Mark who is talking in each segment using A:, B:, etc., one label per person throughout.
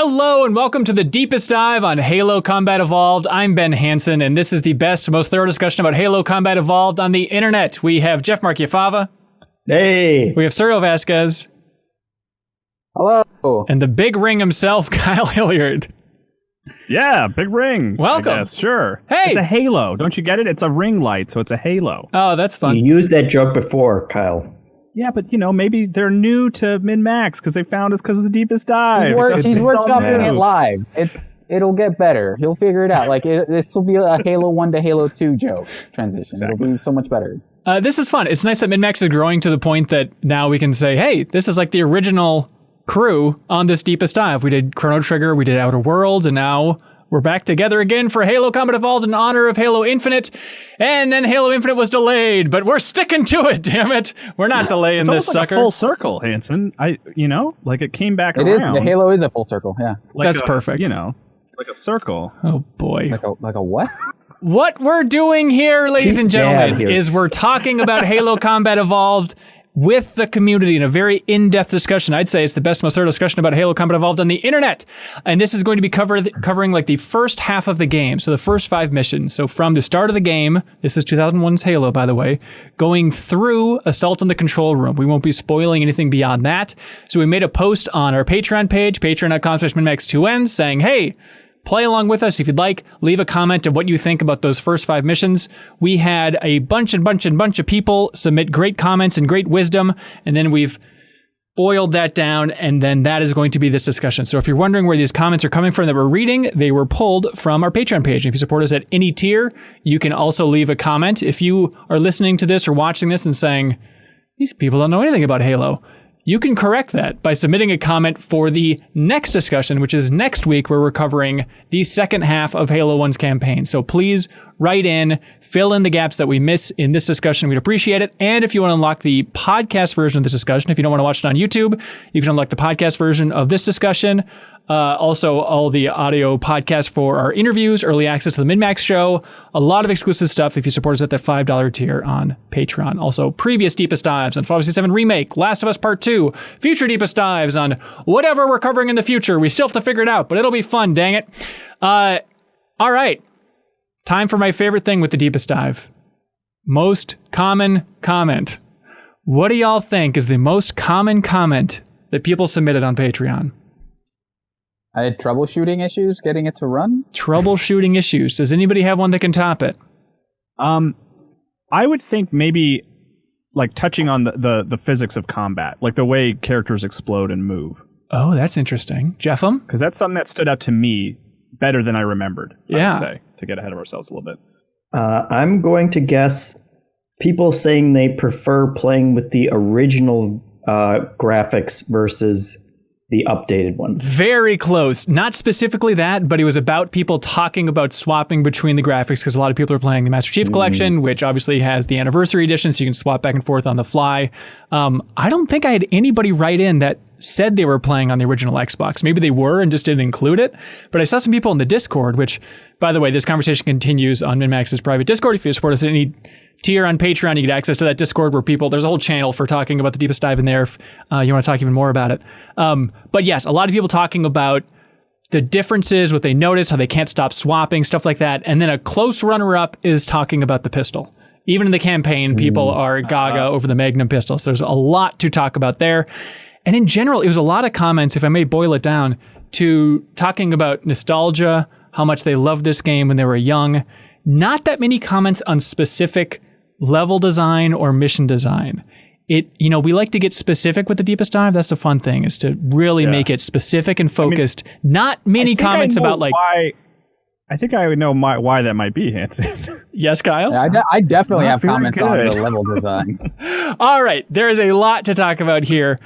A: Hello and welcome to the deepest dive on Halo Combat Evolved. I'm Ben Hansen, and this is the best, most thorough discussion about Halo Combat Evolved on the internet. We have Jeff Marchiafava.
B: Hey.
A: We have Cyril Vasquez.
C: Hello.
A: And the big ring himself, Kyle Hilliard.
D: Yeah, big ring.
A: Welcome.
D: Sure.
A: Hey.
D: It's a halo. Don't you get it? It's a ring light, so it's a halo.
A: Oh, that's fun.
B: You used that joke before, Kyle.
D: Yeah, but maybe they're new to MinnMax because they found us because of the deepest dive.
C: He's workshopping it live. It'll get better. He'll figure it out. Like this will be a Halo 1 to Halo 2 joke transition.
D: Exactly.
C: It'll be so much better.
A: This is fun. It's nice that MinnMax is growing to the point that now we can say, hey, this is like the original crew on this deepest dive. We did Chrono Trigger, we did Outer Worlds, and now we're back together again for Halo Combat Evolved in honor of Halo Infinite. And then Halo Infinite was delayed, but we're sticking to it, damn it. We're not delaying this sucker.
D: It's full circle, Hanson. Like it came back
C: around. It is. The Halo is a full circle, yeah.
A: That's perfect.
D: Like a circle.
A: Oh, boy.
C: Like a what?
A: What we're doing here, ladies and gentlemen, is we're talking about Halo Combat Evolved with the community in a very in-depth discussion. I'd say it's the best, most thorough discussion about Halo Combat Evolved on the internet. And this is going to be covering like the first half of the game. So the first 5 missions. So from the start of the game, this is 2001's Halo, by the way, going through Assault on the Control Room. We won't be spoiling anything beyond that. So we made a post on our Patreon page, patreon.com/MinnMax2N, saying, hey, play along with us if you'd like. Leave a comment of what you think about those first 5 missions. We had a bunch of people submit great comments and great wisdom, and then we've boiled that down, and then that is going to be this discussion. So if you're wondering where these comments are coming from that we're reading, they were pulled from our Patreon page. If you support us at any tier, you can also leave a comment. If you are listening to this or watching this and saying, these people don't know anything about Halo, you can correct that by submitting a comment for the next discussion, which is next week, where we're covering the second half of Halo 1's campaign. So please write in, fill in the gaps that we miss in this discussion. We'd appreciate it. And if you want to unlock the podcast version of this discussion, if you don't want to watch it on YouTube, you can unlock the podcast version of this discussion. Also, all the audio podcasts for our interviews, early access to the MinnMax show, a lot of exclusive stuff if you support us at that $5 tier on Patreon. Also, previous deepest dives on Final Fantasy 7 Remake, Last of Us Part 2, future deepest dives on whatever we're covering in the future. We still have to figure it out, but it'll be fun, dang it. All right. Time for my favorite thing with the deepest dive. Most common comment. What do y'all think is the most common comment that people submitted on Patreon?
C: I had troubleshooting issues getting it to run.
A: Troubleshooting issues. Does anybody have one that can top it?
D: I would think maybe like touching on the physics of combat, like the way characters explode and move.
A: Oh, that's interesting. Jeffem?
D: Because that's something that stood out to me better than I remembered,
A: yeah.
D: I would say, to get ahead of ourselves a little bit.
B: I'm going to guess people saying they prefer playing with the original graphics versus the updated one.
A: Very close. Not specifically that, but it was about people talking about swapping between the graphics, because a lot of people are playing the Master Chief Collection, which obviously has the Anniversary Edition, so you can swap back and forth on the fly. I don't think I had anybody write in that said they were playing on the original Xbox. Maybe they were and just didn't include it. But I saw some people in the Discord, which, by the way, this conversation continues on MinnMax's private Discord. If you support us at any tier on Patreon, you get access to that Discord where there's a whole channel for talking about the deepest dive in there if you want to talk even more about it. But yes, a lot of people talking about the differences, what they notice, how they can't stop swapping, stuff like that. And then a close runner-up is talking about the pistol. Even in the campaign, people are gaga over the Magnum pistol. So there's a lot to talk about there. And in general, it was a lot of comments, if I may boil it down, to talking about nostalgia, how much they loved this game when they were young. Not that many comments on specific level design or mission design. We like to get specific with the deepest dive. That's the fun thing, is to really make it specific and focused. Not many comments about like...
D: I think I would know why that might be, Hanson.
A: Yes, Kyle?
C: I definitely have comments on the level design.
A: All right, there is a lot to talk about here.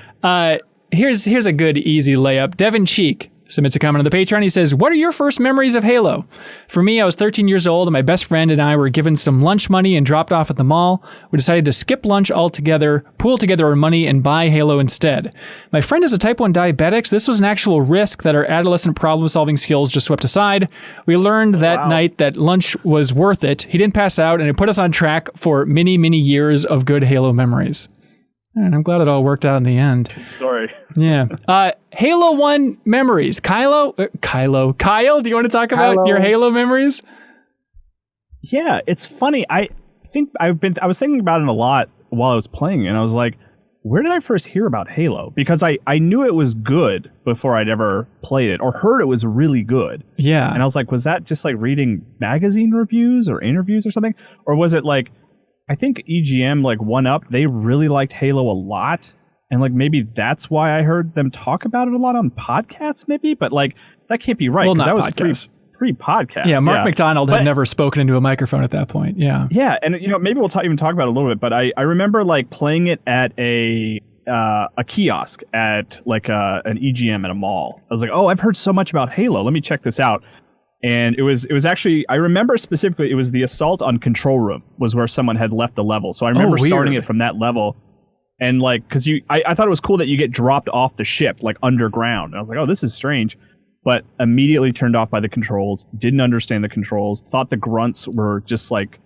A: Here's a good, easy layup. Devin Cheek submits a comment on the Patreon. He says, what are your first memories of Halo? For me, I was 13 years old, and my best friend and I were given some lunch money and dropped off at the mall. We decided to skip lunch altogether, pool together our money, and buy Halo instead. My friend is a type 1 diabetic, so this was an actual risk that our adolescent problem-solving skills just swept aside. We learned that night that lunch was worth it. He didn't pass out, and it put us on track for many, many years of good Halo memories. And I'm glad it all worked out in the end.
D: Good story.
A: Yeah. Halo 1 memories. Kyle, do you want to talk about your Halo memories?
D: Yeah, it's funny. I was thinking about it a lot while I was playing, and I was like, where did I first hear about Halo? Because I knew it was good before I'd ever played it or heard it was really good.
A: Yeah.
D: And I was like, was that just like reading magazine reviews or interviews or something? Or was it like, I think EGM, like 1UP, they really liked Halo a lot. And like maybe that's why I heard them talk about it a lot on podcasts maybe. But like that can't be right.
A: Well, not
D: that was
A: podcasts.
D: Pre-podcast.
A: Yeah, Mark McDonald had never spoken into a microphone at that point. Yeah.
D: Yeah, and maybe we'll even talk about it a little bit, but I remember like playing it at a kiosk at like an EGM at a mall. I was like, oh, I've heard so much about Halo. Let me check this out. And it was actually, I remember specifically, it was the assault on Control Room was where someone had left the level. So I remember starting it from that level. And like, because I thought it was cool that you get dropped off the ship like underground. And I was like, oh, this is strange. But immediately turned off by the controls, didn't understand the controls, thought the grunts were just like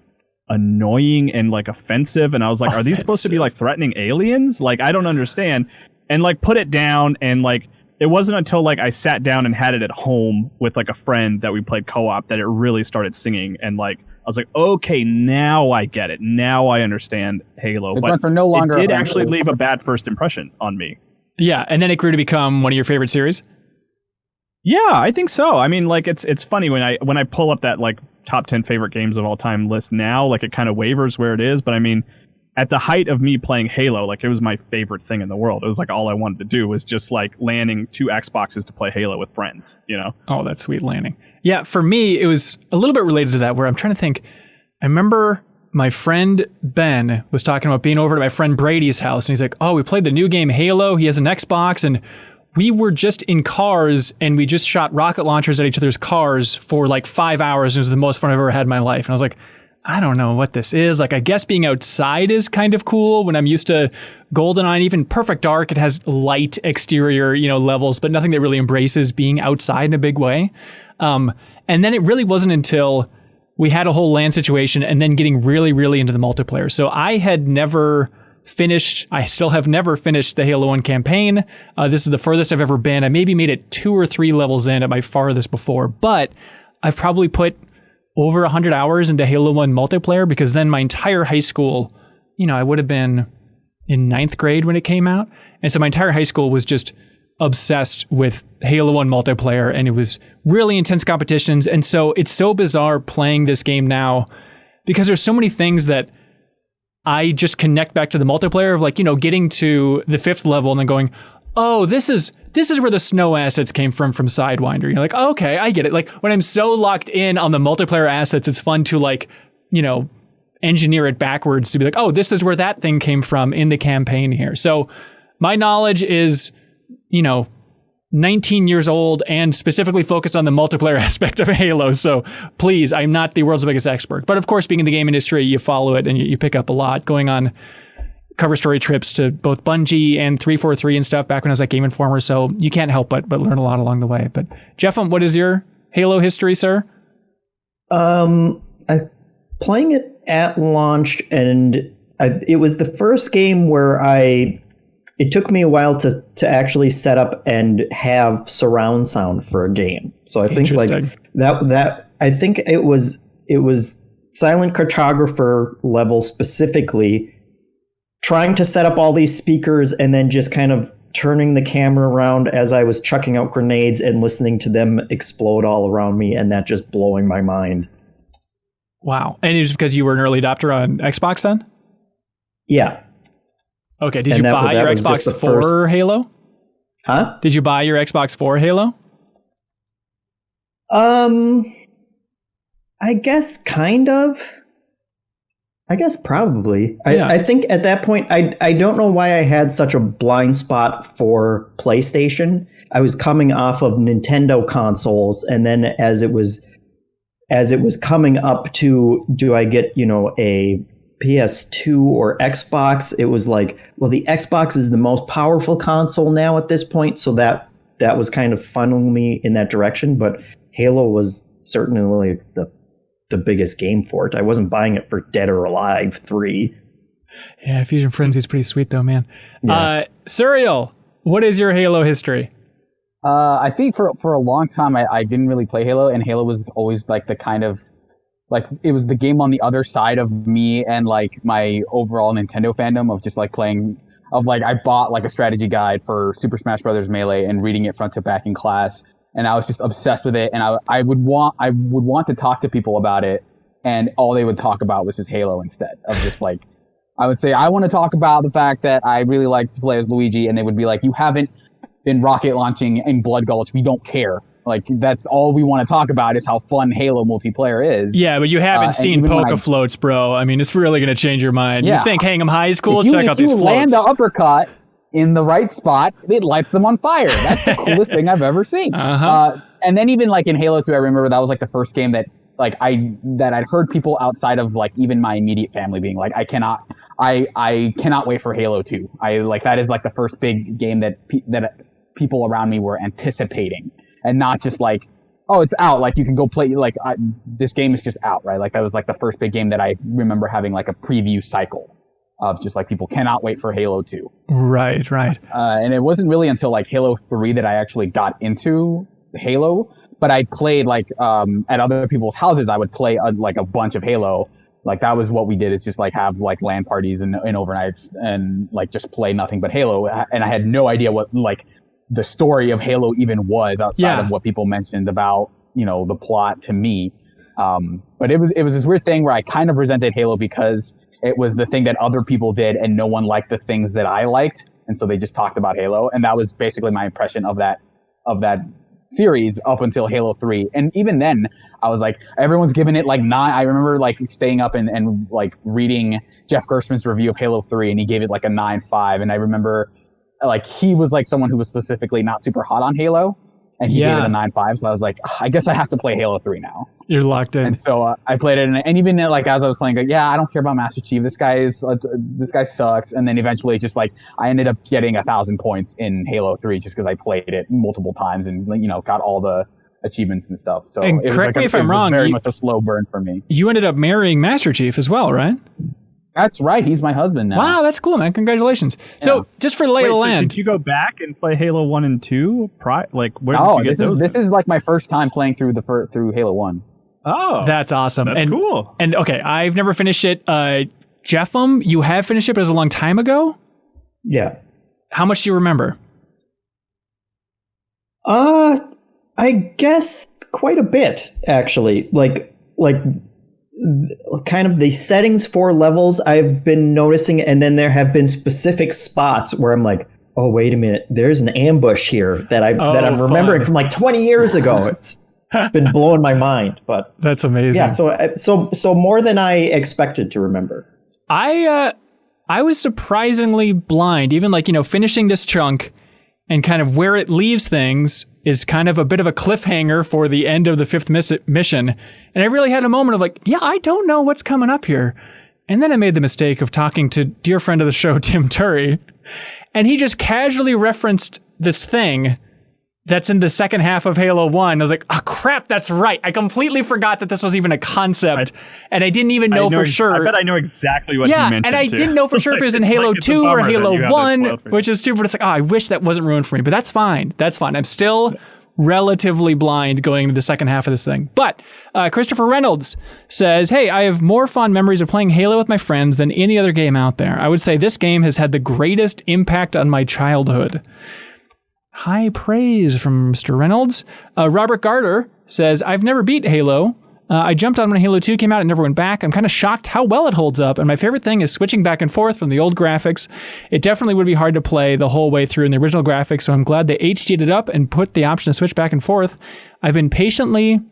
D: annoying and like offensive. And I was like, are these supposed to be like threatening aliens? Like, I don't understand. And like put it down. And like, it wasn't until like I sat down and had it at home with like a friend that we played co-op that it really started singing. And like, I was like, okay, now I get it. Now I understand Halo.
C: The
D: but
C: grunts are no longer
D: it did actually leave a bad first impression on me.
A: Yeah. And then it grew to become one of your favorite series.
D: Yeah, I think so. I mean, like it's funny when I pull up that like top 10 favorite games of all time list now, like it kind of wavers where it is. But I mean, at the height of me playing Halo, like it was my favorite thing in the world. It was like all I wanted to do was just like landing 2 Xboxes to play Halo with friends, you know?
A: Oh, that's sweet landing. Yeah, for me, it was a little bit related to that where I'm trying to think. I remember my friend Ben was talking about being over to my friend Brady's house and he's like, oh, we played the new game Halo. He has an Xbox and we were just in cars and we just shot rocket launchers at each other's cars for like 5 hours. It was the most fun I've ever had in my life. And I was like, I don't know what this is. Like, I guess being outside is kind of cool when I'm used to GoldenEye and even Perfect Dark. It has light exterior, levels, but nothing that really embraces being outside in a big way. And then it really wasn't until we had a whole LAN situation and then getting really, really into the multiplayer. So I still have never finished the Halo 1 campaign. This is the furthest I've ever been. I maybe made it 2 or 3 levels in at my farthest before, but I've probably put over 100 hours into Halo 1 multiplayer because then my entire high school, I would have been in 9th grade when it came out. And so my entire high school was just obsessed with Halo 1 multiplayer and it was really intense competitions. And so it's so bizarre playing this game now because there's so many things that I just connect back to the multiplayer of like, getting to the 5th level and then going, oh, this is where the snow assets came from Sidewinder. You're like, oh, okay, I get it. Like when I'm so locked in on the multiplayer assets, it's fun to like, engineer it backwards to be like, oh, this is where that thing came from in the campaign here. So my knowledge is, 19 years old and specifically focused on the multiplayer aspect of Halo. So please, I'm not the world's biggest expert. But of course, being in the game industry, you follow it and you pick up a lot, going on cover story trips to both Bungie and 343 and stuff back when I was at Game Informer. So you can't help but learn a lot along the way. But Jeff, what is your Halo history, sir?
B: Playing it at launch, and it was the first game where it took me a while to actually set up and have surround sound for a game. So I think like that I think it was Silent Cartographer level specifically, trying to set up all these speakers and then just kind of turning the camera around as I was chucking out grenades and listening to them explode all around me, and that just blowing my mind. Wow.
A: And it was because you were an early adopter on Xbox then?
B: Yeah.
A: Okay, did you buy your Xbox for Halo?
B: Huh?
A: Did you buy your Xbox for Halo?
B: I guess kind of. I guess probably.
A: Yeah.
B: I think at that point, I don't know why I had such a blind spot for PlayStation. I was coming off of Nintendo consoles, and then as it was coming up to, do I get, a PS2 or Xbox? It was like, well, the Xbox is the most powerful console now at this point, so that was kind of funneling me in that direction. But Halo was certainly the biggest game for it. I wasn't buying it for Dead or Alive 3.
A: Yeah, Fusion Frenzy is pretty sweet though, man.
B: Yeah.
A: Serial, what is your Halo history?
C: I think for a long time I didn't really play Halo, and Halo was always like the kind of like it was the game on the other side of me and like my overall Nintendo fandom of just like playing. Of like I bought like a strategy guide for Super Smash Bros. Melee and reading it front to back in class, and I was just obsessed with it. And I would want to talk to people about it, and all they would talk about was just Halo instead of just like I would say I want to talk about the fact that I really like to play as Luigi, and they would be like, you haven't been rocket launching in Blood Gulch. We don't care. Like that's all we want to talk about is how fun Halo multiplayer is.
A: Yeah, but you haven't seen Poke Floats, bro. I mean, it's really going to change your mind. Yeah. You think Hang 'em High is cool? Check out these floats. If you land
C: the uppercut in the right spot, it lights them on fire. That's the coolest thing I've ever seen. And then even like in Halo 2, I remember that was like the first game that like I'd heard people outside of like even my immediate family being like, I cannot wait for Halo 2. That is like the first big game that people around me were anticipating. And not just like, oh, it's out. Like you can go play. Like this game is just out, right? Like that was like the first big game that I remember having like a preview cycle of just like people cannot wait for Halo 2.
A: Right.
C: And it wasn't really until like Halo 3 that I actually got into Halo. But I played like at other people's houses. I would play like a bunch of Halo. Like that was what we did. Is just like have like LAN parties and overnights and like just play nothing but Halo. And I had no idea what like the story of Halo even was outside of what people mentioned about, you know, the plot to me. But it was this weird thing where I kind of resented Halo because it was the thing that other people did and no one liked the things that I liked. And so they just talked about Halo. And that was basically my impression of that series up until Halo 3. And even then I was like, everyone's giving it like 9. I remember like staying up and like reading Jeff Gerstmann's review of Halo 3 and he gave it like a 9.5. And I remember like he was like someone who was specifically not super hot on Halo, and he gave it a 9.5. So I was like, I guess I have to play Halo 3 now.
A: You're locked in.
C: And so I played it, and even like as I was playing, like, I don't care about Master Chief. This guy sucks. And then eventually, just like I ended up getting 1,000 points in Halo 3 just because I played it multiple times and got all the achievements and stuff. So
A: and
C: it
A: correct me if I'm wrong,
C: very much a slow burn for me.
A: You ended up marrying Master Chief as well, right?
C: That's right. He's my husband now.
A: Wow, that's cool, man. Congratulations. Yeah. So, just for lay of the land.
D: Did you go back and play Halo 1 and 2? Like, where did you get those?
C: This is like my first time playing through Halo 1.
A: Oh. That's awesome.
D: That's cool.
A: And okay, I've never finished it. Jeffem, you have finished it, but it was a long time ago?
B: Yeah.
A: How much do you remember?
B: I guess quite a bit, actually. Like kind of the settings for levels I've been noticing, and then there have been specific spots where I'm like, oh, wait a minute, there's an ambush here that I'm remembering from like 20 years ago. It's been blowing my mind, but
A: that's amazing.
B: Yeah, so more than I expected to remember.
A: I was surprisingly blind, even like, finishing this chunk and kind of where it leaves things is kind of a bit of a cliffhanger for the end of the 5th mission. And I really had a moment of like, I don't know what's coming up here. And then I made the mistake of talking to dear friend of the show, Tim Turry. And he just casually referenced this thing that's in the second half of Halo 1. I was like, oh crap, that's right. I completely forgot that this was even a concept. And I didn't even know for sure.
D: I bet I know exactly what you mentioned.
A: And I didn't know for sure if it was in Halo 2 or Halo 1, which is stupid. It's like, I wish that wasn't ruined for me, but that's fine. That's fine. I'm still relatively blind going into the second half of this thing. But Christopher Reynolds says, hey, I have more fond memories of playing Halo with my friends than any other game out there. I would say this game has had the greatest impact on my childhood. High praise from Mr. Reynolds. Robert Garter says, I've never beat Halo. I jumped on when Halo 2 came out and never went back. I'm kind of shocked how well it holds up, and my favorite thing is switching back and forth from the old graphics. It definitely would be hard to play the whole way through in the original graphics, so I'm glad they HD'd it up and put the option to switch back and forth. I've been playing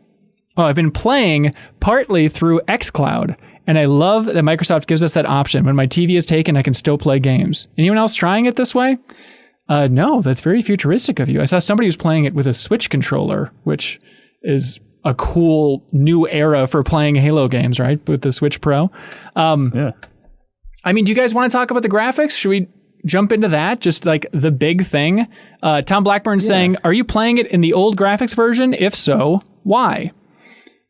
A: partly through xCloud, and I love that Microsoft gives us that option. When my TV is taken, I can still play games. Anyone else trying it this way? No, that's very futuristic of you. I saw somebody who's playing it with a Switch controller, which is a cool new era for playing Halo games, right? With the Switch Pro.
D: Yeah.
A: I mean, do you guys want to talk about the graphics? Should we jump into that? Just like the big thing. Thom Blackburn saying, are you playing it in the old graphics version? If so, why?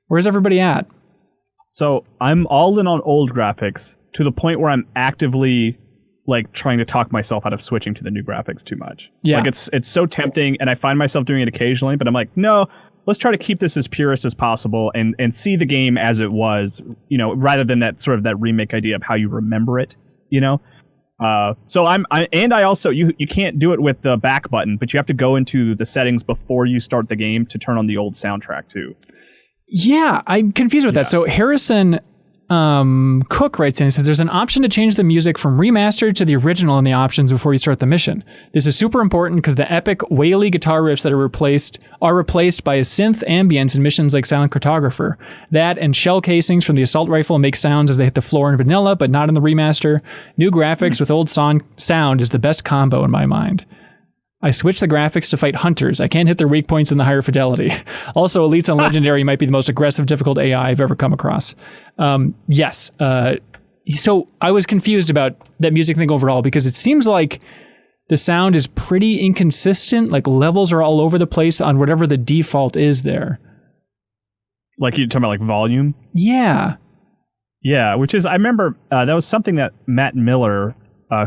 A: Where's everybody at?
D: So I'm all in on old graphics. to the point where I'm actively like trying to talk myself out of switching to the new graphics too much.
A: Yeah.
D: Like it's so tempting, and I find myself doing it occasionally, but I'm like, no, let's try to keep this as purist as possible and see the game as it was, you know, rather than that sort of that remake idea of how you remember it, you know? So I also, you can't do it with the back button, but you have to go into the settings before you start the game to turn on the old soundtrack too.
A: Yeah, I'm confused with that. So Harrison Cook writes in and says there's an option to change the music from remastered to the original in the options before you start the mission. This is super important because the epic waily guitar riffs that are replaced by a synth ambience in missions like Silent Cartographer. That and shell casings from the assault rifle make sounds as they hit the floor in vanilla, but not in the remaster. New graphics with old sound is the best combo in my mind. I switched the graphics to fight hunters. I can't hit their weak points in the higher fidelity. Also, elites and legendary might be the most aggressive, difficult AI I've ever come across. Yes. So I was confused about that music thing overall because it seems like the sound is pretty inconsistent. Like levels are all over the place on whatever the default is there.
D: Like you're talking about like volume?
A: Yeah.
D: Yeah, which is, I remember that was something that Matt Miller,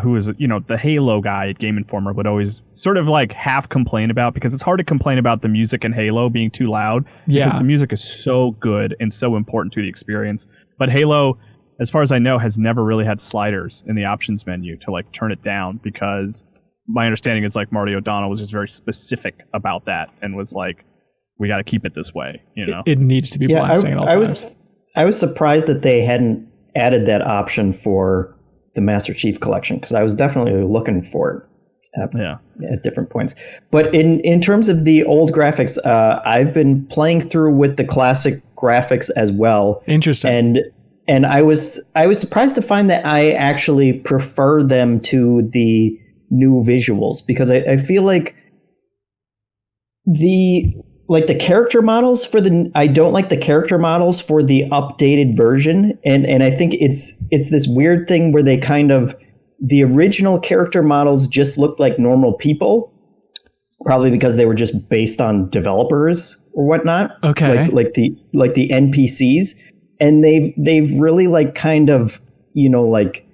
D: who is, you know, the Halo guy at Game Informer, would always sort of like half complain about, because it's hard to complain about the music in Halo being too loud.
A: Yeah.
D: Because the music is so good and so important to the experience. But Halo, as far as I know, has never really had sliders in the options menu to like turn it down, because my understanding is like Marty O'Donnell was just very specific about that and was like, we got to keep it this way, you know?
A: It needs to be blasting at all times.
B: I was surprised that they hadn't added that option for the Master Chief Collection, because I was definitely looking for it at different points. But in terms of the old graphics, I've been playing through with the classic graphics as well.
A: Interesting.
B: And I was surprised to find that I actually prefer them to the new visuals, because I feel like the character models I don't like the character models for the updated version. And I think it's this weird thing where they kind of, the original character models just looked like normal people, probably because they were just based on developers or whatnot.
A: Okay.
B: Like the NPCs. And they've really like kind of, you know, like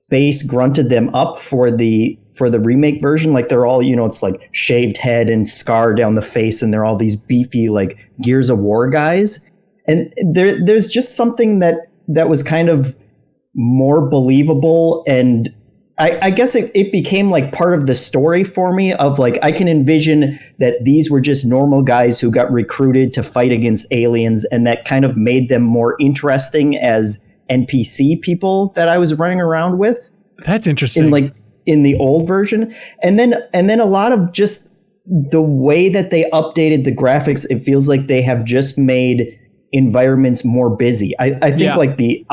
B: base grunted them up for the remake version. Like they're all, you know, it's like shaved head and scar down the face, and they're all these beefy like Gears of War guys. And there's just something that was kind of more believable, and I guess it became like part of the story for me of like, I can envision that these were just normal guys who got recruited to fight against aliens, and that kind of made them more interesting as NPC people that I was running around with.
A: That's interesting.
B: In the old version. And then a lot of just the way that they updated the graphics, it feels like they have just made environments more busy. I think like the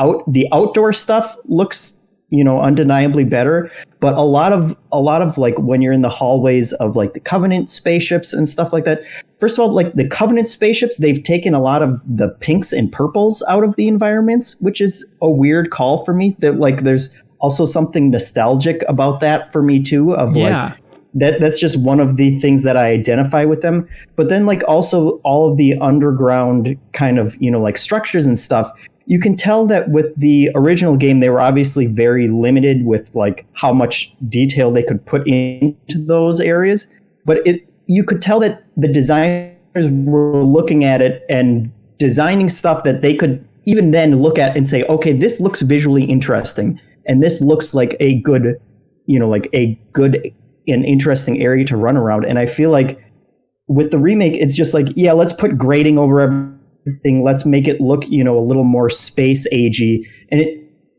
B: outdoor stuff looks, you know, undeniably better, but a lot of like when you're in the hallways of like the Covenant spaceships and stuff like that. First of all, like the Covenant spaceships, they've taken a lot of the pinks and purples out of the environments, which is a weird call for me. That like there's also something nostalgic about that for me too, of like that's just one of the things that I identify with them. But then like also all of the underground kind of, you know, like structures and stuff, you can tell that with the original game, they were obviously very limited with like how much detail they could put into those areas. But you could tell that the designers were looking at it and designing stuff that they could even then look at and say, okay, this looks visually interesting. And this looks like a good, you know, like a good and interesting area to run around. And I feel like with the remake, it's just like, yeah, let's put grading over everything. Let's make it look, you know, a little more space agey. And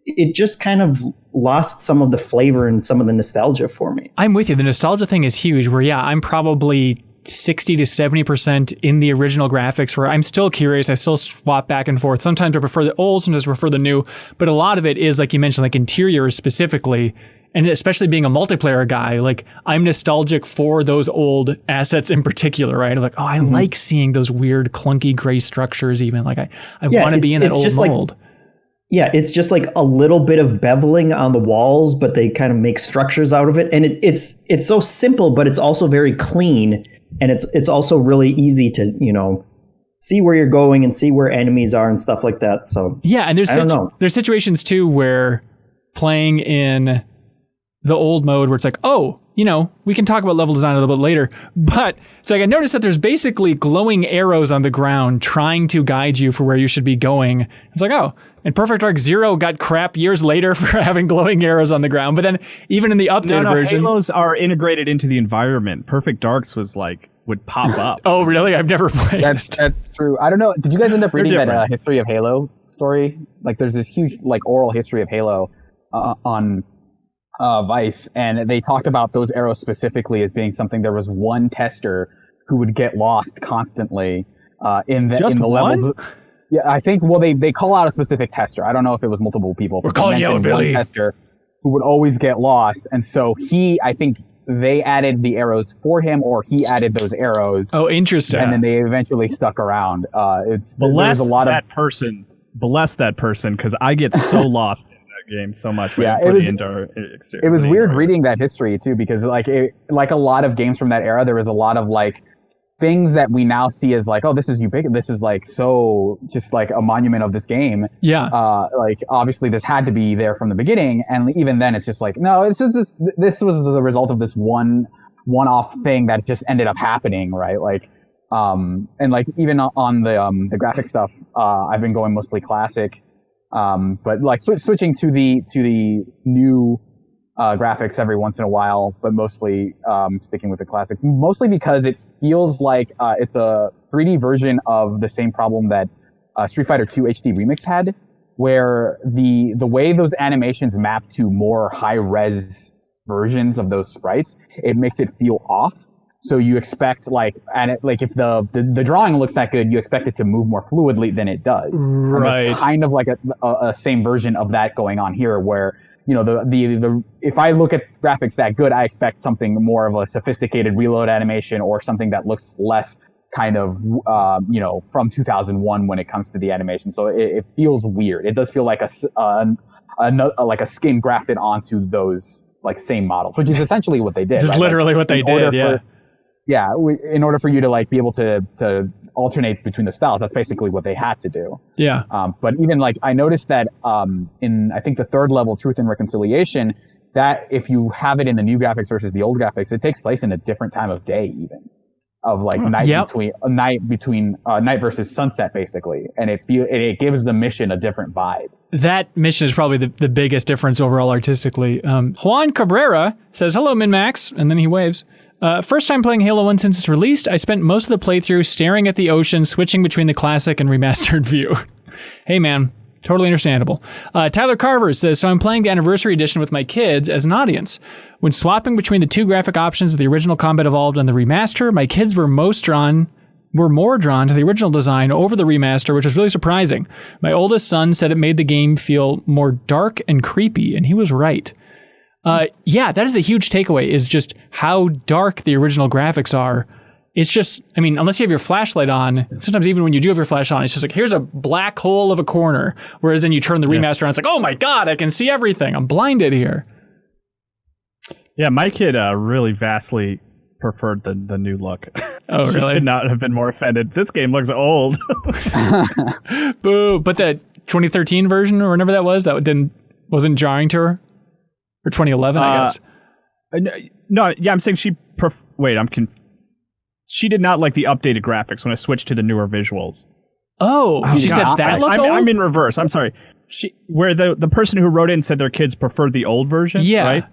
B: it just kind of lost some of the flavor and some of the nostalgia for me.
A: I'm with you. The nostalgia thing is huge, where, yeah, I'm probably 60 to 70% in the original graphics, where I'm still curious. I still swap back and forth. Sometimes I prefer the old, sometimes I prefer the new. But a lot of it is, like you mentioned, like interiors specifically, and especially being a multiplayer guy, like I'm nostalgic for those old assets in particular, right? I'm like, oh, I like seeing those weird clunky gray structures even. Like I want to be in that old mold.
B: Yeah, it's just like a little bit of beveling on the walls, but they kind of make structures out of it. And it's so simple, but it's also very clean. And it's also really easy to, you know, see where you're going and see where enemies are and stuff like that. So
A: yeah, and there's situations too where playing in the old mode where it's like, oh, we can talk about level design a little bit later, but it's like I noticed that there's basically glowing arrows on the ground trying to guide you for where you should be going. It's like, oh, and Perfect Dark Zero got crap years later for having glowing arrows on the ground, but then even in the updated version...
D: Halos are integrated into the environment. Perfect Darks would pop up.
A: Oh, really? I've never played.
C: That's true. I don't know. Did you guys end up reading that history of Halo story? Like, there's this huge oral history of Halo on Vice, and they talked about those arrows specifically as being something. There was one tester who would get lost constantly in the levels. Yeah, I think. Well, they call out a specific tester. I don't know if it was multiple people.
A: We're calling you out, Billy.
C: One tester who would always get lost, and so I think they added the arrows for him, or he added those arrows.
A: Oh, interesting.
C: And then they eventually stuck around.
D: Bless that person, because I get so lost in that game so much.
C: Yeah, it was weird reading that history too, because like a lot of games from that era, there was a lot of things that we now see as oh, this is ubiquitous. This is so just a monument of this game.
A: Yeah.
C: Obviously this had to be there from the beginning, and even then it's just no, it's just this was the result of this one-off thing that just ended up happening, right? And even on the graphic stuff, I've been going mostly classic, but switching to the new graphics every once in a while, but mostly sticking with the classic, mostly because it feels like it's a 3D version of the same problem that Street Fighter 2 HD Remix had, where the way those animations map to more high-res versions of those sprites, it makes it feel off. So you expect if the drawing looks that good, you expect it to move more fluidly than it does.
A: Right.
C: And kind of a same version of that going on here, where if I look at graphics that good, I expect something more of a sophisticated reload animation, or something that looks less kind of from 2001 when it comes to the animation. So it feels weird. It does feel like a skin grafted onto those same models, which is essentially what they did.
A: This is literally what they did. Yeah.
C: In order for you to be able to alternate between the styles, that's basically what they had to do.
A: Yeah.
C: But even I noticed that in I think the third level, Truth and Reconciliation, that if you have it in the new graphics versus the old graphics, it takes place in a different time of day, even of night versus sunset, basically, and it gives the mission a different vibe.
A: That mission is probably the biggest difference overall artistically. Juan Cabrera says, "Hello, MinnMax," and then he waves. First time playing Halo 1 since it's released. I spent most of the playthrough staring at the ocean, switching between the classic and remastered view. Hey man, totally understandable. Tyler Carver says, so I'm playing the Anniversary Edition with my kids as an audience. When swapping between the two graphic options of the original Combat Evolved and the remaster, my kids were more drawn to the original design over the remaster, which was really surprising. My oldest son said it made the game feel more dark and creepy, and he was right. Yeah, that is a huge takeaway, is just how dark the original graphics are. It's just, unless you have your flashlight on, sometimes even when you do have your flash on, it's just here's a black hole of a corner. Whereas then you turn the remaster on, it's oh my God, I can see everything. I'm blinded here.
D: Yeah, my kid really vastly preferred the new look.
A: Oh, really?
D: She could not have been more offended. This game looks old.
A: Boo. But the 2013 version, or whenever that was, wasn't jarring to her? Or 2011, I guess.
D: No, yeah, I'm saying she... She did not like the updated graphics when I switched to the newer visuals.
A: Oh, she said that looked old?
D: I'm in reverse. I'm sorry. Where the person who wrote in said their kids preferred the old version, right?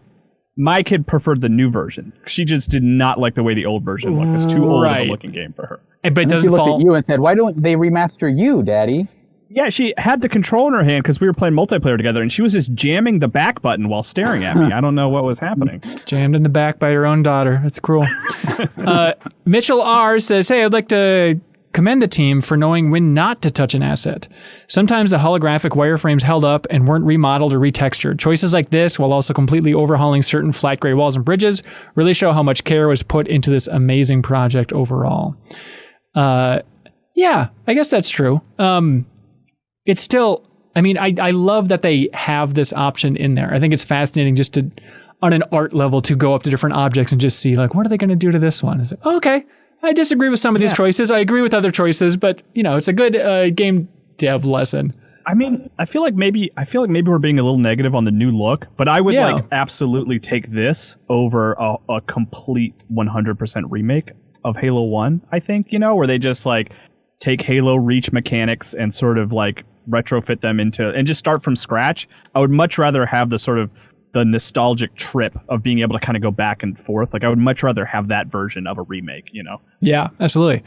D: My kid preferred the new version. She just did not like the way the old version looked. It's too old of a looking game for her.
A: But it doesn't
C: she looked at you and said, why don't they remaster you, Daddy?
D: Yeah, she had the control in her hand because we were playing multiplayer together, and she was just jamming the back button while staring at me. I don't know what was happening.
A: Jammed in the back by your own daughter. That's cruel. Mitchell R. says, hey, I'd like to commend the team for knowing when not to touch an asset. Sometimes the holographic wireframes held up and weren't remodeled or retextured. Choices like this, while also completely overhauling certain flat gray walls and bridges, really show how much care was put into this amazing project overall. Yeah, I guess that's true. It's still, I love that they have this option in there. I think it's fascinating just to, on an art level, to go up to different objects and just see, what are they going to do to this one? It's like, okay, I disagree with some of these choices. I agree with other choices, but, it's a good game dev lesson.
D: I mean, I feel like maybe we're being a little negative on the new look, but I would like absolutely take this over a complete 100% remake of Halo 1, I think, where they just like take Halo Reach mechanics and sort of like retrofit them into and just start from scratch. I would much rather have the sort of the nostalgic trip of being able to kind of go back and forth. Like I would much rather have that version of a remake,
A: Yeah, absolutely.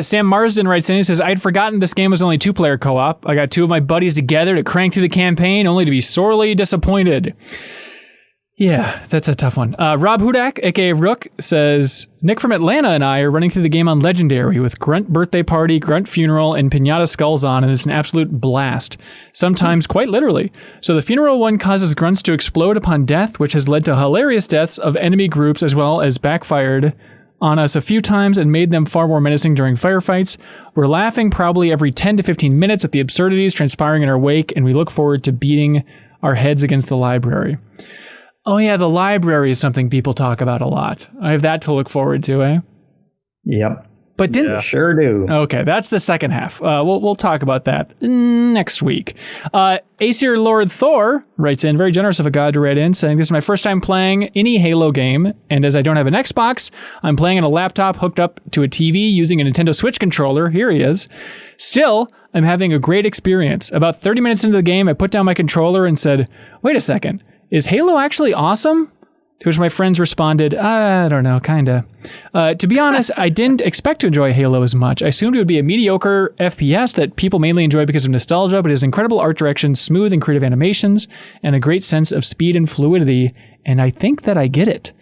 A: Sam Marsden writes in, he says, I'd forgotten this game was only 2-player co-op. I got 2 of my buddies together to crank through the campaign only to be sorely disappointed. Yeah, that's a tough one. Rob Hudak, aka Rook, says, Nick from Atlanta and I are running through the game on Legendary with Grunt Birthday Party, Grunt Funeral, and Pinata Skulls on, and it's an absolute blast. Sometimes quite literally. So the funeral one causes grunts to explode upon death, which has led to hilarious deaths of enemy groups as well as backfired on us a few times and made them far more menacing during firefights. We're laughing probably every 10 to 15 minutes at the absurdities transpiring in our wake, and we look forward to beating our heads against the library. Oh yeah, the library is something people talk about a lot. I have that to look forward to, eh?
B: Yep.
A: But didn't
B: sure do.
A: Okay, that's the second half. We'll talk about that next week. Aesir Lord Thor writes in, very generous of a god to write in, saying, this is my first time playing any Halo game, and as I don't have an Xbox, I'm playing on a laptop hooked up to a TV using a Nintendo Switch controller. Here he is. Still, I'm having a great experience. About 30 minutes into the game, I put down my controller and said, wait a second. Is Halo actually awesome? To which my friends responded, I don't know, kinda. To be honest, I didn't expect to enjoy Halo as much. I assumed it would be a mediocre FPS that people mainly enjoy because of nostalgia, but it has incredible art direction, smooth and creative animations, and a great sense of speed and fluidity, and I think that I get it.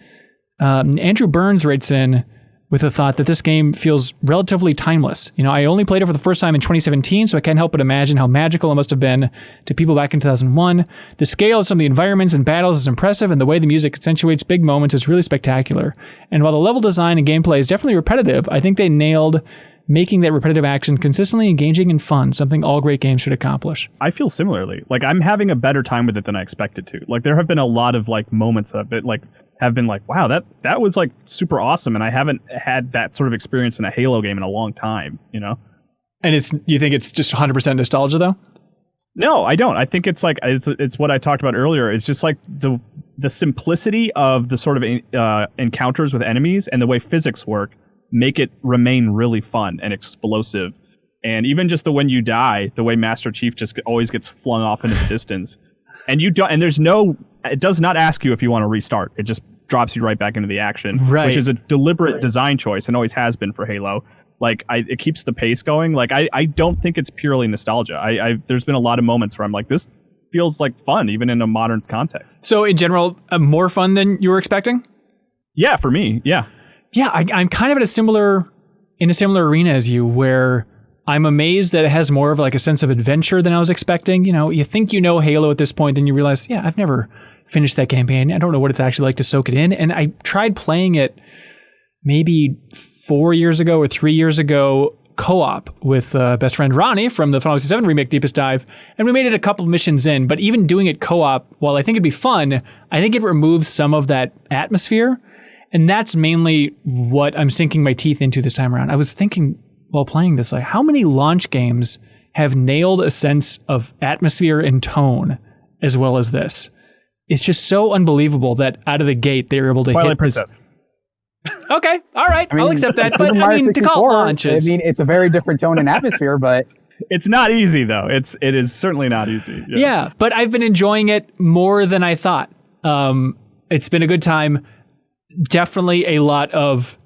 A: Andrew Burns writes in with a thought that this game feels relatively timeless. I only played it for the first time in 2017, so I can't help but imagine how magical it must have been to people back in 2001. The scale of some of the environments and battles is impressive, and the way the music accentuates big moments is really spectacular. And while the level design and gameplay is definitely repetitive, I think they nailed making that repetitive action consistently engaging and fun, something all great games should accomplish.
D: I feel similarly. Like, I'm having a better time with it than I expected to. Like, there have been a lot of, like, moments of it, like, have been like, wow, that was, like, super awesome, and I haven't had that sort of experience in a Halo game in a long time,
A: And you think it's just 100% nostalgia, though?
D: No, I don't. I think it's like, it's what I talked about earlier. It's just like the simplicity of the sort of encounters with enemies and the way physics work make it remain really fun and explosive. And even just the when you die, the way Master Chief just always gets flung off into the distance. And you don't, and it does not ask you if you want to restart. It just drops you right back into the action,
A: right.
D: Which is a deliberate design choice and always has been for Halo. Like, it keeps the pace going. Like, I don't think it's purely nostalgia. There's been a lot of moments where I'm like, this feels like fun, even in a modern context.
A: So in general, more fun than you were expecting?
D: Yeah, for me, yeah.
A: Yeah, I'm kind of in a similar arena as you, where I'm amazed that it has more of like a sense of adventure than I was expecting. You think Halo at this point, then you realize, yeah, I've never finished that campaign. I don't know what it's actually like to soak it in. And I tried playing it maybe 4 years ago or 3 years ago, co-op with best friend Ronnie from the Final Fantasy VII Remake Deepest Dive, and we made it a couple missions in. But even doing it co-op, while I think it'd be fun, I think it removes some of that atmosphere. And that's mainly what I'm sinking my teeth into this time around. I was thinking while playing this, like, how many launch games have nailed a sense of atmosphere and tone as well as this? It's just so unbelievable that out of the gate they were able to hit
D: Princess.
A: Okay, all right, I'll accept that. But I mean, to call it launches.
C: I mean, it's a very different tone and atmosphere, but
D: it's not easy though. It is certainly not easy.
A: Yeah, but I've been enjoying it more than I thought. It's been a good time. Definitely a lot of,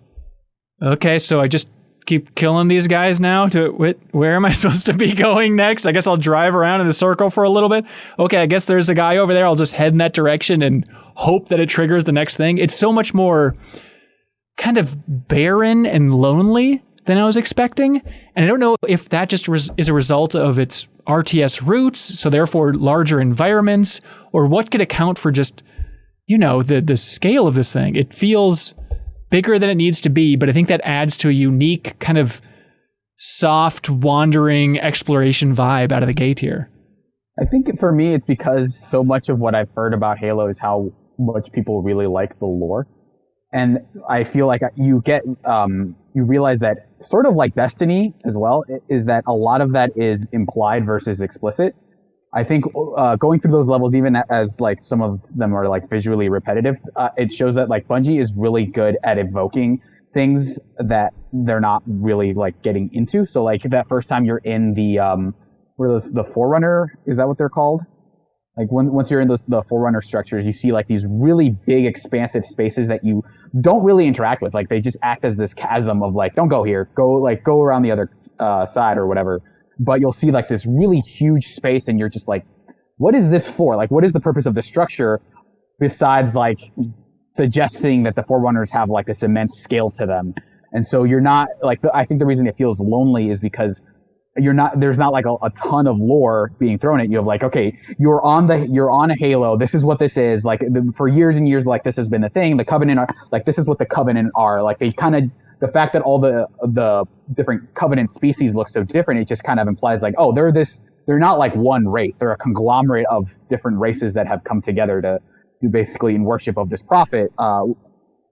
A: okay, so I just keep killing these guys now where am I supposed to be going next? I guess I'll drive around in a circle for a little bit. Okay, I guess there's a guy over there. I'll just head in that direction and hope that it triggers the next thing. It's so much more kind of barren and lonely than I was expecting. And I don't know if that just is a result of its RTS roots, so therefore larger environments, or what could account for just, the scale of this thing. It feels bigger than it needs to be, but I think that adds to a unique kind of soft, wandering exploration vibe out of the gate here.
C: I think for me, it's because so much of what I've heard about Halo is how much people really like the lore. And I feel like you realize that sort of like Destiny as well, is that a lot of that is implied versus explicit. I think going through those levels, even as like some of them are like visually repetitive, it shows that like Bungie is really good at evoking things that they're not really like getting into. So like that first time you're in the Forerunner, is that what they're called? Like once you're in the Forerunner structures, you see like these really big expansive spaces that you don't really interact with. Like they just act as this chasm of like, don't go here, go around the other side or whatever. But you'll see like this really huge space and you're just like, what is this for? Like, what is the purpose of this structure besides like suggesting that the Forerunners have like this immense scale to them? And so you're not like, I think the reason it feels lonely is because there's not like a ton of lore being thrown at you of like, okay, you're on a Halo. This is what this is. Like for years and years, like this has been the thing. The Covenant are like, this is what the Covenant are. Like they kind of, the fact that all the different Covenant species look so different, it just kind of implies like, oh, they're not like one race. They're a conglomerate of different races that have come together to do basically in worship of this prophet.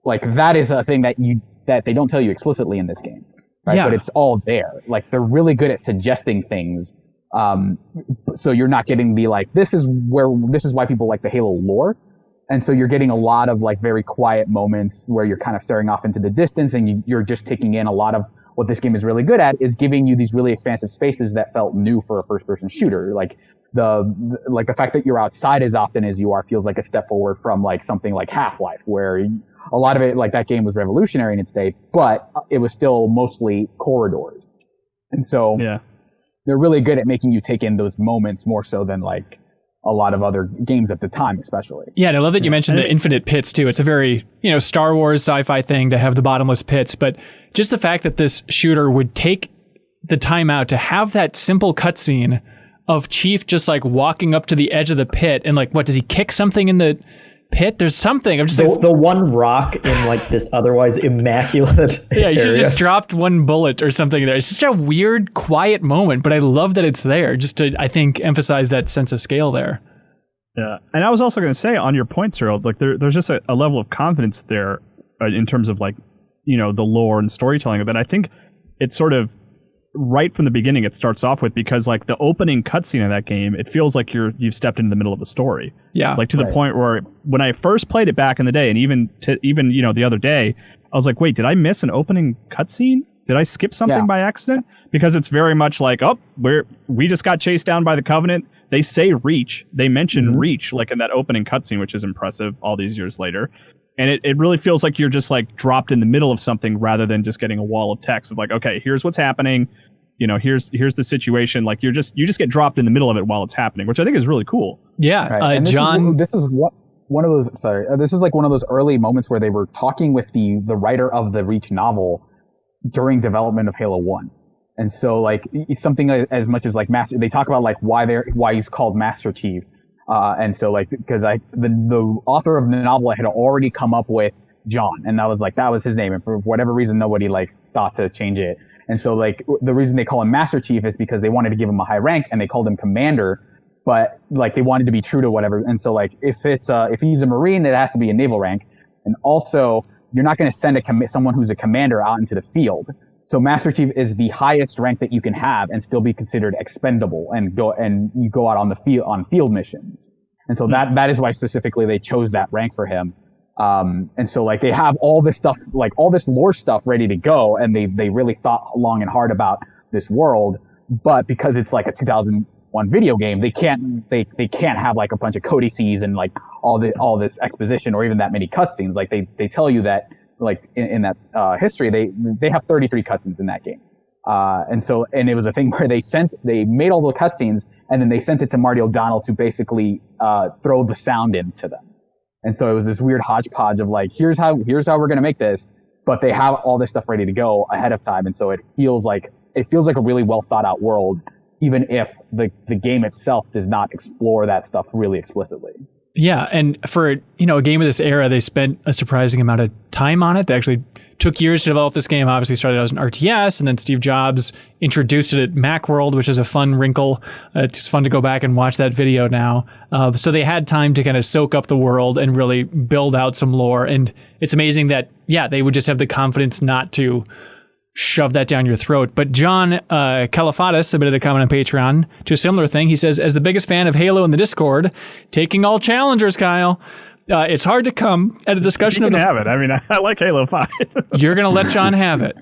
C: Like that is a thing that they don't tell you explicitly in this game. Right? Yeah. But it's all there. Like they're really good at suggesting things. So you're not getting the like, this is why people like the Halo lore. And so you're getting a lot of like very quiet moments where you're kind of staring off into the distance and you're just taking in a lot of what this game is really good at is giving you these really expansive spaces that felt new for a first person shooter. Like the fact that you're outside as often as you are feels like a step forward from like something like Half-Life, where a lot of it, like that game was revolutionary in its day, but it was still mostly corridors. And so they're really good at making you take in those moments more so than like a lot of other games at the time, especially.
A: Yeah, and I love that you mentioned the infinite pits too. It's a very, Star Wars sci-fi thing to have the bottomless pits, but just the fact that this shooter would take the time out to have that simple cutscene of Chief just like walking up to the edge of the pit and like, what, does he kick something in the pit? There's something. I'm just
B: the one rock in like this otherwise immaculate
A: yeah, you should just dropped one bullet or something there. It's just a weird, quiet moment, but I love that it's there just to, I think, emphasize that sense of scale there.
D: Yeah, and I was also going to say on your point, Cyril, like there's just a level of confidence there in terms of like, the lore and storytelling of it. I think it's sort of right from the beginning it starts off with, because like the opening cutscene of that game, it feels like you've stepped into the middle of a story.
A: Yeah.
D: Like to the point where when I first played it back in the day, and even the other day, I was like, wait, did I miss an opening cutscene? Did I skip something by accident? Because it's very much like, oh, we just got chased down by the Covenant. They say Reach. They mention Reach like in that opening cutscene, which is impressive all these years later. And it really feels like you're just like dropped in the middle of something rather than just getting a wall of text of like, okay, here's what's happening. Here's the situation. Like you just get dropped in the middle of it while it's happening, which I think is really cool.
A: Yeah,
C: right.
A: John.
C: This is one of those. Sorry, this is like one of those early moments where they were talking with the writer of the Reach novel during development of Halo 1. And so like it's something as much as like Master. They talk about like why he's called Master Chief. And so like because the author of the novel had already come up with John, and that was his name, and for whatever reason nobody like thought to change it. And so like the reason they call him Master Chief is because they wanted to give him a high rank and they called him Commander, but like they wanted to be true to whatever. And so like if he's a Marine, it has to be a naval rank. And also you're not going to send someone who's a commander out into the field. So Master Chief is the highest rank that you can have and still be considered expendable and you go out on the field on field missions. And so that is why specifically they chose that rank for him. And so like they have all this stuff, like all this lore stuff ready to go, and they really thought long and hard about this world, but because it's like a 2001 video game, they can't have like a bunch of codices and like all this exposition or even that many cutscenes. Like they tell you that like in that history they have 33 cutscenes in that game. And it was a thing where they made all the cutscenes and then they sent it to Marty O'Donnell to basically throw the sound into them. And so it was this weird hodgepodge of like, here's how we're going to make this, but they have all this stuff ready to go ahead of time. And so it feels like a really well thought out world, even if the game itself does not explore that stuff really explicitly.
A: Yeah, and for a game of this era, they spent a surprising amount of time on it. They actually took years to develop this game. Obviously started out as an RTS, and then Steve Jobs introduced it at Macworld, which is a fun wrinkle. It's fun to go back and watch that video now. So they had time to kind of soak up the world and really build out some lore. And it's amazing that, they would just have the confidence not to shove that down your throat. But John Califatis submitted a comment on Patreon to a similar thing. He says, as the biggest fan of Halo in the Discord, taking all challengers, Kyle, it's hard to come at a discussion
D: you
A: of
D: can have it. I mean, I like Halo 5.
A: You're going to let John have it.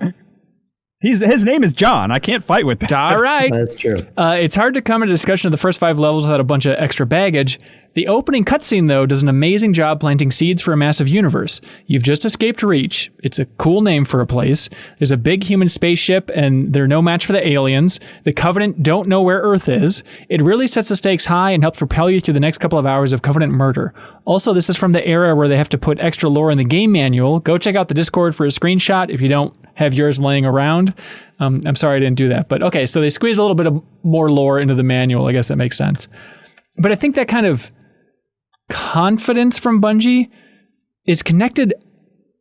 D: His name is John. I can't fight with that.
A: All right.
B: That's true.
A: It's hard to come at a discussion of the first 5 levels without a bunch of extra baggage. The opening cutscene, though, does an amazing job planting seeds for a massive universe. You've just escaped Reach. It's a cool name for a place. There's a big human spaceship, and they're no match for the aliens. The Covenant don't know where Earth is. It really sets the stakes high and helps propel you through the next couple of hours of Covenant murder. Also, this is from the era where they have to put extra lore in the game manual. Go check out the Discord for a screenshot if you don't have yours laying around. I'm sorry I didn't do that. But okay, so they squeeze a little bit of more lore into the manual. I guess that makes sense. But I think that kind of confidence from Bungie is connected.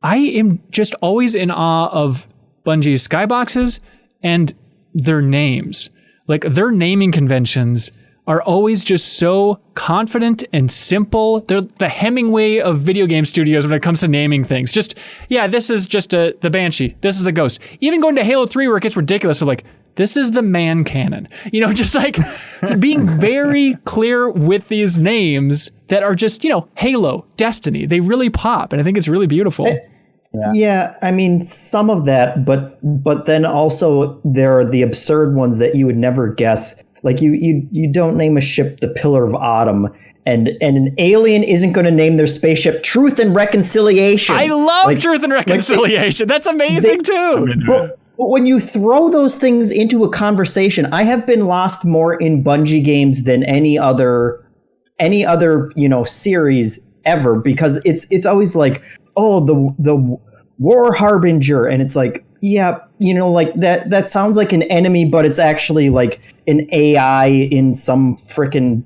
A: I am just always in awe of Bungie's skyboxes and their names. Like, their naming conventions are always just so confident and simple. They're the Hemingway of video game studios when it comes to naming things. Just, this is just the Banshee. This is the Ghost. Even going to Halo 3 where it gets ridiculous, so like, this is the man cannon. Just like being very clear with these names that are just, Halo, Destiny. They really pop, and I think it's really beautiful.
B: Yeah, I mean, some of that, but then also there are the absurd ones that you would never guess. Like you don't name a ship the Pillar of Autumn, and an alien isn't going to name their spaceship Truth and Reconciliation.
A: I love Truth and Reconciliation. That's amazing too.
B: But when you throw those things into a conversation, I have been lost more in Bungie games than any other series ever, because it's always like, oh, the War Harbinger, and it's like, like that sounds like an enemy, but it's actually like an AI in some frickin'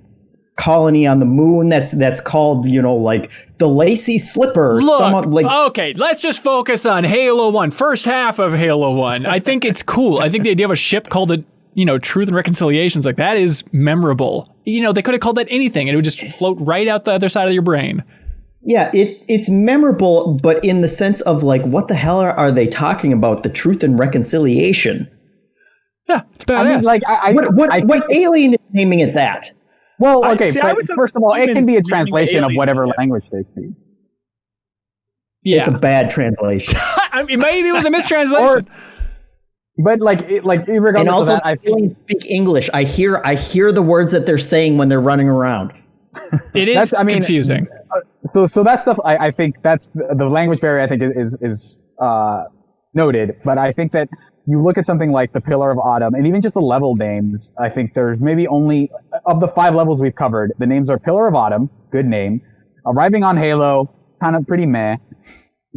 B: colony on the moon that's called, like the Lacy Slipper.
A: Look, okay, let's just focus on Halo 1, first half of Halo 1. I think it's cool. I think the idea of a ship called it, Truth and Reconciliation, like, that is memorable. They could have called that anything and it would just float right out the other side of your brain.
B: Yeah, it's memorable, but in the sense of like, what the hell are they talking about? The Truth and Reconciliation.
A: Yeah, it's badass.
B: I mean, what alien is naming it that?
C: Well, okay, but first of all, it can be a translation of whatever language they speak.
B: Yeah, it's a bad translation.
A: I mean, maybe it was a mistranslation.
C: But regardless
B: and also,
C: of that,
B: aliens speak English. I hear the words that they're saying when they're running around.
A: It is confusing.
C: So that stuff, I think that's the language barrier. I think is noted, but I think that you look at something like the Pillar of Autumn, and even just the level names. I think there's maybe only of the 5 levels we've covered, the names are Pillar of Autumn, good name. Arriving on Halo, kind of pretty meh.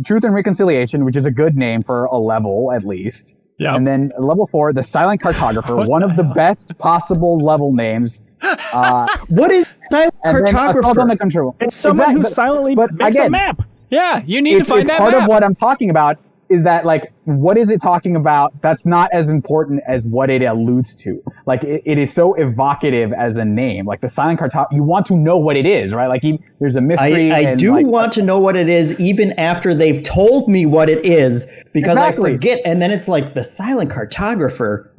C: Truth and Reconciliation, which is a good name for a level at least. Yeah. And then level 4, the Silent Cartographer, one of the best possible level names.
B: What is Silent Cartographer?
C: On the control.
D: It's someone who silently makes a map.
A: Yeah, you need to find that
C: part
A: map.
C: Of what I'm talking about is that, like, what is it talking about? That's not as important as what it alludes to. Like, it is so evocative as a name. Like, the Silent Cartographer, you want to know what it is, right? Like, there's a mystery.
B: I do want to know what it is, even after they've told me what it is, because I forget. And then it's like, the Silent Cartographer.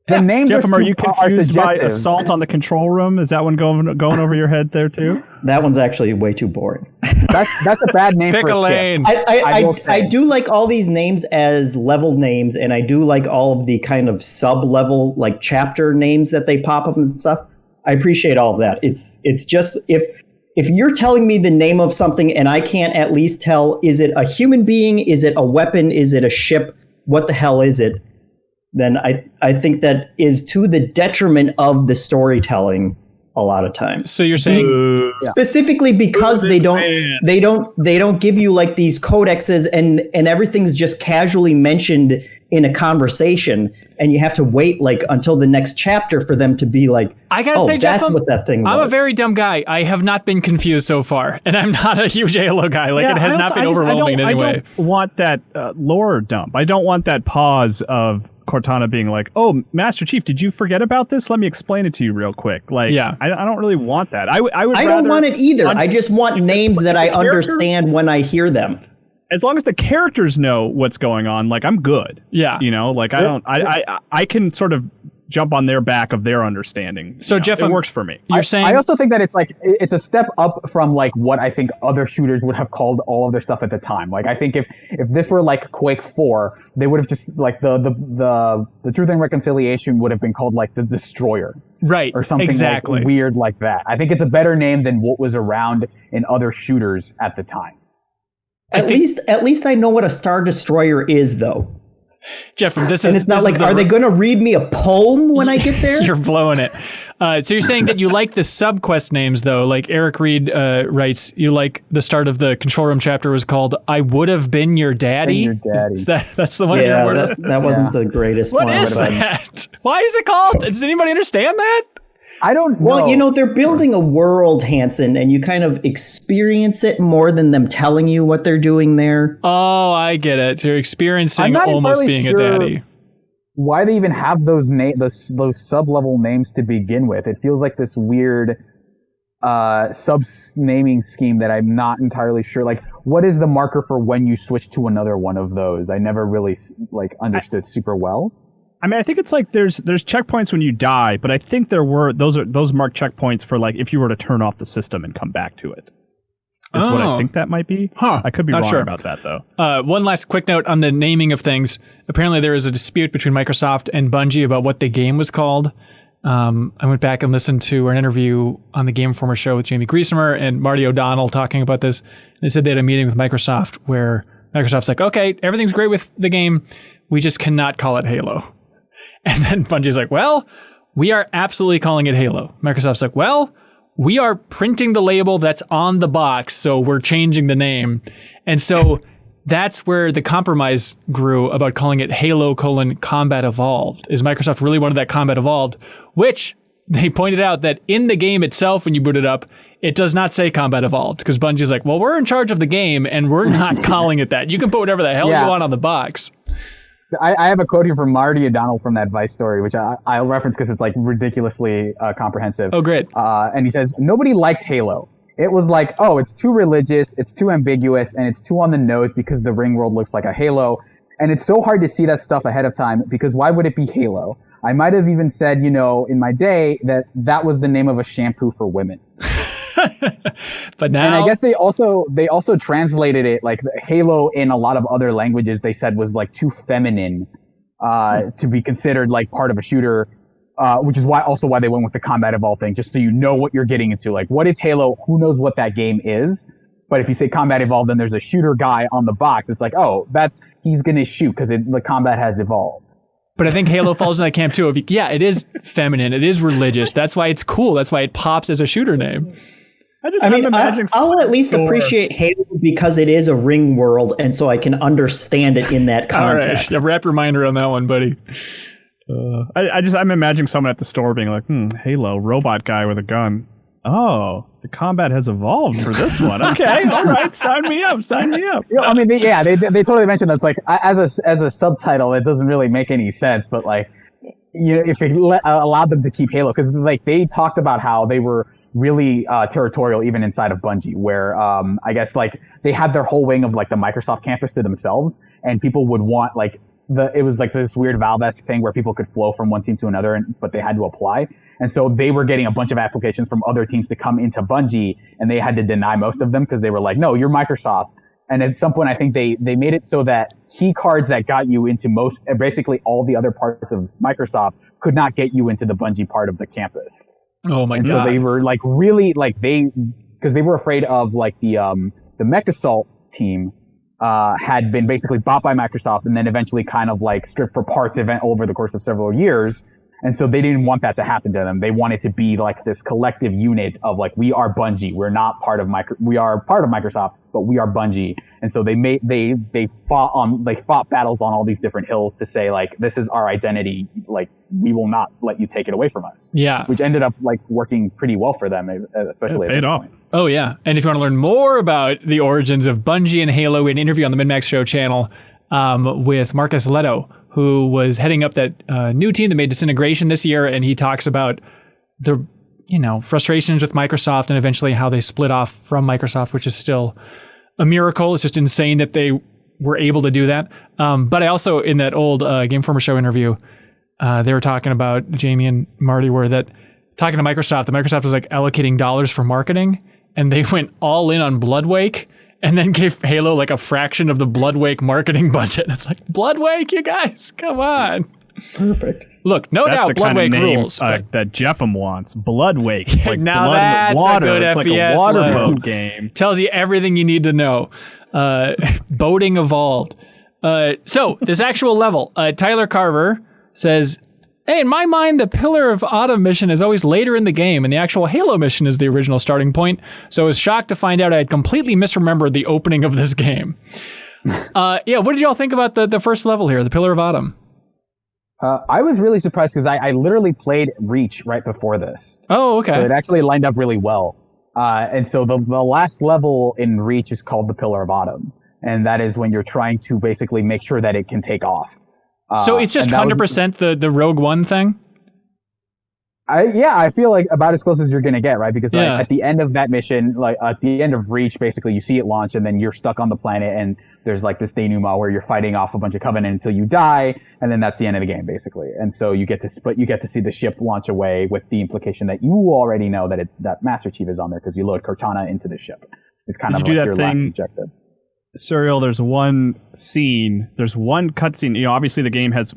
C: The names
D: Jeff, are you confused by Assault on the Control Room? Is that one going over your head there too?
B: That one's actually way too boring.
C: That's a bad name.
A: Pick
C: for
A: a lane.
B: I do like all these names as level names, and I do like all of the kind of sub-level, like, chapter names that they pop up and stuff. I appreciate all of that. It's just, if you're telling me the name of something and I can't at least tell, is it a human being? Is it a weapon? Is it a ship? What the hell is it? Then I think that is to the detriment of the storytelling a lot of times.
A: So you're saying
B: specifically because they don't give you like these codexes and everything's just casually mentioned in a conversation, and you have to wait like until the next chapter for them to be like,
A: I gotta say, Jeff,
B: that's what that thing was.
A: I'm a very dumb guy. I have not been confused so far, and I'm not a huge Halo guy. Like, it has not been overwhelming in any way.
D: I don't want that lore dump. I don't want that pause of Cortana being like, oh, Master Chief, did you forget about this? Let me explain it to you real quick. Like, yeah. I don't really want that. I
B: don't want it either. I just want names that I understand when I hear them.
D: As long as the characters know what's going on, like, I'm good.
A: Yeah.
D: You know, like, I can sort of jump on their back of their understanding.
A: So, Jeff,
D: it works for me.
A: You're saying...
C: I also think that it's a step up from, like, what I think other shooters would have called all of their stuff at the time. Like, I think if this were, like, Quake 4, they would have just, like, the Truth and Reconciliation would have been called, like, the Destroyer.
A: Right.
C: Or something
A: exactly.
C: like weird like that. I think it's a better name than what was around in other shooters at the time.
B: At least I know what a Star Destroyer is, though.
A: Jeff, and it's
B: not like, are they going to read me a poem when I get there?
A: You're blowing it. So you're saying that you like the sub-quest names, though. Like Eric Reed writes, you like the start of the Control Room chapter was called "I Would Have Been Your Daddy." That's the one.
B: Yeah, that wasn't the greatest one.
A: What is that? Why is it called? Does anybody understand that?
C: I don't know.
B: Well, you know, they're building a world, Hanson, and you kind of experience it more than them telling you what they're doing there.
A: Oh, I get it. You're experiencing almost being a daddy.
C: Why they even have those sub-level names to begin with? It feels like this weird sub-naming scheme that I'm not entirely sure. Like, what is the marker for when you switch to another one of those? I never really understood super well.
D: I mean, I think it's like there's checkpoints when you die, but I think those marked checkpoints for like if you were to turn off the system and come back to it. Is what I think that might be.
A: Huh.
D: I could be wrong about that though.
A: One last quick note on the naming of things. Apparently there is a dispute between Microsoft and Bungie about what the game was called. I went back and listened to an interview on the Game Informer show with Jamie Griesemer and Marty O'Donnell talking about this. They said they had a meeting with Microsoft where Microsoft's like, okay, everything's great with the game. We just cannot call it Halo. And then Bungie's like, well, we are absolutely calling it Halo. Microsoft's like, well, we are printing the label that's on the box, so we're changing the name. And so that's where the compromise grew about calling it Halo: Combat Evolved, is Microsoft really wanted that Combat Evolved, which they pointed out that in the game itself, when you boot it up, it does not say Combat Evolved, because Bungie's like, well, we're in charge of the game, and we're not calling it that. You can put whatever the hell you want on the box.
C: I have a quote here from Marty O'Donnell from that Vice story, which I'll reference because it's like ridiculously comprehensive.
A: Oh, great.
C: And he says, nobody liked Halo. It was like, oh, it's too religious, it's too ambiguous, and it's too on the nose because the ring world looks like a Halo. And it's so hard to see that stuff ahead of time because why would it be Halo? I might have even said, in my day that was the name of a shampoo for women.
A: But now,
C: and I guess they also translated it like Halo in a lot of other languages. They said was like too feminine to be considered like part of a shooter, which is why they went with the Combat Evolved thing, just so you know what you're getting into. Like, what is Halo? Who knows what that game is? But if you say Combat Evolved, then there's a shooter guy on the box. It's like, oh, he's gonna shoot because the combat has evolved.
A: But I think Halo falls in that camp too. It is feminine. It is religious. That's why it's cool. That's why it pops as a shooter name.
B: I'll at least appreciate Halo because it is a ring world, and so I can understand it in that context.
A: All right. Wrap your mind around that one, buddy.
D: I'm imagining someone at the store being like, Halo, robot guy with a gun. Oh, the combat has evolved for this one. Okay, all right, sign me up.
C: I mean, they totally mentioned that's like as a subtitle, it doesn't really make any sense. But like, if it allowed them to keep Halo, because like they talked about how they were really territorial even inside of Bungie, where I guess like they had their whole wing of like the Microsoft campus to themselves, and people would want like it was like this weird Valve-esque thing where people could flow from one team to another, but they had to apply. And so they were getting a bunch of applications from other teams to come into Bungie, and they had to deny most of them because they were like, no, you're Microsoft. And at some point, I think they made it so that key cards that got you into basically all the other parts of Microsoft could not get you into the Bungie part of the campus.
A: Oh my God.
C: So they were like really like because they were afraid of like the Mech Assault team had been basically bought by Microsoft and then eventually kind of like stripped for parts over the course of several years. And so they didn't want that to happen to them. They wanted to be like this collective unit of like, we are Bungie. We're not part of we are part of Microsoft, but we are Bungie. And so they fought battles on all these different hills to say like, this is our identity. Like, we will not let you take it away from us.
A: Yeah.
C: Which ended up like working pretty well for them, especially at this point.
A: Oh yeah. And if you want to learn more about the origins of Bungie and Halo, we had an interview on the MinnMax Show channel with Marcus Leto, who was heading up that new team that made Disintegration this year, and he talks about the frustrations with Microsoft and eventually how they split off from Microsoft, which is still a miracle. It's just insane that they were able to do that. But I also, in that old Game Informer Show interview, they were talking about, Jamie and Marty were talking to Microsoft. The Microsoft was like allocating dollars for marketing, and they went all in on Bloodwake, and then gave Halo like a fraction of the Bloodwake marketing budget. It's like, Bloodwake, you guys, come on.
B: Perfect.
A: Look, no doubt Bloodwake rules.
D: That Jeffem wants. Bloodwake. It's like
A: now
D: blood
A: that's
D: water.
A: a good
D: it's
A: FPS
D: like a water
A: level.
D: boat game.
A: Tells you everything you need to know. Boating evolved. So this actual level, Tyler Carver says, hey, in my mind, the Pillar of Autumn mission is always later in the game, and the actual Halo mission is the original starting point. So I was shocked to find out I had completely misremembered the opening of this game. What did y'all think about the first level here, the Pillar of Autumn?
C: I was really surprised because I literally played Reach right before this.
A: Oh, okay.
C: So it actually lined up really well. And so the last level in Reach is called the Pillar of Autumn. And that is when you're trying to basically make sure that it can take off.
A: So it's just 100% the Rogue One thing?
C: I feel like about as close as you're going to get, right? Because like, at the end of that mission, like at the end of Reach, basically you see it launch and then you're stuck on the planet and there's like this denouement where you're fighting off a bunch of Covenant until you die, and then that's the end of the game basically. And so you get to see the ship launch away with the implication that you already know that Master Chief is on there because you load Cortana into the ship. It's kind of like your last objective.
D: Serial, there's one cutscene. Obviously the game has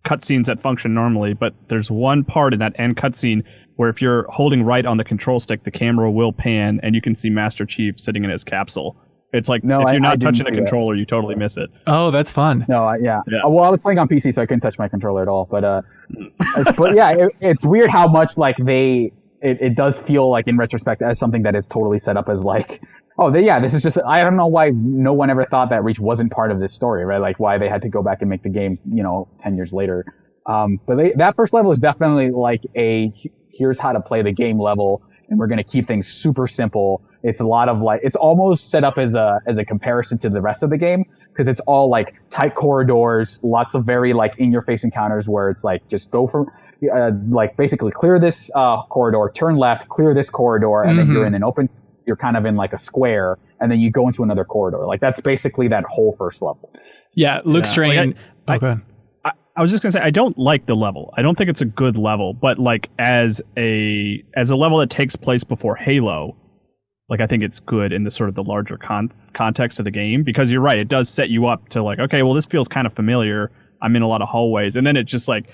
D: cutscenes that function normally, but there's one part in that end cutscene where if you're holding right on the control stick, the camera will pan and you can see Master Chief sitting in his capsule. It's like, if you're not touching the controller, you totally miss it.
A: Oh, that's fun.
C: No, yeah. Well, I was playing on PC, so I couldn't touch my controller at all. But it's weird how much like it does feel like in retrospect as something that is totally set up as like, this is just, I don't know why no one ever thought that Reach wasn't part of this story, right? Like why they had to go back and make the game, 10 years later. But that first level is definitely like here's how to play the game level, and we're going to keep things super simple. It's a lot of like, it's almost set up as a comparison to the rest of the game, because it's all like tight corridors, lots of very like in your face encounters where it's like, just go from, like basically clear this corridor, turn left, clear this corridor, and then you're in an open, you're kind of in like a square, and then you go into another corridor. Like that's basically that whole first level.
A: Yeah, Luke Strain.
D: I was just gonna say, I don't like the level. I don't think it's a good level, but like as a level that takes place before Halo, like I think it's good in the sort of the larger context of the game, because you're right, it does set you up to like, okay, well this feels kind of familiar. I'm in a lot of hallways, and then it just like,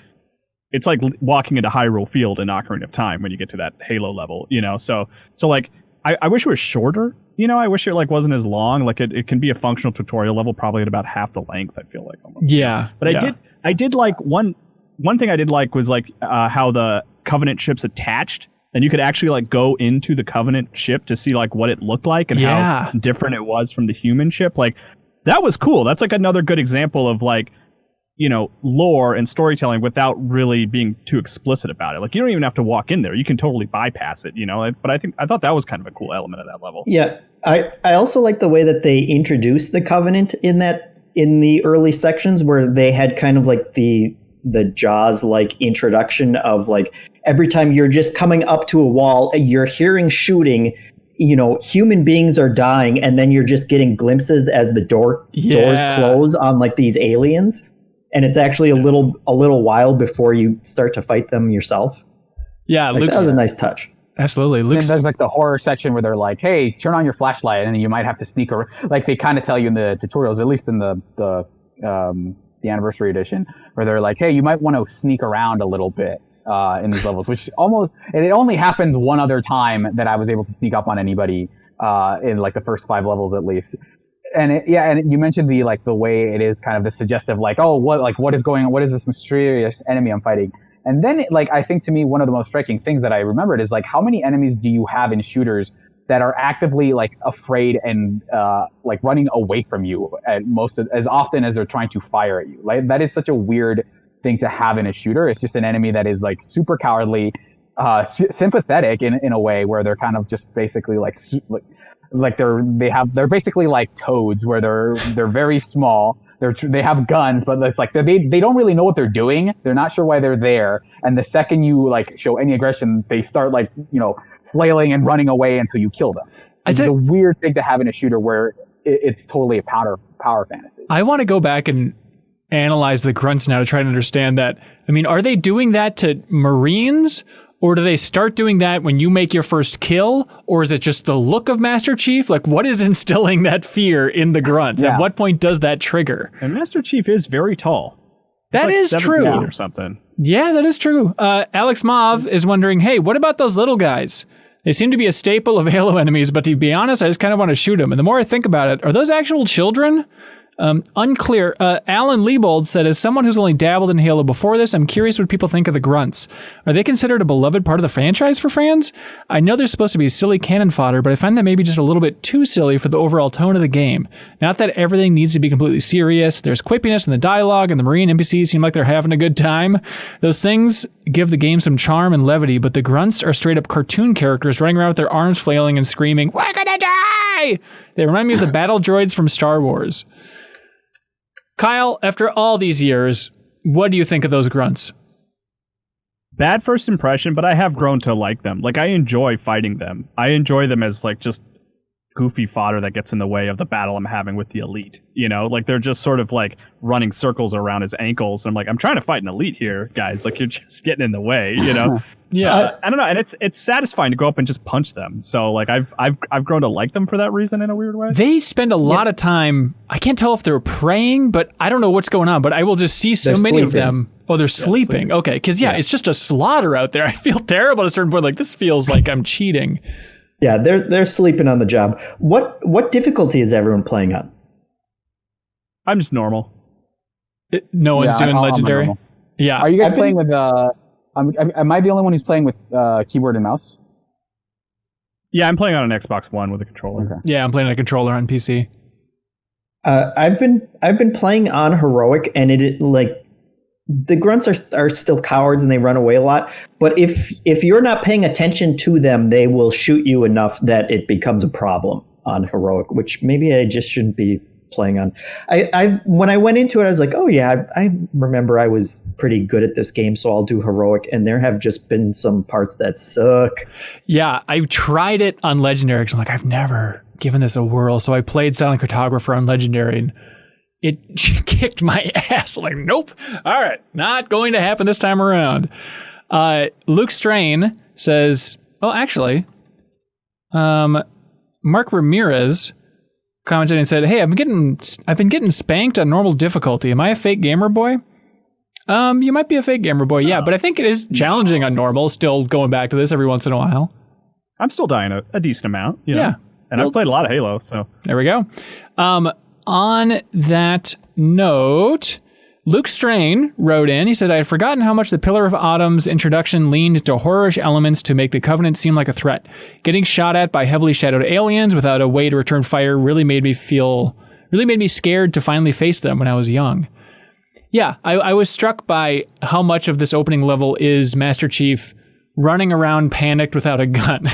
D: it's like walking into Hyrule Field in Ocarina of Time when you get to that Halo level, So like, I wish it was shorter. I wish it like wasn't as long. Like it can be a functional tutorial level, probably at about half the length, I feel like. Almost.
A: Yeah.
D: But I did like one thing I did like was like how the Covenant ship's attached, and you could actually like go into the Covenant ship to see like what it looked like and how different it was from the human ship. Like that was cool. That's like another good example of like, lore and storytelling without really being too explicit about it. Like you don't even have to walk in there. You can totally bypass it, But I thought that was kind of a cool element of that level.
B: Yeah. I also like the way that they introduced the Covenant in the early sections, where they had kind of like the Jaws like introduction of like every time you're just coming up to a wall, you're hearing shooting, human beings are dying, and then you're just getting glimpses as the doors close on like these aliens. And it's actually a little while before you start to fight them yourself.
A: Yeah,
B: that was a nice touch.
A: Absolutely.
C: And there's like the horror section where they're like, "Hey, turn on your flashlight," and then you might have to sneak around. Like they kind of tell you in the tutorials, at least in the anniversary edition, where they're like, "Hey, you might want to sneak around a little bit in these levels," which it only happens one other time that I was able to sneak up on anybody in like the first 5 levels at least. And you mentioned the way it is kind of the suggestive, like, oh, what is going on? What is this mysterious enemy I'm fighting? And then, like, I think to me, one of the most striking things that I remembered is, like, how many enemies do you have in shooters that are actively, like, afraid and, like, running away from you as often as they're trying to fire at you? Like, that is such a weird thing to have in a shooter. It's just an enemy that is, like, super cowardly, sympathetic in a way where they're kind of just basically, like they're basically like toads, where they're very small. They have guns, but it's like they don't really know what they're doing. They're not sure why they're there. And the second you like show any aggression, they start like, flailing and running away until you kill them. It's a weird thing to have in a shooter where it's totally a power fantasy.
A: I want to go back and analyze the grunts now to try to understand that. I mean, are they doing that to Marines? Or do they start doing that when you make your first kill? Or is it just the look of Master Chief? Like, what is instilling that fear in the grunts? Yeah. At what point does that trigger?
D: And Master Chief is very tall.
A: That is true.
D: Or something.
A: Yeah, that is true. Alex Mauve is wondering, hey, what about those little guys? They seem to be a staple of Halo enemies, but to be honest, I just kind of want to shoot them. And the more I think about it, are those actual children? Unclear. Alan Liebold said, as someone who's only dabbled in Halo before this, I'm curious what people think of the grunts. Are they considered a beloved part of the franchise for fans? I know they're supposed to be silly cannon fodder, but I find that maybe just a little bit too silly for the overall tone of the game. Not that everything needs to be completely serious. There's quippiness in the dialogue, and the Marine NPCs seem like they're having a good time. Those things give the game some charm and levity, but the grunts are straight up cartoon characters running around with their arms flailing and screaming, "We're gonna die!" They remind me of the battle droids from Star Wars. Kyle, after all these years, what do you think of those grunts?
D: Bad first impression, but I have grown to like them. Like, I enjoy fighting them. I enjoy them as, like, just goofy fodder that gets in the way of the battle I'm having with the elite. Like, they're just sort of, like, running circles around his ankles. And I'm like, I'm trying to fight an elite here, guys. Like, you're just getting in the way, Yeah. I don't know. And it's satisfying to go up and just punch them. So, like, I've grown to like them for that reason in a weird way.
A: They spend a lot of time, I can't tell if they're praying, but I don't know what's going on, but I will just see so many of them. Oh, they're sleeping. Okay. Because, it's just a slaughter out there. I feel terrible at a certain point. Like, this feels like I'm cheating.
B: Yeah, they're sleeping on the job. What difficulty is everyone playing on?
D: I'm just normal.
A: No one's doing legendary? Yeah.
C: Are you guys playing with... am I the only one who's playing with keyboard and mouse?
D: Yeah, I'm playing on an Xbox One with a controller.
A: Okay. Yeah, I'm playing a controller on PC.
B: I've been playing on heroic, and it like the grunts are still cowards and they run away a lot. But if you're not paying attention to them, they will shoot you enough that it becomes a problem on heroic, which maybe I just shouldn't be playing on. I when I went into it, I was like, oh yeah, I remember I was pretty good at this game, so I'll do heroic. And there have just been some parts that suck.
A: Yeah, I've tried it on legendary because I'm like, I've never given this a whirl. So I played Silent Cartographer on legendary, and it kicked my ass. I'm like, nope. All right, not going to happen this time around. Luke Strain says, oh, actually, Mark Ramirez commented and said, hey, I've been getting spanked on normal difficulty. Am I a fake gamer boy? You might be a fake gamer boy, yeah, but I think it is challenging on normal, still going back to this every once in a while.
D: I'm still dying a decent amount, Yeah. And I've played a lot of Halo, so.
A: There we go. On that note, Luke Strain wrote in. He said, I had forgotten how much the Pillar of Autumn's introduction leaned into horrorish elements to make the Covenant seem like a threat. Getting shot at by heavily shadowed aliens without a way to return fire really made me scared to finally face them when I was young. Yeah, I was struck by how much of this opening level is Master Chief running around panicked without a gun.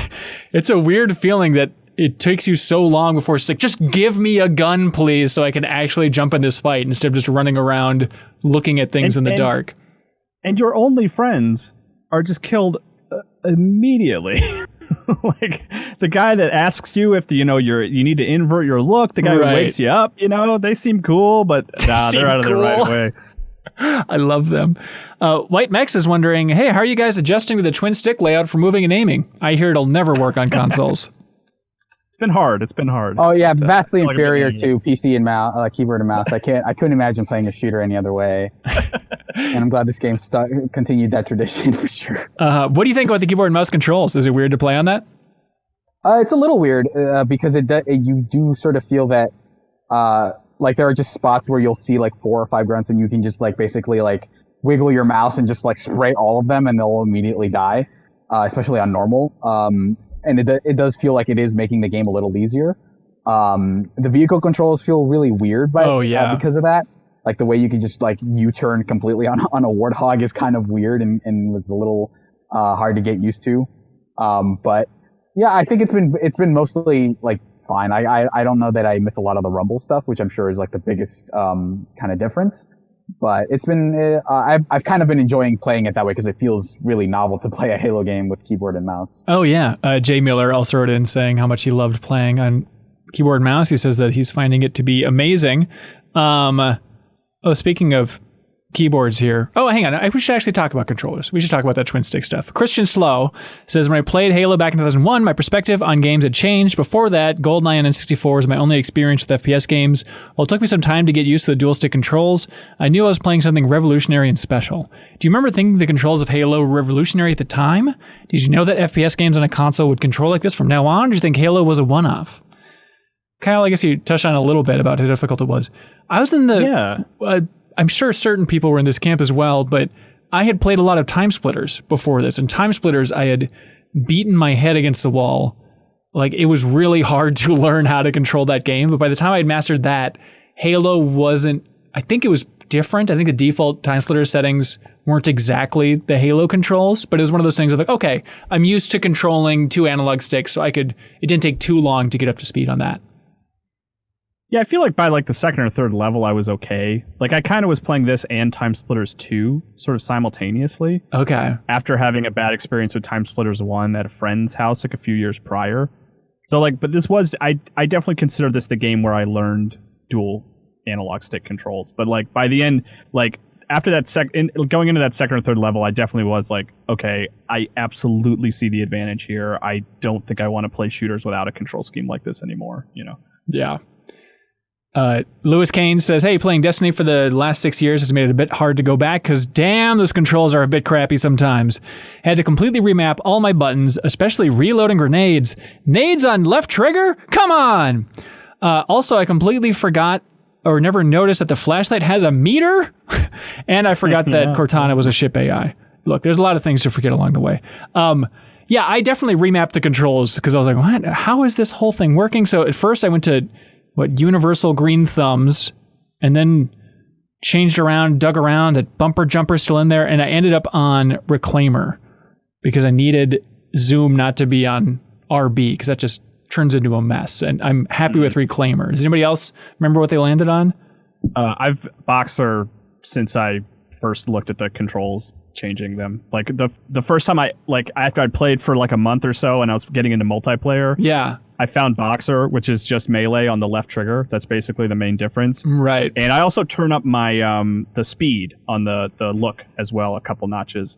A: It's a weird feeling that it takes you so long before it's like, just give me a gun, please, so I can actually jump in this fight instead of just running around looking at things in the dark.
D: And your only friends are just killed immedially. Like the guy that asks you if you need to invert your look, the guy who wakes you up, they seem cool, but they're out of the right way.
A: I love them. White Mex is wondering, hey, how are you guys adjusting to the twin stick layout for moving and aiming? I hear it'll never work on consoles.
D: It's been hard.
C: Oh yeah, vastly inferior to PC and keyboard and mouse. I couldn't imagine playing a shooter any other way. And I'm glad this game continued that tradition for sure.
A: What do you think about the keyboard and mouse controls? Is it weird to play on that?
C: It's a little weird because you do sort of feel that like there are just spots where you'll see like 4 or 5 grunts and you can just like basically like wiggle your mouse and just like spray all of them and they'll immediately die, especially on normal. And it does feel like it is making the game a little easier. The vehicle controls feel really weird because of that. Like the way you can just like U-turn completely on a Warthog is kind of weird and was a little hard to get used to. But yeah, I think it's been mostly like fine. I don't know that I miss a lot of the rumble stuff, which I'm sure is like the biggest kind of difference. But it's been I've kind of been enjoying playing it that way because it feels really novel to play a Halo game with keyboard and mouse.
A: Oh yeah, Jay Miller also wrote in saying how much he loved playing on keyboard and mouse. He says that he's finding it to be amazing. Speaking of keyboards here. Oh, hang on. We should actually talk about controllers. We should talk about that twin stick stuff. Christian Slow says, when I played Halo back in 2001, my perspective on games had changed. Before that, GoldenEye and N64 was my only experience with FPS games. While it took me some time to get used to the dual stick controls, I knew I was playing something revolutionary and special. Do you remember thinking the controls of Halo were revolutionary at the time? Did you know that FPS games on a console would control like this from now on? Or do you think Halo was a one-off? Kyle, I guess you touched on a little bit about how difficult it was. I was in the... I'm sure certain people were in this camp as well, but I had played a lot of Time Splitters before this, and Time Splitters, I had beaten my head against the wall. Like, it was really hard to learn how to control that game, but by the time I had mastered that, Halo wasn't... I think it was different. I think the default Time Splitter settings weren't exactly the Halo controls, but it was one of those things of like, okay, I'm used to controlling 2 analog sticks, so it didn't take too long to get up to speed on that.
D: Yeah, I feel like by like the second or third level, I was okay. Like I kind of was playing this and Time Splitters 2 sort of simultaneously.
A: Okay.
D: After having a bad experience with Time Splitters 1 at a friend's house like a few years prior. So like, but this was, I definitely consider this the game where I learned dual analog stick controls. But like by the end, like after that going into that second or third level, I definitely was like, okay, I absolutely see the advantage here. I don't think I want to play shooters without a control scheme like this anymore, you know?
A: Yeah. Lewis Kane says, hey, playing Destiny for the last 6 years has made it a bit hard to go back because damn, those controls are a bit crappy sometimes. Had to completely remap all my buttons, especially reloading grenades. Nades on left trigger? Come on! Also, I completely forgot or never noticed that the flashlight has a meter, and I forgot that Cortana was a ship AI. Look, there's a lot of things to forget along the way. Yeah, I definitely remapped the controls because I was like, what? How is this whole thing working? So at first I went to universal green thumbs, and then changed around, dug around, that bumper jumper still in there, and I ended up on Reclaimer because I needed zoom not to be on RB because that just turns into a mess, and I'm happy with Reclaimer. Does anybody else remember what they landed on?
D: I've Boxer since I first looked at the controls, changing them. Like the first time after I'd played for like a month or so and I was getting into multiplayer.
A: Yeah.
D: I found Boxer, which is just melee on the left trigger. That's basically the main difference.
A: Right.
D: And I also turn up my the speed on the look as well, a couple notches.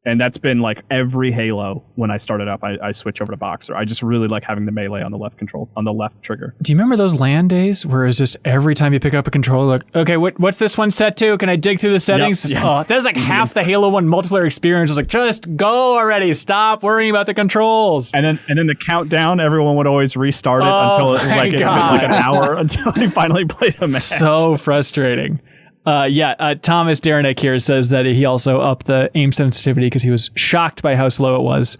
D: And that's been like every Halo when I started up, I switch over to Boxer. I just really like having the melee on the left trigger.
A: Do you remember those LAN days where it's just every time you pick up a controller, like, okay, what's this one set to? Can I dig through the settings? Yep. Oh, that's like half the Halo 1 multiplayer experience. It was like, just go already. Stop worrying about the controls.
D: And then the countdown, everyone would always restart it until it was like an hour until I finally played a match.
A: So frustrating. Thomas Darenick here says that he also upped the aim sensitivity because he was shocked by how slow it was.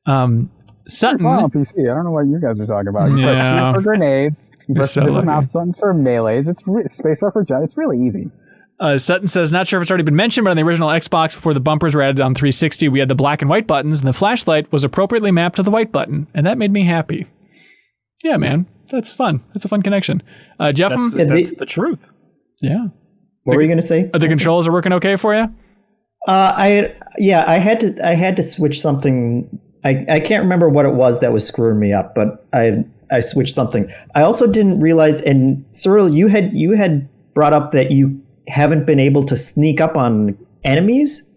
A: Sutton
C: on PC. I don't know what you guys are talking about. You press Q for grenades. You press the mouse button for melees. It's spacebar for jump. It's really easy.
A: Sutton says, not sure if it's already been mentioned, but on the original Xbox, before the bumpers were added on 360, we had the black and white buttons, and the flashlight was appropriately mapped to the white button, and that made me happy. Yeah, man, that's fun. That's a fun connection. Jeff,
D: that's the truth.
A: Yeah.
B: What were you going to say?
A: The controls are working okay for you?
B: I had to switch something. I can't remember what it was that was screwing me up, but I switched something. I also didn't realize, and Cyril, you had brought up that you haven't been able to sneak up on enemies.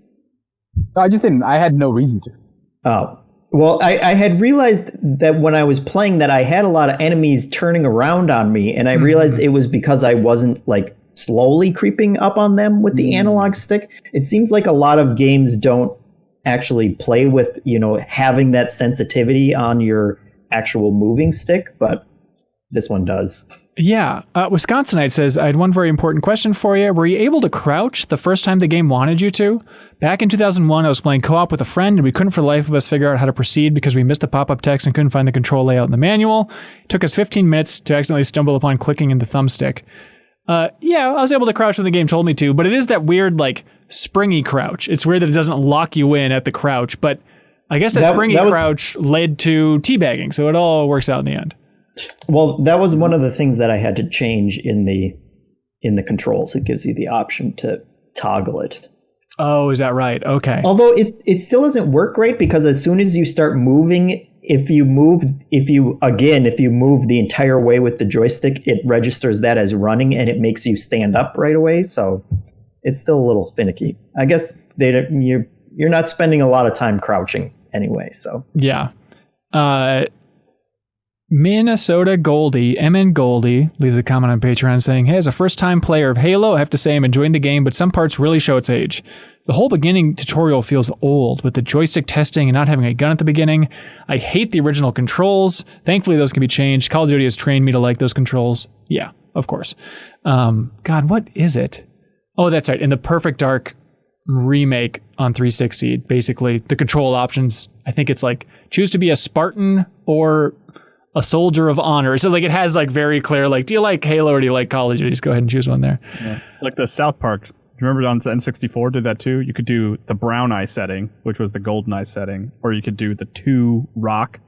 C: I just didn't. I had no reason to.
B: Oh. Well, I had realized that when I was playing that I had a lot of enemies turning around on me, and I realized it was because I wasn't like slowly creeping up on them with the analog stick. It seems like a lot of games don't actually play with, having that sensitivity on your actual moving stick, but this one does.
A: Yeah. Wisconsinite says, I had one very important question for you. Were you able to crouch the first time the game wanted you to? Back in 2001, I was playing co-op with a friend, and we couldn't for the life of us figure out how to proceed because we missed the pop-up text and couldn't find the control layout in the manual. It took us 15 minutes to accidentally stumble upon clicking in the thumbstick. Yeah, I was able to crouch when the game told me to, but it is that weird, like, springy crouch. It's weird that it doesn't lock you in at the crouch, but I guess that springy crouch led to teabagging, so it all works out in the end.
B: Well, that was one of the things that I had to change in the controls. It gives you the option to toggle it.
A: Oh, is that right? Okay.
B: Although it still doesn't work great, because as soon as you start moving, if you move the entire way with the joystick, it registers that as running and it makes you stand up right away. So it's still a little finicky. I guess you're not spending a lot of time crouching anyway. So
A: yeah. Minnesota Goldie, MN Goldie, leaves a comment on Patreon saying, hey, as a first-time player of Halo, I have to say I'm enjoying the game, but some parts really show its age. The whole beginning tutorial feels old, with the joystick testing and not having a gun at the beginning. I hate the original controls. Thankfully, those can be changed. Call of Duty has trained me to like those controls. Yeah, of course. God, what is it? Oh, that's right. In the Perfect Dark remake on 360, basically, the control options, I think it's like, choose to be a Spartan or a soldier of honor. So like it has like very clear, like, do you like Halo or do you like Call of Duty? Just go ahead and choose one there.
D: Yeah. Like the South Park. Do you remember on N64 did that too? You could do the brown eye setting, which was the golden eye setting, or you could do the TOO rock,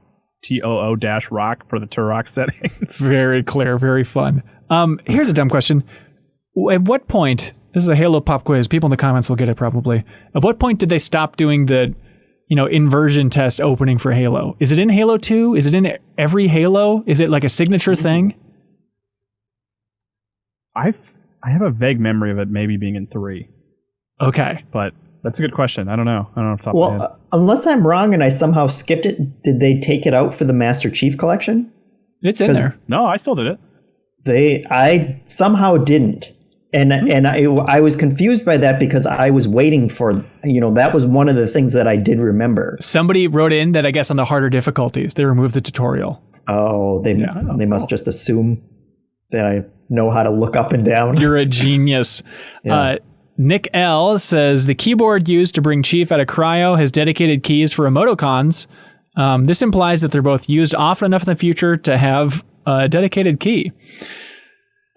D: TOO-rock for the Turok setting.
A: Very clear, very fun. Here's a dumb question. At what point, this is a Halo pop quiz, people in the comments will get it probably. At what point did they stop doing the inversion test opening for Halo? Is it in Halo 2? Is it in every Halo? Is it like a signature thing?
D: I have a vague memory of it maybe being in 3.
A: Okay.
D: But that's a good question. I don't know off the top of my head.
B: Unless I'm wrong and I somehow skipped it, did they take it out for the Master Chief Collection?
A: It's in there.
D: No, I still did
B: it. I somehow didn't. And I was confused by that because I was waiting for, that was one of the things that I did remember.
A: Somebody wrote in that I guess on the harder difficulties, they removed the tutorial.
B: Oh, they must just assume that I know how to look up and down.
A: You're a genius. Yeah. Nick L says, the keyboard used to bring Chief out of cryo has dedicated keys for emoticons. This implies that they're both used often enough in the future to have a dedicated key.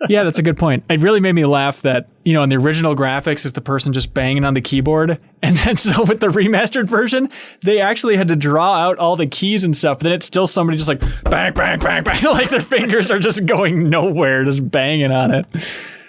A: Yeah, that's a good point. It really made me laugh that, in the original graphics, it's the person just banging on the keyboard. And then so with the remastered version, they actually had to draw out all the keys and stuff. But then it's still somebody just like bang, bang, bang, bang. Like their fingers are just going nowhere, just banging on it.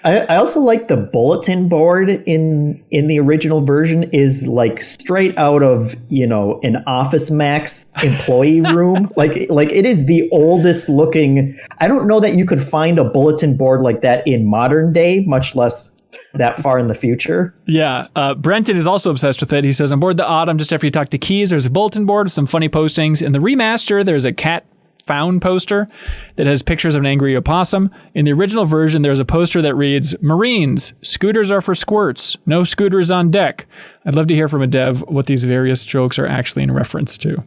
B: I also like the bulletin board in the original version is like straight out of, an Office Max employee room. like it is the oldest looking. I don't know that you could find a bulletin board like that in modern day, much less that far in the future.
A: Yeah. Brenton is also obsessed with it. He says, on board the Autumn, just after you talk to Keys, there's a bulletin board with some funny postings. In the remaster, there's a cat found poster that has pictures of an angry opossum. In the original version, there's a poster that reads, Marines, scooters are for squirts. No scooters on deck. I'd love to hear from a dev what these various jokes are actually in reference to.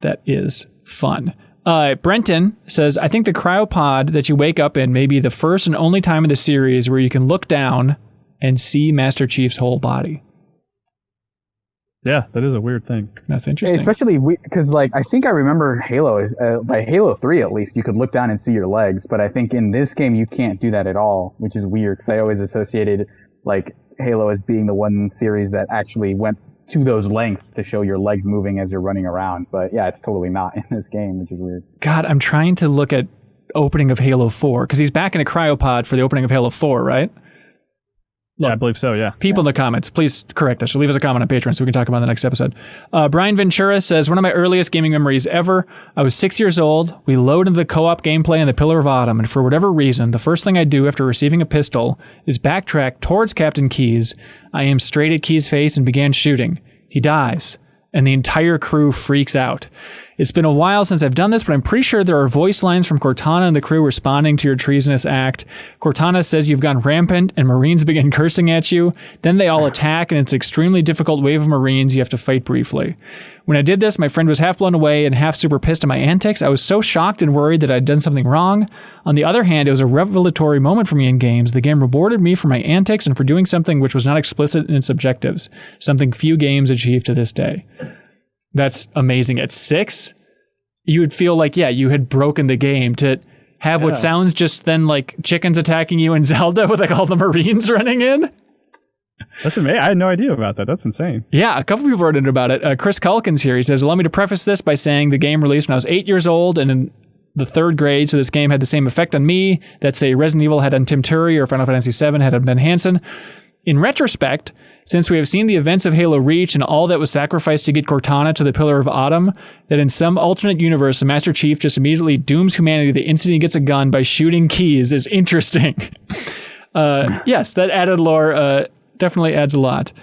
A: That is fun. Brenton says, I think the cryopod that you wake up in may be the first and only time in the series where you can look down and see Master Chief's whole body.
D: Yeah, that is a weird thing.
A: That's interesting.
C: Especially because, I think I remember Halo is by Halo 3 at least, you could look down and see your legs. But I think in this game you can't do that at all, which is weird because I always associated Halo as being the one series that actually went to those lengths to show your legs moving as you're running around. But yeah, it's totally not in this game, which is weird.
A: God, I'm trying to look at opening of Halo 4 because he's back in a cryopod for the opening of Halo 4, right?
D: Yeah, I believe so, yeah.
A: People in the comments, please correct us or leave us a comment on Patreon so we can talk about it in the next episode. Brian Ventura says, one of my earliest gaming memories ever. I was 6 years old. We load into the co-op gameplay in the Pillar of Autumn, and for whatever reason, the first thing I do after receiving a pistol is backtrack towards Captain Keyes. I aimed straight at Keyes' face and began shooting. He dies, and the entire crew freaks out. It's been a while since I've done this, but I'm pretty sure there are voice lines from Cortana and the crew responding to your treasonous act. Cortana says you've gone rampant and Marines begin cursing at you. Then they all attack and it's an extremely difficult wave of Marines you have to fight briefly. When I did this, my friend was half blown away and half super pissed at my antics. I was so shocked and worried that I'd done something wrong. On the other hand, it was a revelatory moment for me in games. The game rewarded me for my antics and for doing something which was not explicit in its objectives, something few games achieve to this day. That's amazing. At 6, you would feel like, you had broken the game to have what sounds just then like chickens attacking you in Zelda with like all the Marines running in.
D: That's amazing. I had no idea about that. That's insane.
A: Yeah, a couple people wrote in about it. Chris Culkin's here. He says, allow me to preface this by saying the game released when I was 8 years old and in the 3rd grade, so this game had the same effect on me that, say, Resident Evil had on Tim Turi or Final Fantasy VII had on Ben Hansen. In retrospect, since we have seen the events of Halo Reach and all that was sacrificed to get Cortana to the Pillar of Autumn, that in some alternate universe, the Master Chief just immediately dooms humanity the instant he gets a gun by shooting keys is interesting. Yes, that added lore definitely adds a lot.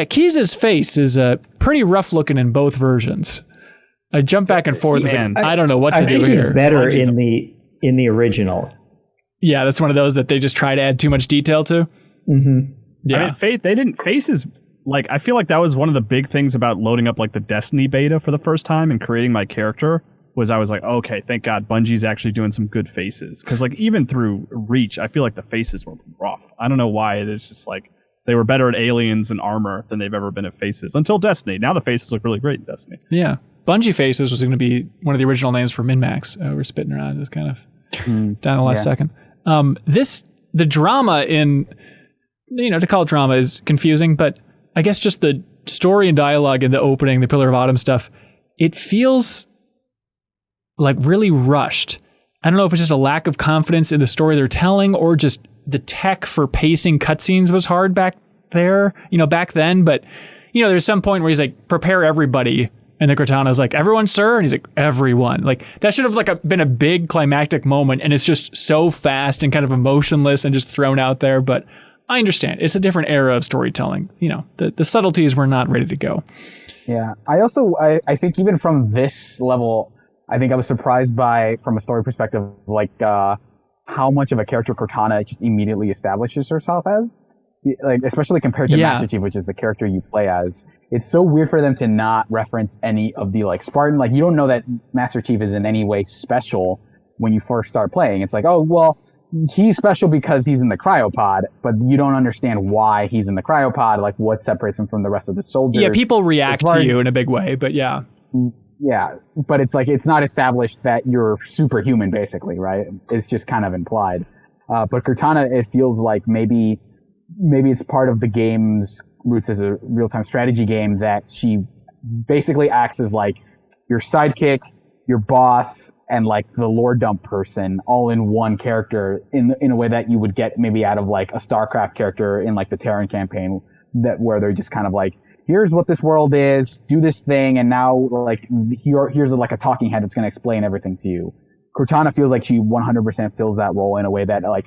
A: Keys' face is pretty rough looking in both versions. I jump back and forth. I don't know what to do here.
B: I think he's better in the original.
A: Yeah, that's one of those that they just try to add too much detail to.
B: Mm-hmm.
A: Yeah,
D: I mean, faces. Like, I feel like that was one of the big things about loading up like the Destiny beta for the first time and creating my character. Was I was like, okay, thank God Bungie's actually doing some good faces. Because like even through Reach, I feel like the faces were rough. I don't know why. It's just like they were better at aliens and armor than they've ever been at faces until Destiny. Now the faces look really great in Destiny.
A: Yeah, Bungie Faces was going to be one of the original names for MinnMax. We're spitting around. It was kind of down the last second. The drama in, to call it drama is confusing, but I guess just the story and dialogue in the opening, the Pillar of Autumn stuff, it feels like really rushed. I don't know if it's just a lack of confidence in the story they're telling or just the tech for pacing cutscenes was hard back there, back then. But, there's some point where he's like, prepare everybody. And the Cortana's like, everyone, sir? And he's like, everyone. Like, that should have been a big climactic moment. And it's just so fast and kind of emotionless and just thrown out there. But I understand. It's a different era of storytelling. The subtleties were not ready to go.
C: Yeah. I think even from this level, I think I was surprised by, from a story perspective, how much of a character Cortana just immediately establishes herself as. Like, especially compared to Master Chief, which is the character you play as. It's so weird for them to not reference any of the Spartan. Like, you don't know that Master Chief is in any way special when you first start playing. It's like, oh, well, he's special because he's in the cryopod, but you don't understand why he's in the cryopod, like what separates him from the rest of the soldiers.
A: Yeah, people react to you in a big way, but yeah.
C: Yeah, but it's like, it's not established that you're superhuman, basically, right? It's just kind of implied. But Cortana, it feels like maybe it's part of the game's roots as a real-time strategy game that she basically acts as like your sidekick, your boss, and like the lore dump person all in one character in a way that you would get maybe out of like a StarCraft character in like the Terran campaign, where they're just kind of like, here's what this world is, do this thing, and now like here's like a talking head that's going to explain everything to you. Cortana feels like she 100% fills that role in a way that like,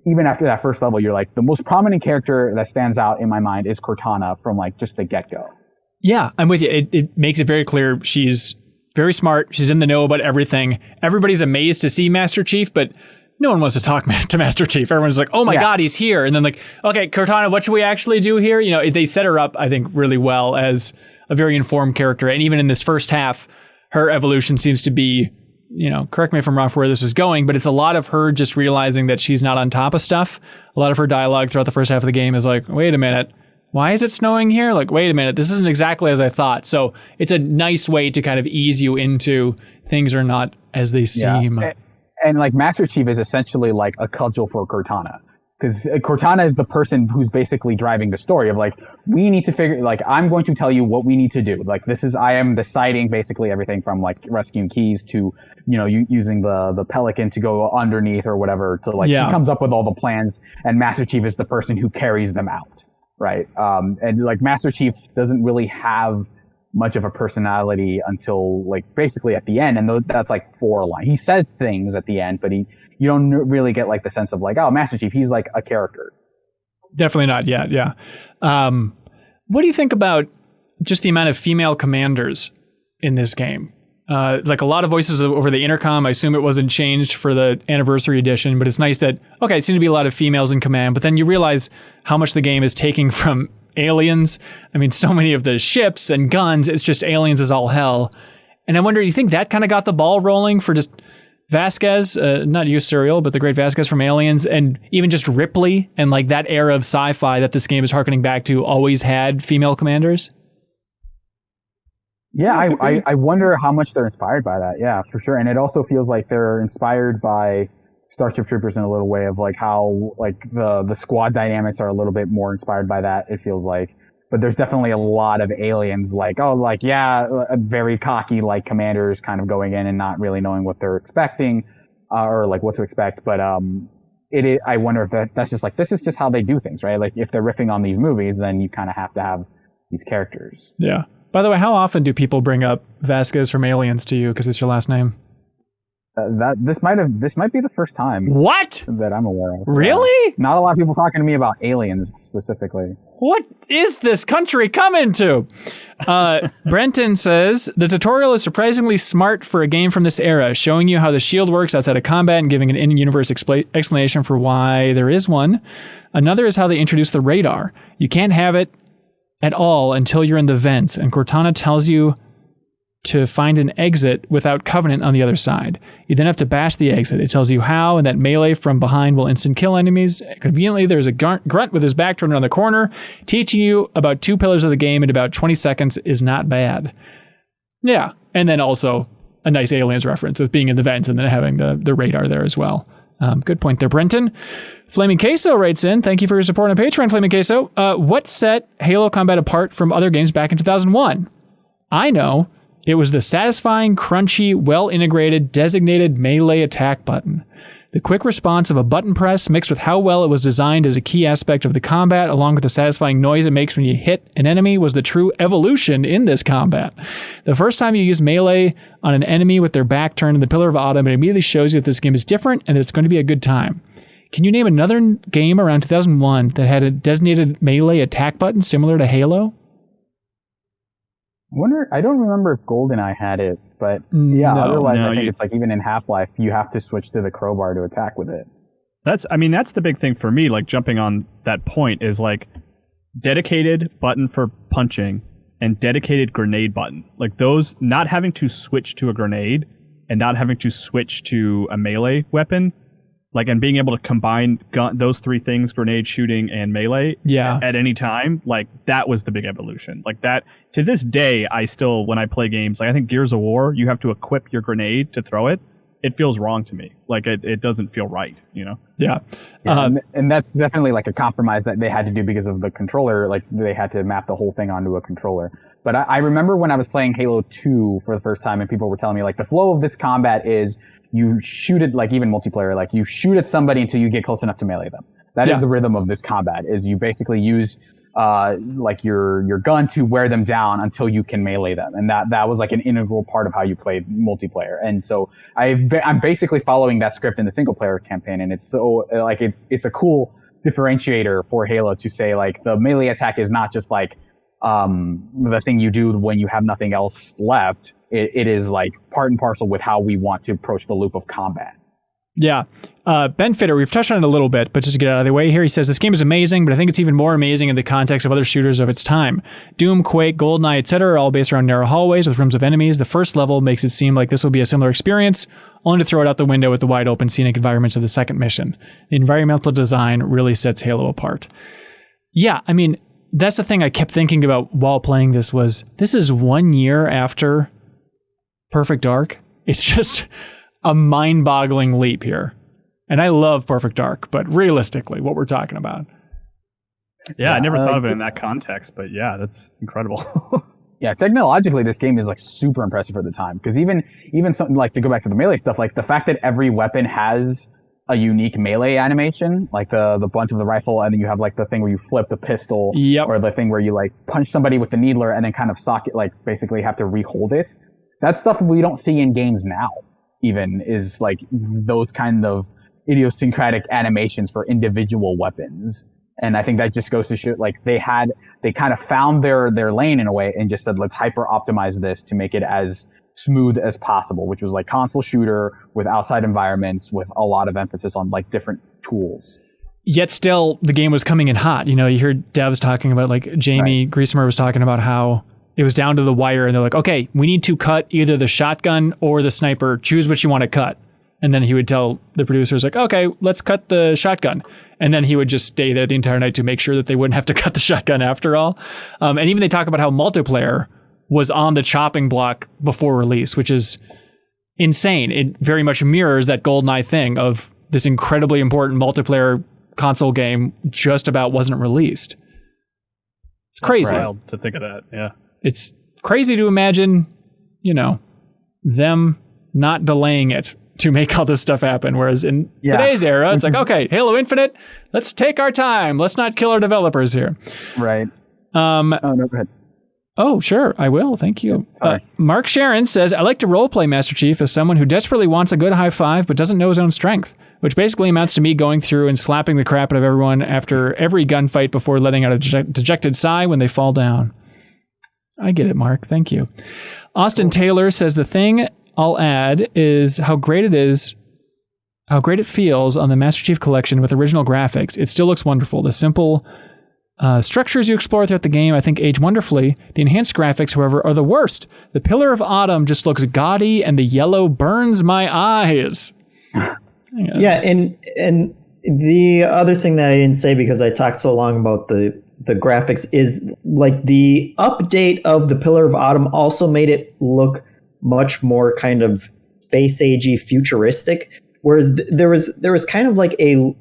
C: even after that first level, you're like, the most prominent character that stands out in my mind is Cortana from like just the get-go.
A: Yeah, I'm with you. It makes it very clear she's very smart. She's in the know about everything. Everybody's amazed to see Master Chief, but no one wants to talk to Master Chief. Everyone's like, oh my God, he's here. And then like, okay, Cortana, what should we actually do here? They set her up, I think, really well as a very informed character. And even in this first half, her evolution seems to be, correct me if I'm wrong for where this is going, but it's a lot of her just realizing that she's not on top of stuff. A lot of her dialogue throughout the first half of the game is like, wait a minute, why is it snowing here? Like, wait a minute, this isn't exactly as I thought. So it's a nice way to kind of ease you into things are not as they seem.
C: And like Master Chief is essentially like a cudgel for Cortana. Because Cortana is the person who's basically driving the story of like, we need to figure, like, I'm going to tell you what we need to do. Like, I am deciding basically everything from like rescuing keys to, using the Pelican to go underneath or whatever to like, she comes up with all the plans, and Master Chief is the person who carries them out. Right. And like Master Chief doesn't really have much of a personality until like basically at the end. And that's like 4 lines. He says things at the end, but you don't really get like the sense of like, oh, Master Chief, he's like a character.
A: Definitely not yet. Yeah. What do you think about just the amount of female commanders in this game. Like a lot of voices over the intercom. I assume it wasn't changed for the anniversary edition, but it's nice that, okay, it seems to be a lot of females in command, but then you realize how much the game is taking from aliens. I mean, so many of the ships and guns, it's just aliens as all hell. And I wonder, do you think that kind of got the ball rolling for just Vasquez, not you, Serial, but the great Vasquez from Aliens, and even just Ripley and like that era of sci-fi that this game is harkening back to always had female commanders?
C: Yeah, I wonder how much they're inspired by that. Yeah, for sure. And it also feels like they're inspired by Starship Troopers in a little way of like how like the squad dynamics are a little bit more inspired by that, it feels like. But there's definitely a lot of aliens like, very cocky like commanders kind of going in and not really knowing what they're expecting or like what to expect. But I wonder if that's just like, this is just how they do things, right? Like if they're riffing on these movies, then you kind of have to have these characters.
A: Yeah. By the way, how often do people bring up Vasquez from Aliens to you because it's your last name?
C: This might be the first time.
A: What?
C: That I'm aware of.
A: Really?
C: Not a lot of people talking to me about aliens specifically.
A: What is this country coming to? Brenton says, the tutorial is surprisingly smart for a game from this era, showing you how the shield works outside of combat and giving an in-universe explanation for why there is one. Another is how they introduce the radar. You can't have it at all until you're in the vents, and Cortana tells you to find an exit without Covenant on the other side. You then have to bash the exit. It tells you how, and that melee from behind will instant kill enemies. Conveniently, there's a grunt with his back turned around the corner. Teaching you about 2 pillars of the game in about 20 seconds is not bad. Yeah, and then also a nice Aliens reference with being in the vents and then having the radar there as well. Good point there, Brenton. Flaming Queso writes in, thank you for your support on Patreon, Flaming Queso. What set Halo Combat apart from other games back in 2001? I know. It was the satisfying, crunchy, well-integrated, designated melee attack button. The quick response of a button press mixed with how well it was designed as a key aspect of the combat, along with the satisfying noise it makes when you hit an enemy, was the true evolution in this combat. The first time you use melee on an enemy with their back turned in the Pillar of Autumn, it immediately shows you that this game is different and that it's going to be a good time. Can you name another game around 2001 that had a designated melee attack button similar to Halo?
C: I don't remember if GoldenEye had it, but yeah, otherwise I think it's like even in Half-Life, you have to switch to the crowbar to attack with it.
D: That's the big thing for me, like jumping on that point is like dedicated button for punching and dedicated grenade button. Like those, not having to switch to a grenade and not having to switch to a melee weapon, like, and being able to combine those 3 things, grenade, shooting, and melee at any time, like, that was the big evolution. Like, that, to this day, I still, when I play games, like, I think Gears of War, you have to equip your grenade to throw it. It feels wrong to me. Like, it doesn't feel right, you know?
A: Yeah.
C: And that's definitely, like, a compromise that they had to do because of the controller. Like, they had to map the whole thing onto a controller. But I remember when I was playing Halo 2 for the first time, and people were telling me, like, the flow of this combat is you shoot it, like even multiplayer, like you shoot at somebody until you get close enough to melee them. That is the rhythm of this combat, is you basically use like your gun to wear them down until you can melee them. And that was like an integral part of how you played multiplayer. And so I'm basically following that script in the single player campaign. And it's so like, it's a cool differentiator for Halo to say like the melee attack is not just like the thing you do when you have nothing else left. It is like part and parcel with how we want to approach the loop of combat.
A: Yeah. Ben Fitter, we've touched on it a little bit, but just to get out of the way here, he says, this game is amazing, but I think it's even more amazing in the context of other shooters of its time. Doom, Quake, GoldenEye, etc. are all based around narrow hallways with rooms of enemies. The first level makes it seem like this will be a similar experience, only to throw it out the window with the wide open scenic environments of the second mission. The environmental design really sets Halo apart. Yeah, I mean, that's the thing I kept thinking about while playing this was, this is 1 year after Perfect Dark. It's just a mind-boggling leap here. And I love Perfect Dark, but realistically, what we're talking about.
D: Yeah, I never thought of it in that context, but yeah, that's incredible.
C: Yeah, technologically, this game is like super impressive for the time. Because even something like, to go back to the melee stuff, like the fact that every weapon has a unique melee animation, like the bunch of the rifle, and then you have like the thing where you flip the pistol, or the thing where you like punch somebody with the needler and then kind of socket, like basically have to rehold it. That's stuff we don't see in games now, even, is like those kind of idiosyncratic animations for individual weapons. And I think that just goes to show, like, they kind of found their lane in a way and just said, let's hyper optimize this to make it as smooth as possible, which was like console shooter with outside environments with a lot of emphasis on like different tools.
A: Yet still, the game was coming in hot. You know, you heard devs talking about, like, Jamie Griesemer was talking about how it was down to the wire, and they're like, okay, we need to cut either the shotgun or the sniper. Choose what you want to cut. And then he would tell the producers, like, okay, let's cut the shotgun. And then he would just stay there the entire night to make sure that they wouldn't have to cut the shotgun after all. And even they talk about how multiplayer was on the chopping block before release, which is insane. It very much mirrors that GoldenEye thing of this incredibly important multiplayer console game just about wasn't released. It's crazy.
D: Wild to think of that, yeah.
A: It's crazy to imagine, you know, them not delaying it to make all this stuff happen. Whereas in today's era, it's like, okay, Halo Infinite, let's take our time. Let's not kill our developers here.
C: Right. Oh, no, go ahead.
A: Oh, sure, I will. Thank you. Mark Sharon says, I like to roleplay Master Chief as someone who desperately wants a good high five but doesn't know his own strength, which basically amounts to me going through and slapping the crap out of everyone after every gunfight before letting out a dejected sigh when they fall down. I get it, Mark. Thank you. Austin Taylor says, the thing I'll add is how great it feels on the Master Chief Collection with original graphics. It still looks wonderful. The simple structures you explore throughout the game, I think, age wonderfully. The enhanced graphics, however, are the worst. The Pillar of Autumn just looks gaudy, and the yellow burns my eyes.
B: Yeah, and the other thing that I didn't say because I talked so long about the graphics is, like, the update of the Pillar of Autumn also made it look much more kind of space agey, futuristic. Whereas there was kind of like a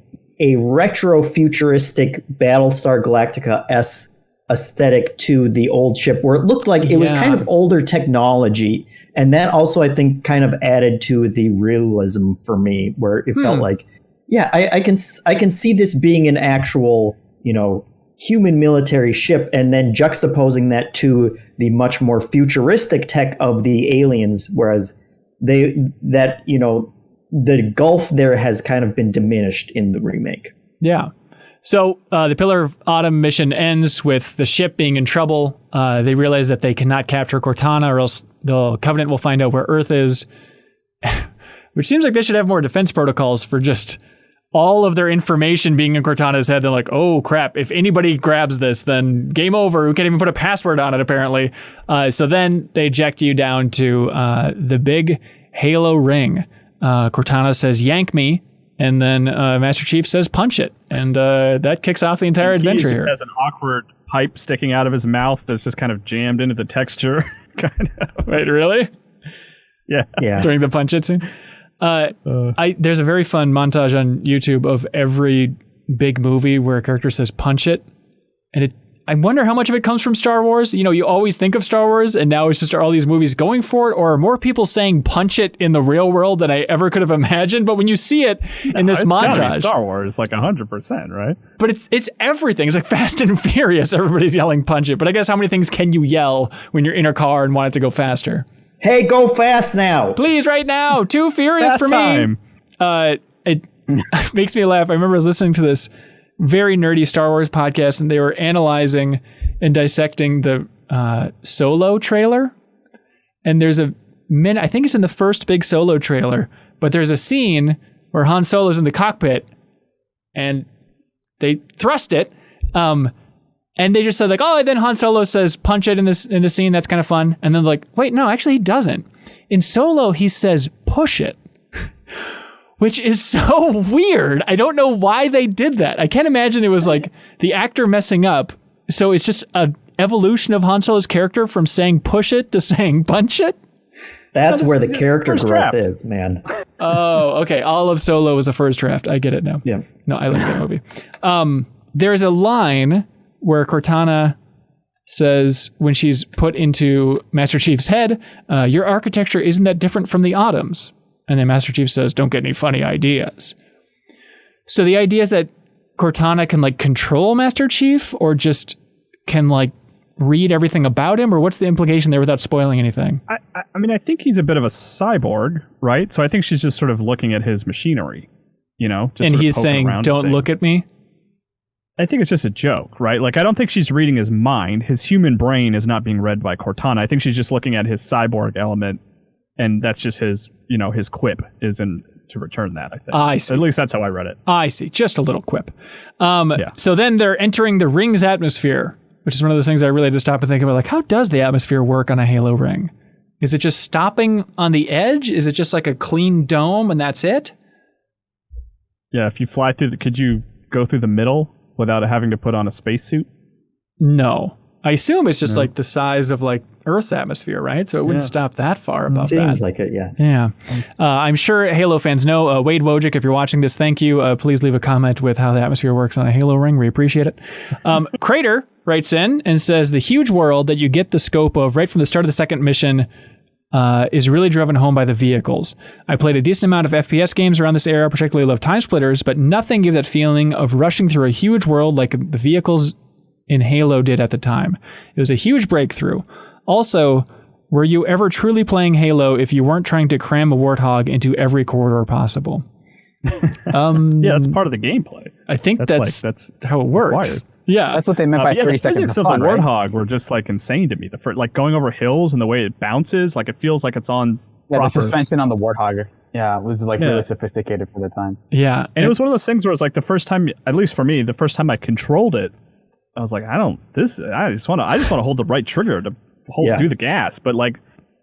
B: retro futuristic Battlestar Galactica-esque aesthetic to the old ship, where it looked like it was kind of older technology, and that also, I think, kind of added to the realism for me, where it felt like, I can see this being an actual, you know, human military ship, and then juxtaposing that to the much more futuristic tech of the aliens, whereas the gulf there has kind of been diminished in the remake.
A: Yeah. So the Pillar of Autumn mission ends with the ship being in trouble. They realize that they cannot capture Cortana, or else the Covenant will find out where Earth is. Which seems like they should have more defense protocols for just all of their information being in Cortana's head. They're like, oh crap, if anybody grabs this, then game over. We can't even put a password on it, apparently. So then they eject you down to the big Halo ring. Cortana says, yank me. And then Master Chief says, punch it. And that kicks off the entire adventure here.
D: He has an awkward pipe sticking out of his mouth that's just kind of jammed into the texture. Kind of.
A: Wait, really?
D: Yeah.
A: During the punch it scene? There's a very fun montage on YouTube of every big movie where a character says punch it. And I wonder how much of it comes from Star Wars. You know, you always think of Star Wars, and now it's just all these movies going for it, or are more people saying punch it in the real world than I ever could have imagined. But when you see it in this montage,
D: Star Wars, like 100%, right?
A: But it's everything. It's like Fast and Furious. Everybody's yelling punch it. But I guess how many things can you yell when you're in a car and want it to go faster?
B: Hey, go fast now.
A: Please, right now. Too furious for me. It makes me laugh. I remember I was listening to this very nerdy Star Wars podcast, and they were analyzing and dissecting the Solo trailer. And there's a minute, I think it's in the first big Solo trailer, but there's a scene where Han Solo's in the cockpit and they thrust it. And they just said, like, oh, then Han Solo says punch it in the scene. That's kind of fun. And then like, wait, no, actually he doesn't. In Solo, he says push it. Which is so weird. I don't know why they did that. I can't imagine it was like the actor messing up. So it's just an evolution of Han Solo's character from saying push it to saying punch it.
B: That's where the character growth is, man.
A: Oh, okay. All of Solo was a first draft. I get it now.
B: Yeah.
A: No, I like that movie. There's a line where Cortana says when she's put into Master Chief's head, your architecture isn't that different from the Autumn's. And then Master Chief says, don't get any funny ideas. So the idea is that Cortana can like control Master Chief, or just can like read everything about him, or what's the implication there without spoiling anything?
D: I mean, I think he's a bit of a cyborg, right? So I think she's just sort of looking at his machinery, you know? Just
A: and
D: sort of
A: he's saying, don't look at me?
D: I think it's just a joke, right? Like, I don't think she's reading his mind. His human brain is not being read by Cortana. I think she's just looking at his cyborg element, and that's just his, his quip is to return that, I think.
A: I see.
D: At least that's how I read it.
A: I see. Just a little quip. So then they're entering the ring's atmosphere, which is one of those things I really had to stop and think about. Like, how does the atmosphere work on a Halo ring? Is it just stopping on the edge? Is it just like a clean dome and that's it?
D: Yeah, if you fly through could you go through the middle without having to put on a spacesuit?
A: No. I assume it's just like the size of like Earth's atmosphere, right? So it wouldn't stop that far above that.
B: Seems like it, yeah.
A: Yeah. I'm sure Halo fans know. Wade Wojcik, if you're watching this, thank you. Please leave a comment with how the atmosphere works on a Halo ring. We appreciate it. Crater writes in and says, the huge world that you get the scope of right from the start of the second mission is really driven home by the vehicles. I played a decent amount of FPS games around this era, particularly love Time Splitters, but nothing gave that feeling of rushing through a huge world like the vehicles in Halo did at the time. It was a huge breakthrough. Also, were you ever truly playing Halo if you weren't trying to cram a Warthog into every corridor possible?
D: Yeah, that's part of the gameplay.
A: I think that's how it works.
D: Required.
A: Yeah,
C: that's what they meant by 30
D: the
C: seconds
D: physics of
C: fun,
D: the Warthog
C: right?
D: were just like insane to me. Like going over hills and the way it bounces, like it feels like it's on.
C: Yeah,
D: proper.
C: the suspension on the Warthog. Yeah, it was like really sophisticated for the time.
A: Yeah,
D: and it was one of those things where it was like the first time, at least for me, the first time I controlled it, I was like, I just want to hold the right trigger to do the gas. But like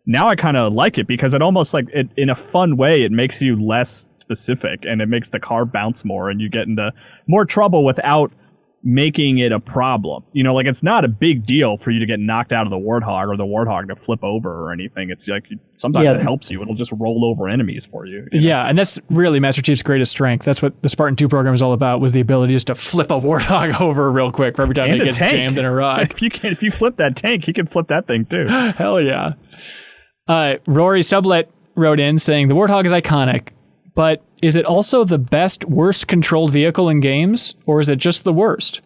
D: now I kind of like it because it almost like it in a fun way, it makes you less specific and it makes the car bounce more and you get into more trouble without making it a problem. Like it's not a big deal for you to get knocked out of the Warthog or the Warthog to flip over or anything. It's like sometimes it helps you. It'll just roll over enemies for you.
A: Yeah, and that's really Master Chief's greatest strength. That's what the Spartan 2 program is all about, was the ability just to flip a Warthog over real quick for every time it gets jammed in a rock.
D: If you flip that tank, he can flip that thing too.
A: Hell yeah. Rory Sublet wrote in saying, the Warthog is iconic, but is it also the best, worst controlled vehicle in games, or is it just the worst?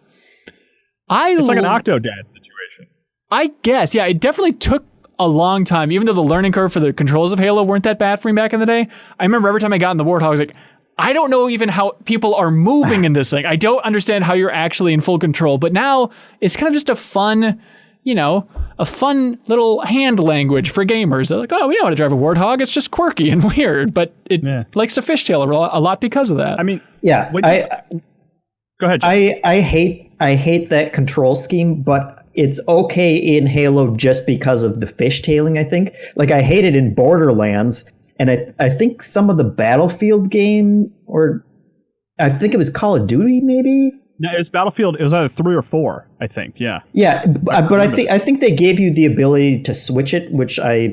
D: It's like an Octodad situation.
A: I guess, yeah. It definitely took a long time, even though the learning curve for the controls of Halo weren't that bad for me back in the day. I remember every time I got in the Warthog, I was like, I don't know even how people are moving in this thing. I don't understand how you're actually in full control. But now it's kind of just a fun, a fun little hand language for gamers. They're like, oh, we know how to drive a Warthog. It's just quirky and weird, but it likes to fishtail a lot because of that.
D: I mean,
B: yeah,
D: go ahead,
B: Jeff. I hate that control scheme, but it's okay in Halo just because of the fishtailing, I think. Like, I hate it in Borderlands, and I think some of the Battlefield game, or I think it was Call of Duty, maybe?
D: No, it was Battlefield. It was either 3 or 4, I think. Yeah.
B: Yeah, but I think they gave you the ability to switch it, which I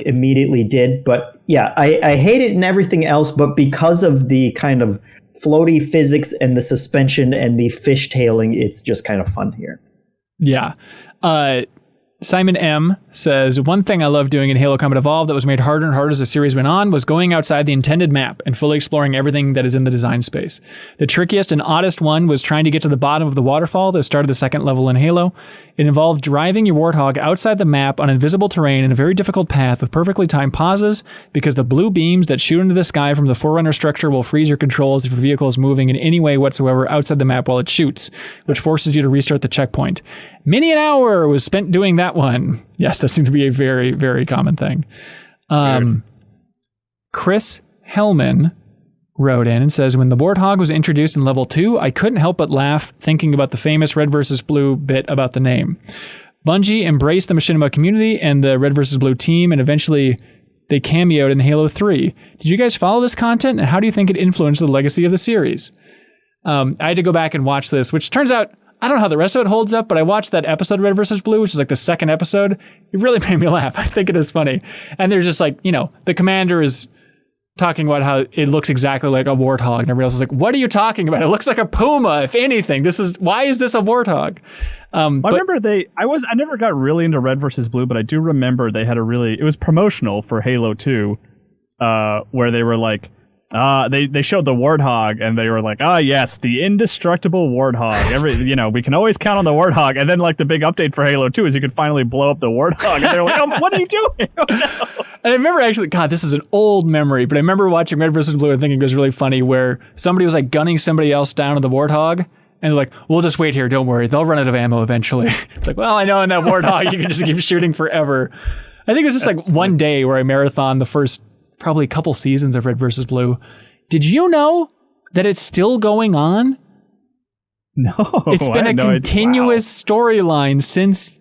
B: immediately did. But yeah, I hate it in everything else, but because of the kind of floaty physics and the suspension and the fishtailing, it's just kind of fun here.
A: Yeah. Simon M. says, one thing I love doing in Halo Combat Evolved that was made harder and harder as the series went on was going outside the intended map and fully exploring everything that is in the design space. The trickiest and oddest one was trying to get to the bottom of the waterfall that started the second level in Halo. It involved driving your Warthog outside the map on invisible terrain in a very difficult path with perfectly timed pauses, because the blue beams that shoot into the sky from the Forerunner structure will freeze your controls if your vehicle is moving in any way whatsoever outside the map while it shoots, which forces you to restart the checkpoint. Many an hour was spent doing that one. Yes, that seems to be a very, very common thing. Chris Hellman wrote in and says, when the Warthog was introduced in level 2, I couldn't help but laugh thinking about the famous Red vs. Blue bit about the name. Bungie embraced the Machinima community and the Red vs. Blue team, and eventually they cameoed in Halo 3. Did you guys follow this content, and how do you think it influenced the legacy of the series? I had to go back and watch this, which turns out, I don't know how the rest of it holds up, but I watched that episode Red vs. Blue, which is like the second episode. It really made me laugh. I think it is funny. And there's just like, the commander is talking about how it looks exactly like a Warthog. And everybody else is like, what are you talking about? It looks like a Puma, if anything. Why is this a Warthog?
D: I remember I never got really into Red vs. Blue, but I do remember they had it was promotional for Halo 2, where they were like, they showed the Warthog and they were like, yes, the indestructible Warthog. We can always count on the Warthog. And then like the big update for Halo 2 is you could finally blow up the Warthog. And they're like, what are you doing? Oh, no.
A: And I remember actually, God, this is an old memory, but I remember watching Red vs. Blue and thinking it was really funny where somebody was like gunning somebody else down on the Warthog. And they're like, we'll just wait here. Don't worry. They'll run out of ammo eventually. It's like, well, I know in that Warthog, you can just keep shooting forever. I think it was just like one day where I marathoned the first probably couple seasons of Red versus Blue. Did you know that it's still going on?
D: No.
A: It's been a continuous storyline since,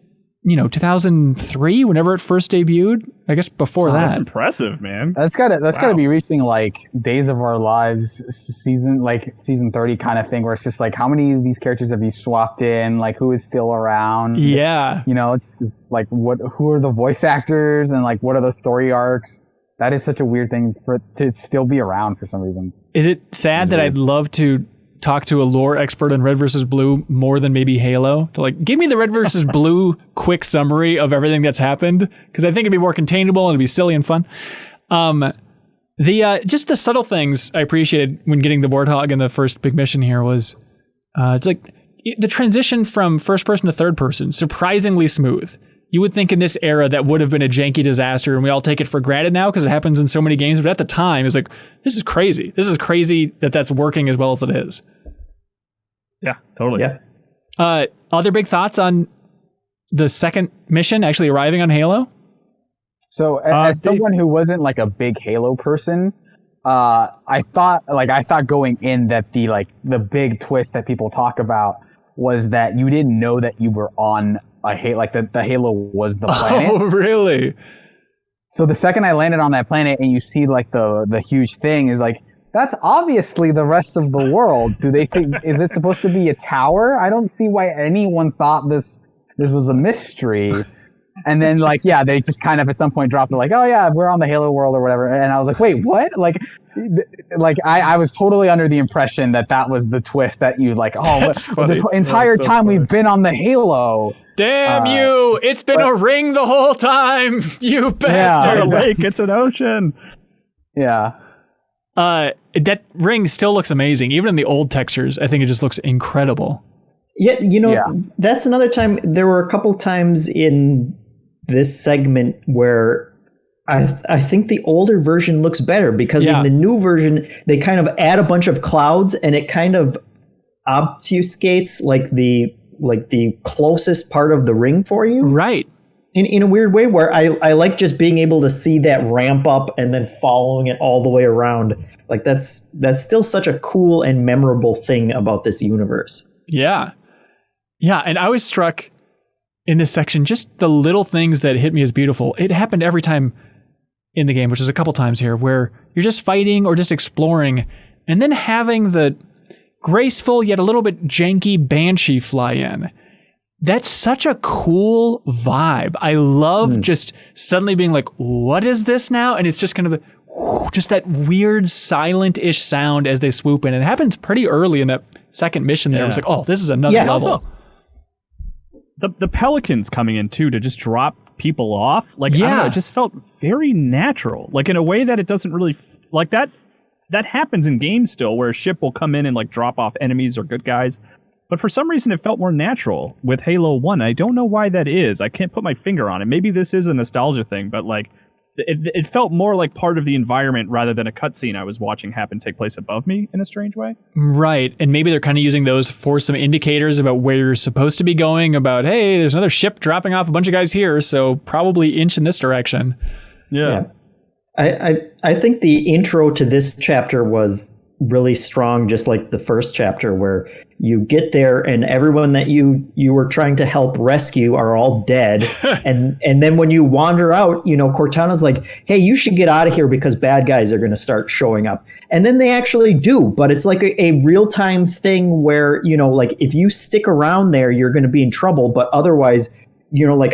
A: 2003, whenever it first debuted. I guess before that.
D: That's impressive, man.
C: That's gotta be reaching like Days of Our Lives season 30 kind of thing, where it's just like, how many of these characters have you swapped in? Like, who is still around?
A: Yeah.
C: It's like who are the voice actors and like what are the story arcs? That is such a weird thing for it to still be around for some reason.
A: Is it sad that I'd love to talk to a lore expert on Red versus Blue more than maybe Halo to like give me the Red versus Blue quick summary of everything that's happened, because I think it'd be more containable and it'd be silly and fun. Just the subtle things I appreciated when getting the Warthog in the first big mission here was it's like the transition from first person to third person, surprisingly smooth. You would think in this era that would have been a janky disaster, and we all take it for granted now because it happens in so many games. But at the time, it's like, this is crazy. This is crazy that that's working as well as it is.
D: Yeah, totally.
A: Yeah. Other big thoughts on the second mission actually arriving on Halo?
C: So as someone who wasn't like a big Halo person, I thought going in that the big twist that people talk about was that you didn't know that you were on a Halo, like the Halo was the planet.
A: Oh, really?
C: So the second I landed on that planet and you see like the huge thing is like, that's obviously the rest of the world. Do they think, is it supposed to be a tower? I don't see why anyone thought this was a mystery. And then they just kind of at some point dropped it like, oh yeah, we're on the Halo world or whatever. And I was like, wait, what? I was totally under the impression that was the twist that you the entire time we've been on the Halo.
A: Damn you! It's been a ring the whole time, you bastard!
D: It's not a lake, it's an ocean.
C: Yeah.
A: That ring still looks amazing. Even in the old textures, I think it just looks incredible.
B: Yeah, that's another time. There were a couple times in this segment where I think the older version looks better because in the new version, they kind of add a bunch of clouds and it kind of obfuscates the closest part of the ring for you.
A: Right.
B: In a weird way where I like just being able to see that ramp up and then following it all the way around. Like that's still such a cool and memorable thing about this universe.
A: Yeah. Yeah. And I was struck in this section, just the little things that hit me as beautiful. It happened every time in the game, which is a couple times here, where you're just fighting or just exploring and then having the graceful yet a little bit janky Banshee fly in. That's such a cool vibe. I love just suddenly being like, what is this now? And it's just kind of just that weird silent-ish sound as they swoop in. And it happens pretty early in that second mission there. It was like, oh, this is another level. Also,
D: the Pelicans coming in too to just drop people off. I don't know, it just felt very natural. Like in a way that it doesn't really like that happens in games still, where a ship will come in and drop off enemies or good guys. But for some reason, it felt more natural with Halo 1. I don't know why that is. I can't put my finger on it. Maybe this is a nostalgia thing, but it felt more like part of the environment rather than a cutscene I was watching take place above me in a strange way.
A: Right. And maybe they're kind of using those for some indicators about where you're supposed to be going, about, hey, there's another ship dropping off a bunch of guys here, so probably inch in this direction.
D: Yeah.
B: I think the intro to this chapter was really strong, just like the first chapter, where you get there and everyone that you were trying to help rescue are all dead. and then when you wander out, Cortana's like, hey, you should get out of here because bad guys are going to start showing up. And then they actually do, but it's like a real-time thing where, if you stick around there, you're going to be in trouble. But otherwise,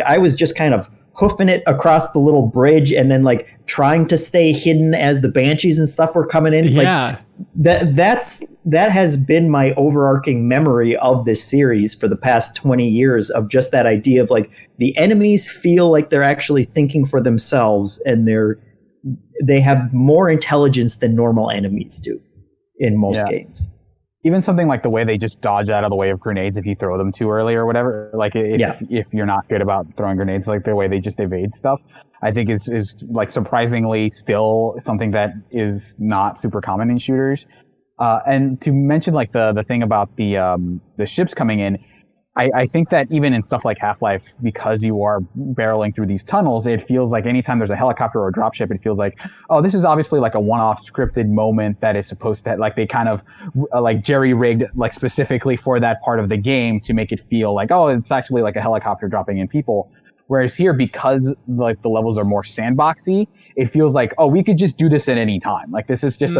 B: I was just kind of hoofing it across the little bridge and then trying to stay hidden as the Banshees and stuff were coming in.
A: Yeah.
B: That has been my overarching memory of this series for the past 20 years, of just that idea of the enemies feel like they're actually thinking for themselves and they have more intelligence than normal enemies do in most games.
C: Even something like the way they just dodge out of the way of grenades if you throw them too early or whatever. If you're not good about throwing grenades, the way they just evade stuff, I think is surprisingly still something that is not super common in shooters. And to mention like the thing about the ships coming in, I think that even in stuff like Half-Life, because you are barreling through these tunnels, it feels like anytime there's a helicopter or a dropship, it feels like, oh, this is obviously like a one-off scripted moment that is supposed to, like, they kind of like jerry-rigged like specifically for that part of the game to make it feel like, oh, it's actually like a helicopter dropping in people. Whereas here, because like the levels are more sandboxy, it feels like, oh, we could just do this at any time. Like this is just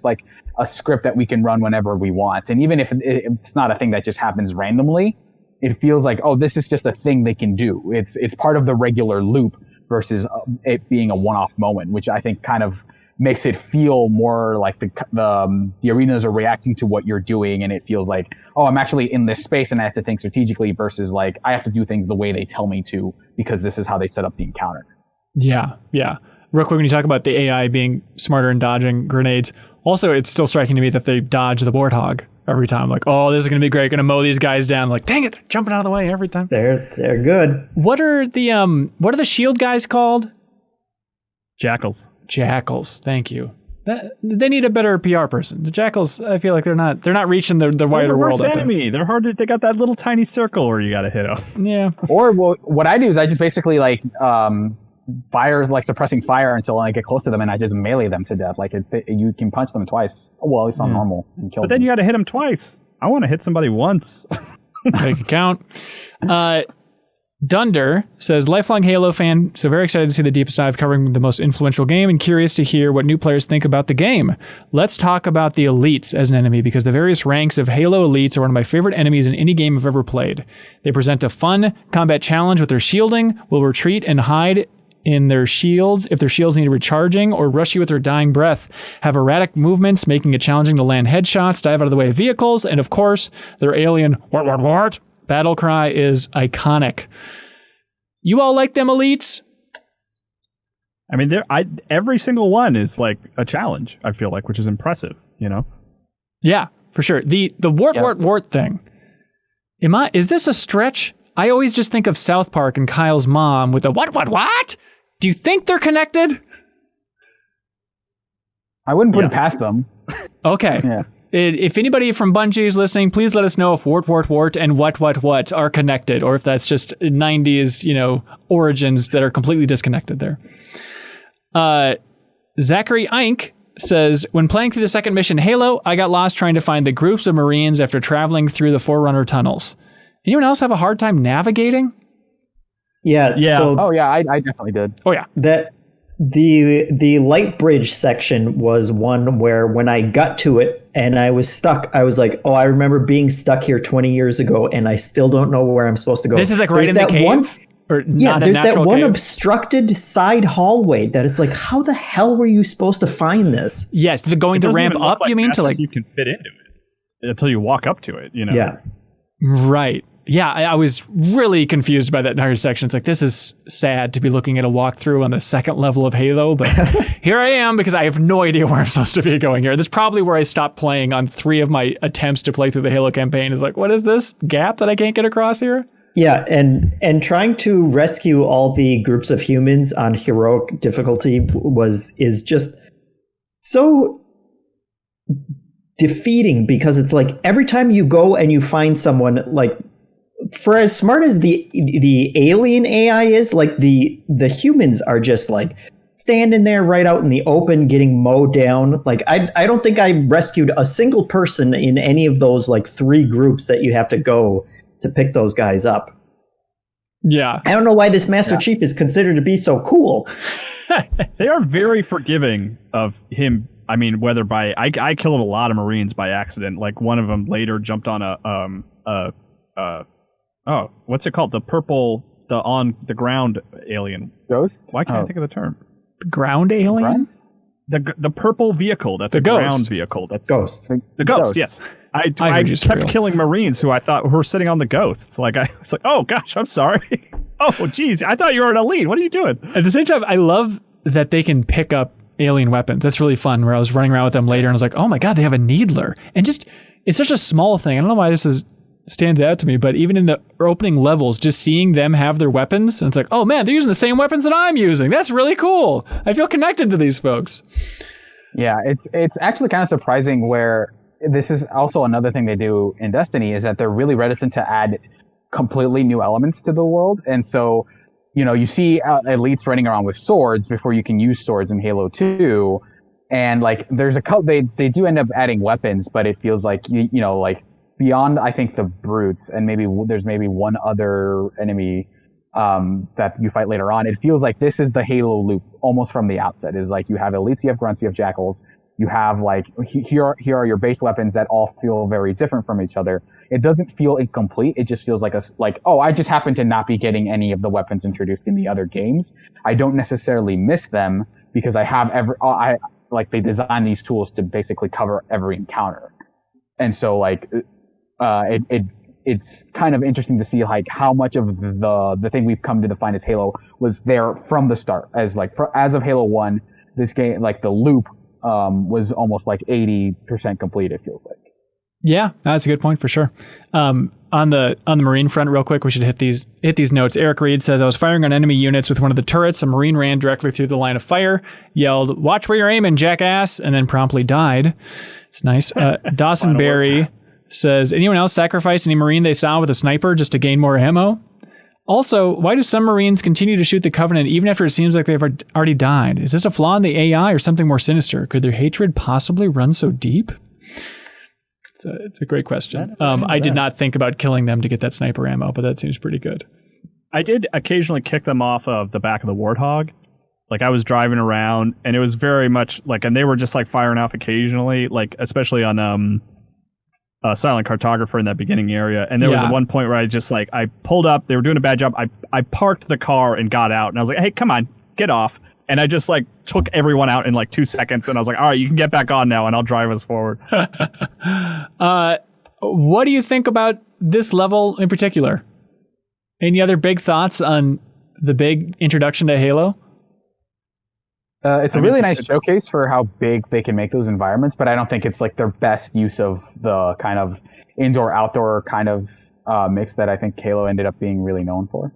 C: like a script that we can run whenever we want. And even if it's not a thing that just happens randomly, it feels like, oh, this is just a thing they can do. It's part of the regular loop versus it being a one-off moment, which I think kind of makes it feel more like the arenas are reacting to what you're doing, and it feels like, oh, I'm actually in this space and I have to think strategically versus like I have to do things the way they tell me to because this is how they set up the encounter.
A: Yeah. Real quick, when you talk about the AI being smarter in dodging grenades, also it's still striking to me that they dodge the warthog every time. Like, oh, this is going to be great. Going to mow these guys down. Like, dang it, they're jumping out of the way every time.
B: They're good.
A: What are the shield guys called?
D: Jackals.
A: Thank you. They need a better PR person. The Jackals, I feel like they're not reaching the wider world.
D: They're the worst enemy. They're hard to. They got that little tiny circle where you got to hit them.
A: Yeah.
C: Or what I do is I just basically like fire, like suppressing fire until I get close to them and I just melee them to death. Like you can punch them twice. Well, at least on normal, and kill them.
D: But then you got to hit them twice. I want to hit somebody once.
A: Make it count. Dunder says, lifelong Halo fan, so very excited to see the deepest dive covering the most influential game and curious to hear what new players think about the game. Let's talk about the elites as an enemy because the various ranks of Halo elites are one of my favorite enemies in any game I've ever played. They present a fun combat challenge with their shielding, will retreat and hide in their shields if their shields need recharging, or rush you with their dying breath, have erratic movements, making it challenging to land headshots, dive out of the way of vehicles, and of course, their alien what battle cry is iconic. You all like them elites?
D: I mean, every single one is like a challenge, I feel like, which is impressive, you know?
A: Yeah, for sure. The wart thing. Is this a stretch? I always just think of South Park and Kyle's mom with the what? Do you think they're connected?
C: I wouldn't put it past them.
A: Okay.
C: Yeah.
A: If anybody from Bungie is listening, please let us know if wart and what are connected, or if that's just 90s, origins that are completely disconnected there. Zachary Ink says, when playing through the second mission Halo, I got lost trying to find the groups of Marines after traveling through the Forerunner tunnels. Anyone else have a hard time navigating?
B: Yeah. So,
C: I definitely did.
A: Oh yeah.
B: The light bridge section was one where when I got to it and I was stuck, I was like, oh, I remember being stuck here 20 years ago and I still don't know where I'm supposed to go.
A: This is like right in the cave?
B: There's that one obstructed side hallway that is like, how the hell were you supposed to find this?
A: Yes, going to ramp up, you mean? To like
D: you can fit into it until you walk up to it,
B: Yeah.
A: Right. Yeah, I was really confused by that entire section. It's like, this is sad to be looking at a walkthrough on the second level of Halo, but here I am because I have no idea where I'm supposed to be going here. This is probably where I stopped playing on 3 of my attempts to play through the Halo campaign. Is like, what is this gap that I can't get across here?
B: Yeah, and trying to rescue all the groups of humans on heroic difficulty is just so defeating because it's like every time you go and you find someone, like, for as smart as the alien AI is, like the humans are just like standing there right out in the open getting mowed down. Like I don't think I rescued a single person in any of those like 3 groups that you have to go to pick those guys up.
A: Yeah.
B: I don't know why this Master Chief is considered to be so cool.
D: They are very forgiving of him. I mean, whether I killed a lot of Marines by accident. Like one of them later jumped on what's it called? The purple, the on the ground alien.
C: Ghost?
D: Why can't I think of the term?
A: The ground alien?
D: The purple vehicle. That's a ground vehicle. That's
B: Ghost.
D: The ghost. Yes. I kept killing Marines who I thought were sitting on the ghosts. Like it's like, oh gosh, I'm sorry. Oh geez, I thought you were an elite. What are you doing?
A: At the same time, I love that they can pick up alien weapons. That's really fun. Where I was running around with them later and I was like, oh my god, they have a needler. And just it's such a small thing. I don't know why this stands out to me, but even in the opening levels, just seeing them have their weapons, and it's like, oh man, they're using the same weapons that I'm using. That's really cool. I feel connected to these folks.
C: Yeah, it's actually kind of surprising where this is also another thing they do in Destiny is that they're really reticent to add completely new elements to the world. And so, you see elites running around with swords before you can use swords in Halo 2. And like, there's a couple, they do end up adding weapons, but it feels like, like beyond, I think, the brutes and there's maybe one other enemy that you fight later on. It feels like this is the Halo loop almost from the outset. Is like you have elites, you have grunts, you have jackals. You have like, here are your base weapons that all feel very different from each other. It doesn't feel incomplete. It just feels like I just happen to not be getting any of the weapons introduced in the other games. I don't necessarily miss them because I have they design these tools to basically cover every encounter. And so like, it's kind of interesting to see like how much of the thing we've come to define as Halo was there from the start. As of Halo 1, this game, like the loop, was almost like 80% complete, it feels like.
A: Yeah, that's a good point for sure. On the Marine front, real quick, we should hit these notes. Eric Reed says, I was firing on enemy units with one of the turrets. A Marine ran directly through the line of fire, yelled, "Watch where you're aiming, jackass," and then promptly died. It's nice. Dawson Berry says, anyone else sacrifice any Marine they saw with a sniper just to gain more ammo? Also, why do some Marines continue to shoot the Covenant even after it seems like they've already died? Is this a flaw in the AI or something more sinister? Could their hatred possibly run so deep? It's a great question. I did not think about killing them to get that sniper ammo, but that seems pretty good.
D: I did occasionally kick them off of the back of the Warthog. Like I was driving around and it was very much like, and they were just like firing off occasionally, like especially on Silent Cartographer in that beginning area. And there was one point where I pulled up, they were doing a bad job. I parked the car and got out and I was like, hey, come on, get off. And I just like took everyone out in like 2 seconds and I was like, all right, you can get back on now and I'll drive us forward.
A: What do you think about this level in particular? Any other big thoughts on the big introduction to Halo?
C: It's a really nice showcase for how big they can make those environments, but I don't think it's like their best use of the kind of indoor-outdoor kind of mix that I think Halo ended up being really known for.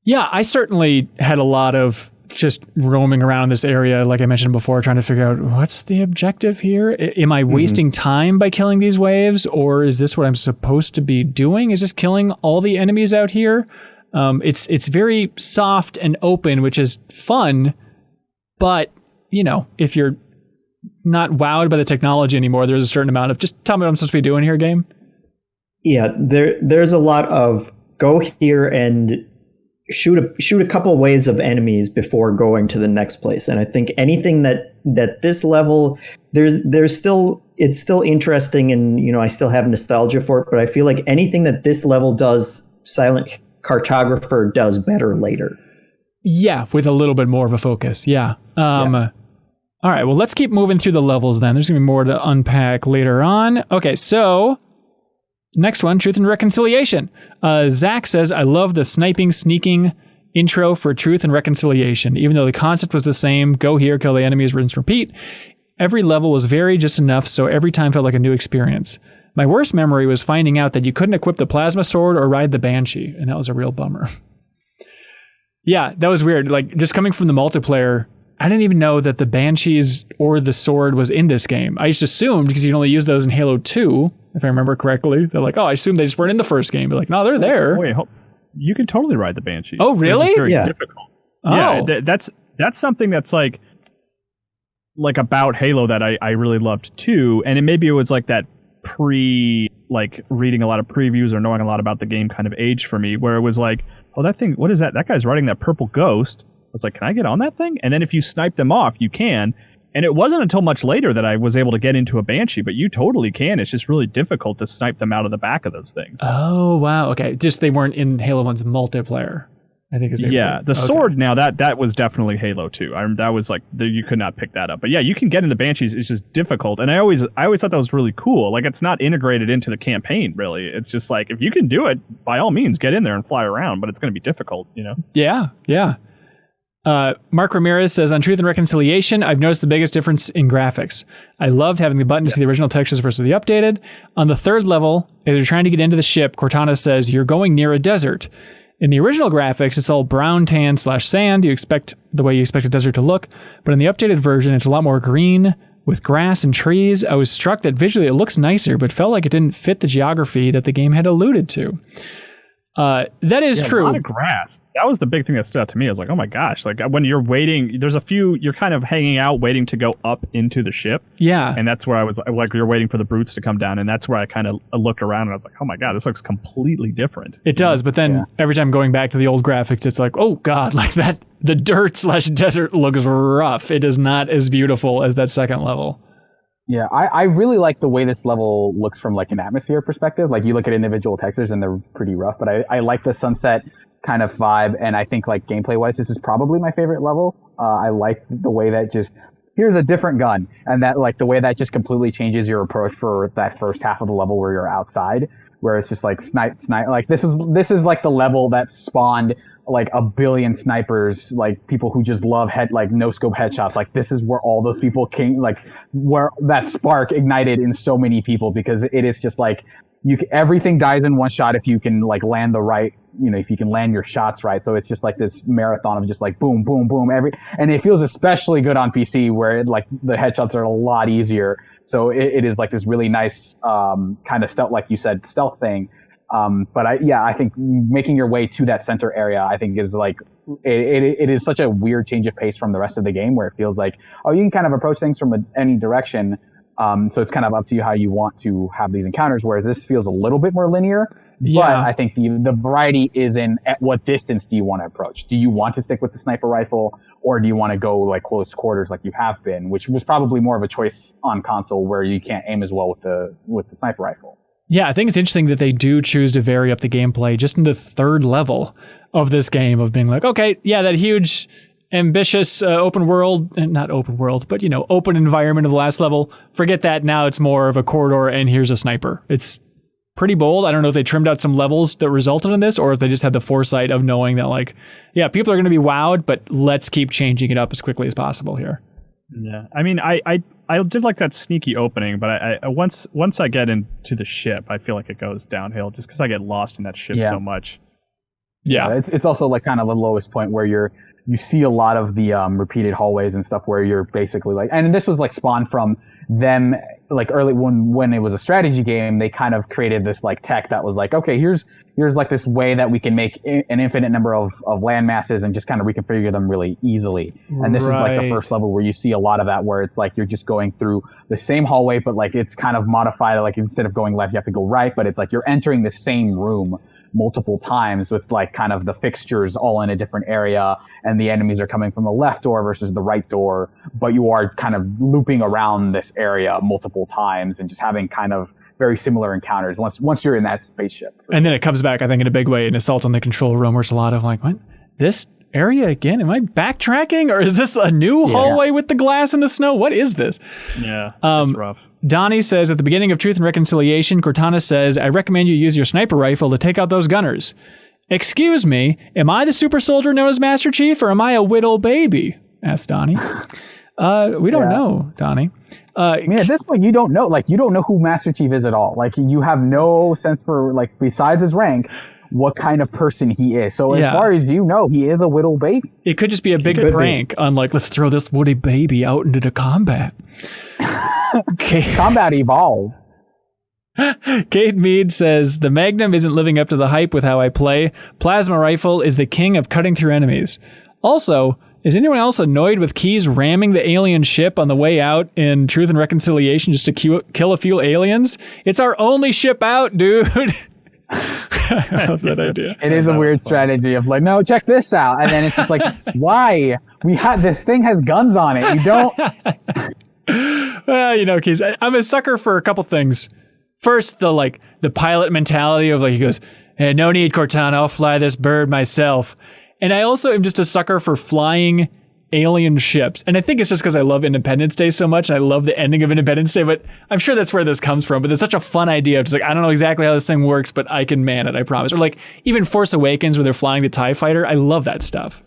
A: Yeah, I certainly had a lot of just roaming around this area, like I mentioned before, trying to figure out what's the objective here? Am I wasting time by killing these waves, or is this what I'm supposed to be doing? Is this killing all the enemies out here? It's very soft and open, which is fun, but if you're not wowed by the technology anymore, there's a certain amount of just tell me what I'm supposed to be doing here, game.
B: Yeah, there's a lot of go here and shoot a couple waves of enemies before going to the next place. And I think anything that this level, it's still interesting, and I still have nostalgia for it, but I feel like anything that this level does, Silent Cartographer does better later.
A: Yeah, with a little bit more of a focus. Yeah. All right, well, let's keep moving through the levels then. There's going to be more to unpack later on. Okay, so next one, Truth and Reconciliation. Zach says, I love the sniping, sneaking intro for Truth and Reconciliation. Even though the concept was the same, go here, kill the enemies, rinse, repeat. Every level was varied just enough, so every time felt like a new experience. My worst memory was finding out that you couldn't equip the plasma sword or ride the Banshee, and that was a real bummer. Yeah, that was weird. Like, just coming from the multiplayer, I didn't even know that the Banshees or the sword was in this game. I just assumed, because you can only use those in Halo 2, if I remember correctly. They're like, I assumed they just weren't in the first game. But like, no, they're there.
D: Wait, you can totally ride the Banshees.
A: Oh, really?
D: It's very difficult.
A: Oh.
D: Yeah, that's something that's like about Halo that I really loved too. And maybe it was like that reading a lot of previews or knowing a lot about the game kind of age for me, where it was like, oh, that thing, what is that? That guy's riding that purple ghost. I was like, can I get on that thing? And then if you snipe them off, you can. And it wasn't until much later that I was able to get into a Banshee, but you totally can. It's just really difficult to snipe them out of the back of those things.
A: Oh, wow. Okay. Just they weren't in Halo 1's multiplayer, I think.
D: The sword now, that was definitely Halo 2. That was like, you could not pick that up. But yeah, you can get into Banshees. It's just difficult. And I always thought that was really cool. Like, it's not integrated into the campaign, really. It's just like, if you can do it, by all means, get in there and fly around, but it's going to be difficult,
A: Yeah, yeah. Mark Ramirez says, on Truth and Reconciliation, I've noticed the biggest difference in graphics. I loved having the button to see the original textures versus the updated. On the third level, as you're trying to get into the ship, Cortana says, you're going near a desert. In the original graphics, it's all brown, tan / sand. You expect the way you expect a desert to look. But in the updated version, it's a lot more green with grass and trees. I was struck that visually it looks nicer, but felt like it didn't fit the geography that the game had alluded to. That is true.
D: A lot of grass. That was the big thing that stood out to me. I was like, oh my gosh. Like when you're waiting, there's a few, you're kind of hanging out waiting to go up into the ship.
A: Yeah.
D: And that's where I was like, you're waiting for the brutes to come down. And that's where I kind of looked around and I was like, oh my God, this looks completely different.
A: It does. But then every time going back to the old graphics, it's like, oh God, like that, the dirt / desert looks rough. It is not as beautiful as that second level.
C: Yeah, I really like the way this level looks from like an atmosphere perspective. Like you look at individual textures and they're pretty rough, but I like the sunset kind of vibe. And I think like gameplay wise, this is probably my favorite level. I like the way that just, here's a different gun. And that like the way that just completely changes your approach for that first half of the level where you're outside, where it's just like snipe. Like this is like the level that spawned like a billion snipers, like people who just love no scope headshots. Like this is where all those people came, like where that spark ignited in so many people, because it is just like everything dies in one shot if you can like land the right, if you can land your shots right. So it's just like this marathon of just like boom, boom, boom, and it feels especially good on PC where like the headshots are a lot easier. So it is like this really nice kind of stealth, like you said, stealth thing. But I think making your way to that center area, I think is like, it is such a weird change of pace from the rest of the game where it feels like, oh, you can kind of approach things from any direction. So it's kind of up to you how you want to have these encounters, whereas this feels a little bit more linear. Yeah. But I think the variety is in at what distance do you want to approach? Do you want to stick with the sniper rifle, or do you want to go like close quarters like you have been, which was probably more of a choice on console where you can't aim as well with the sniper rifle.
A: Yeah, I think it's interesting that they do choose to vary up the gameplay just in the third level of this game of being like, okay, yeah, that huge, ambitious open world, not open world, but, open environment of the last level. Forget that. Now it's more of a corridor and here's a sniper. It's pretty bold. I don't know if they trimmed out some levels that resulted in this or if they just had the foresight of knowing that like, yeah, people are going to be wowed, but let's keep changing it up as quickly as possible here.
D: Yeah, I mean, I did like that sneaky opening, but I once I get into the ship, I feel like it goes downhill just because I get lost in that ship so much.
A: Yeah,
C: it's also like kind of the lowest point where you see a lot of the repeated hallways and stuff where you're basically like, and this was like spawned from them like early when it was a strategy game, they kind of created this like tech that was like, okay, here's like this way that we can make an infinite number of land masses and just kind of reconfigure them really easily. And this is like the first level where you see a lot of that, where it's like you're just going through the same hallway, but like it's kind of modified. Like instead of going left, you have to go right, but it's like you're entering the same room multiple times with like kind of the fixtures all in a different area, and the enemies are coming from the left door versus the right door, but you are kind of looping around this area multiple times and just having kind of very similar encounters once you're in that spaceship.
A: And then it comes back, I think, in a big way in Assault on the Control Room, where it's a lot of like, what? This area again? Am I backtracking? Or is this a new hallway with the glass and the snow? What is this?
D: Yeah, that's rough.
A: Donnie says, at the beginning of Truth and Reconciliation, Cortana says, I recommend you use your sniper rifle to take out those gunners. Excuse me, am I the super soldier known as Master Chief, or am I a whittle baby? Asked Donnie. We don't know, Donnie.
C: I mean, at this point, you don't know. Like, you don't know who Master Chief is at all. Like, you have no sense for, like, besides his rank, what kind of person he is. So as far as you know, he is a whittle baby.
A: It could just be a big prank on, like, let's throw this woody baby out into the combat.
C: Combat evolved.
A: Kate Mead says, the Magnum isn't living up to the hype with how I play. Plasma rifle is the king of cutting through enemies. Also, is anyone else annoyed with Keyes ramming the alien ship on the way out in Truth and Reconciliation just to kill a few aliens? It's our only ship out, dude. I love that idea.
C: It is a weird strategy of like, no, check this out. And then it's just like, why? This thing has guns on it. You don't...
A: Well, Keyes, I'm a sucker for a couple things. First, the pilot mentality of like, he goes, hey, no need, Cortana, I'll fly this bird myself. And I also am just a sucker for flying alien ships. And I think it's just because I love Independence Day so much, and I love the ending of Independence Day, but I'm sure that's where this comes from. But it's such a fun idea. It's like, I don't know exactly how this thing works, but I can man it, I promise. Or like even Force Awakens where they're flying the TIE fighter. I love that stuff.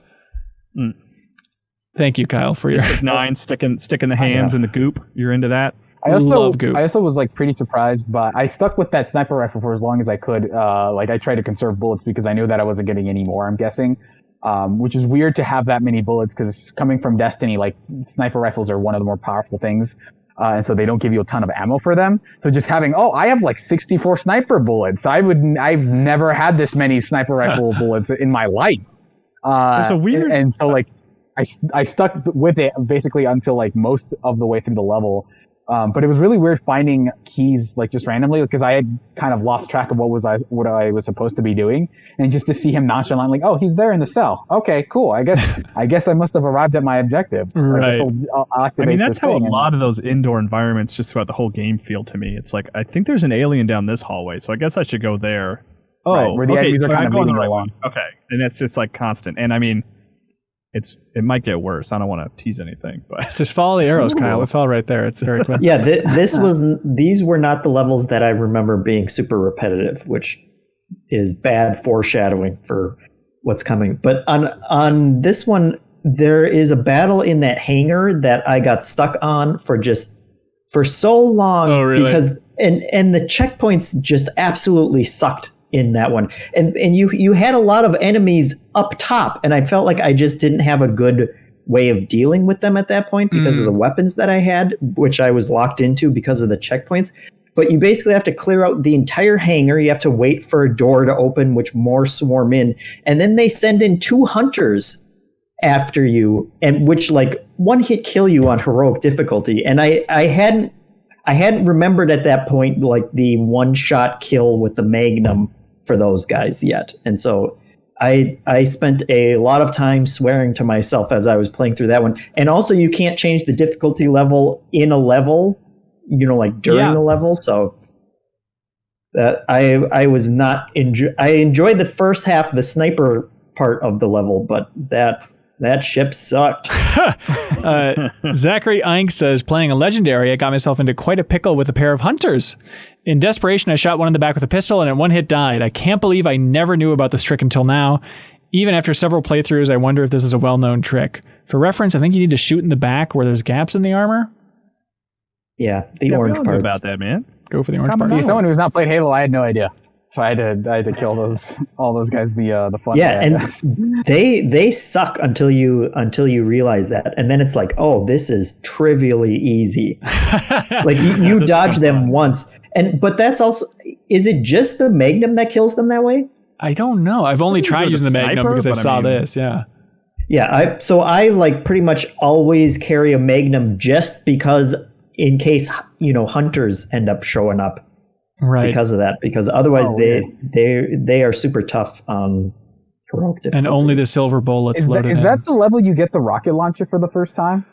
A: Thank you, Kyle, for your...
D: District 9, sticking the hands in the goop. You're into that?
C: I also was like pretty surprised, but I stuck with that sniper rifle for as long as I could. Like I tried to conserve bullets because I knew that I wasn't getting any more, I'm guessing. Which is weird to have that many bullets because coming from Destiny, like sniper rifles are one of the more powerful things. And so they don't give you a ton of ammo for them. So just having, I have like 64 sniper bullets. I've never had this many sniper rifle bullets in my life.
D: It's a weird.
C: And so like, I stuck with it basically until like most of the way through the level. But it was really weird finding keys like just randomly because I had kind of lost track of what I was supposed to be doing, and just to see him nonchalantly, he's there in the cell. Okay, cool. I guess I must have arrived at my objective.
D: Right. I mean, that's how a lot of those indoor environments just throughout the whole game feel to me. It's like I think there's an alien down this hallway, so I guess I should go there. Oh,
C: right, where the enemies are kind of moving
D: along. Okay, and it's just like constant. And I mean, it might get worse. I don't want to tease anything, but
A: just follow the arrows, Kyle. It's all right there. It's very clear.
B: Yeah, these were not the levels that I remember being super repetitive, which is bad foreshadowing for what's coming. But on this one, there is a battle in that hangar that I got stuck on for so long.
A: Oh, really?
B: Because and the checkpoints just absolutely sucked in that one. And you had a lot of enemies up top, and I felt like I just didn't have a good way of dealing with them at that point because of the weapons that I had, which I was locked into because of the checkpoints. But you basically have to clear out the entire hangar. You have to wait for a door to open, which more swarm in. And then they send in 2 hunters after you, and which like one hit kill you on heroic difficulty. And I hadn't remembered at that point like the one shot kill with the Magnum for those guys yet. And so I spent a lot of time swearing to myself as I was playing through that one. And also you can't change the difficulty level in a level, like during the level. So that I was not I enjoyed the first half, the sniper part of the level, but that ship sucked.
A: Zachary Ink says, playing a legendary, I got myself into quite a pickle with a pair of hunters. In desperation, I shot one in the back with a pistol and at one hit died. I can't believe I never knew about this trick until now. Even after several playthroughs, I wonder if this is a well-known trick. For reference, I think you need to shoot in the back where there's gaps in the armor.
B: Yeah, the orange parts.
D: About that, man.
A: Go for the orange parts.
C: See, someone who's not played Halo, I had no idea. So I had to kill all those guys. The fun.
B: Yeah, and they suck until you realize that, and then it's like, oh, this is trivially easy. Like you dodge them once, but that's also, is it just the Magnum that kills them that way?
A: I don't know. I've only tried using the Magnum because I saw this. Yeah.
B: Yeah. I like pretty much always carry a Magnum just because in case hunters end up showing up.
A: Right.
B: Because of that, because otherwise they are super tough on heroic difficulty.
A: And only the silver bullets loaded in.
C: Is that the level you get the rocket launcher for the first time?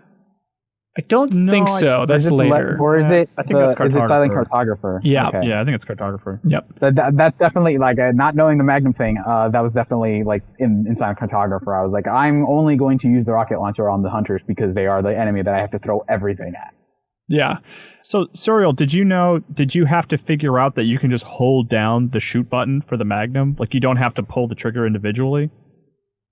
A: I don't think so. That's later.
C: Or is it?
D: I think that's Cartographer.
C: Is it Silent Cartographer?
A: Yeah.
C: Okay.
D: Yeah, I think it's Cartographer.
A: Yep.
C: That's definitely like not knowing the Magnum thing. That was definitely like in Silent Cartographer. I was like, I'm only going to use the rocket launcher on the hunters because they are the enemy that I have to throw everything at.
A: Yeah.
D: So, Suriel, did you have to figure out that you can just hold down the shoot button for the Magnum? Like you don't have to pull the trigger individually?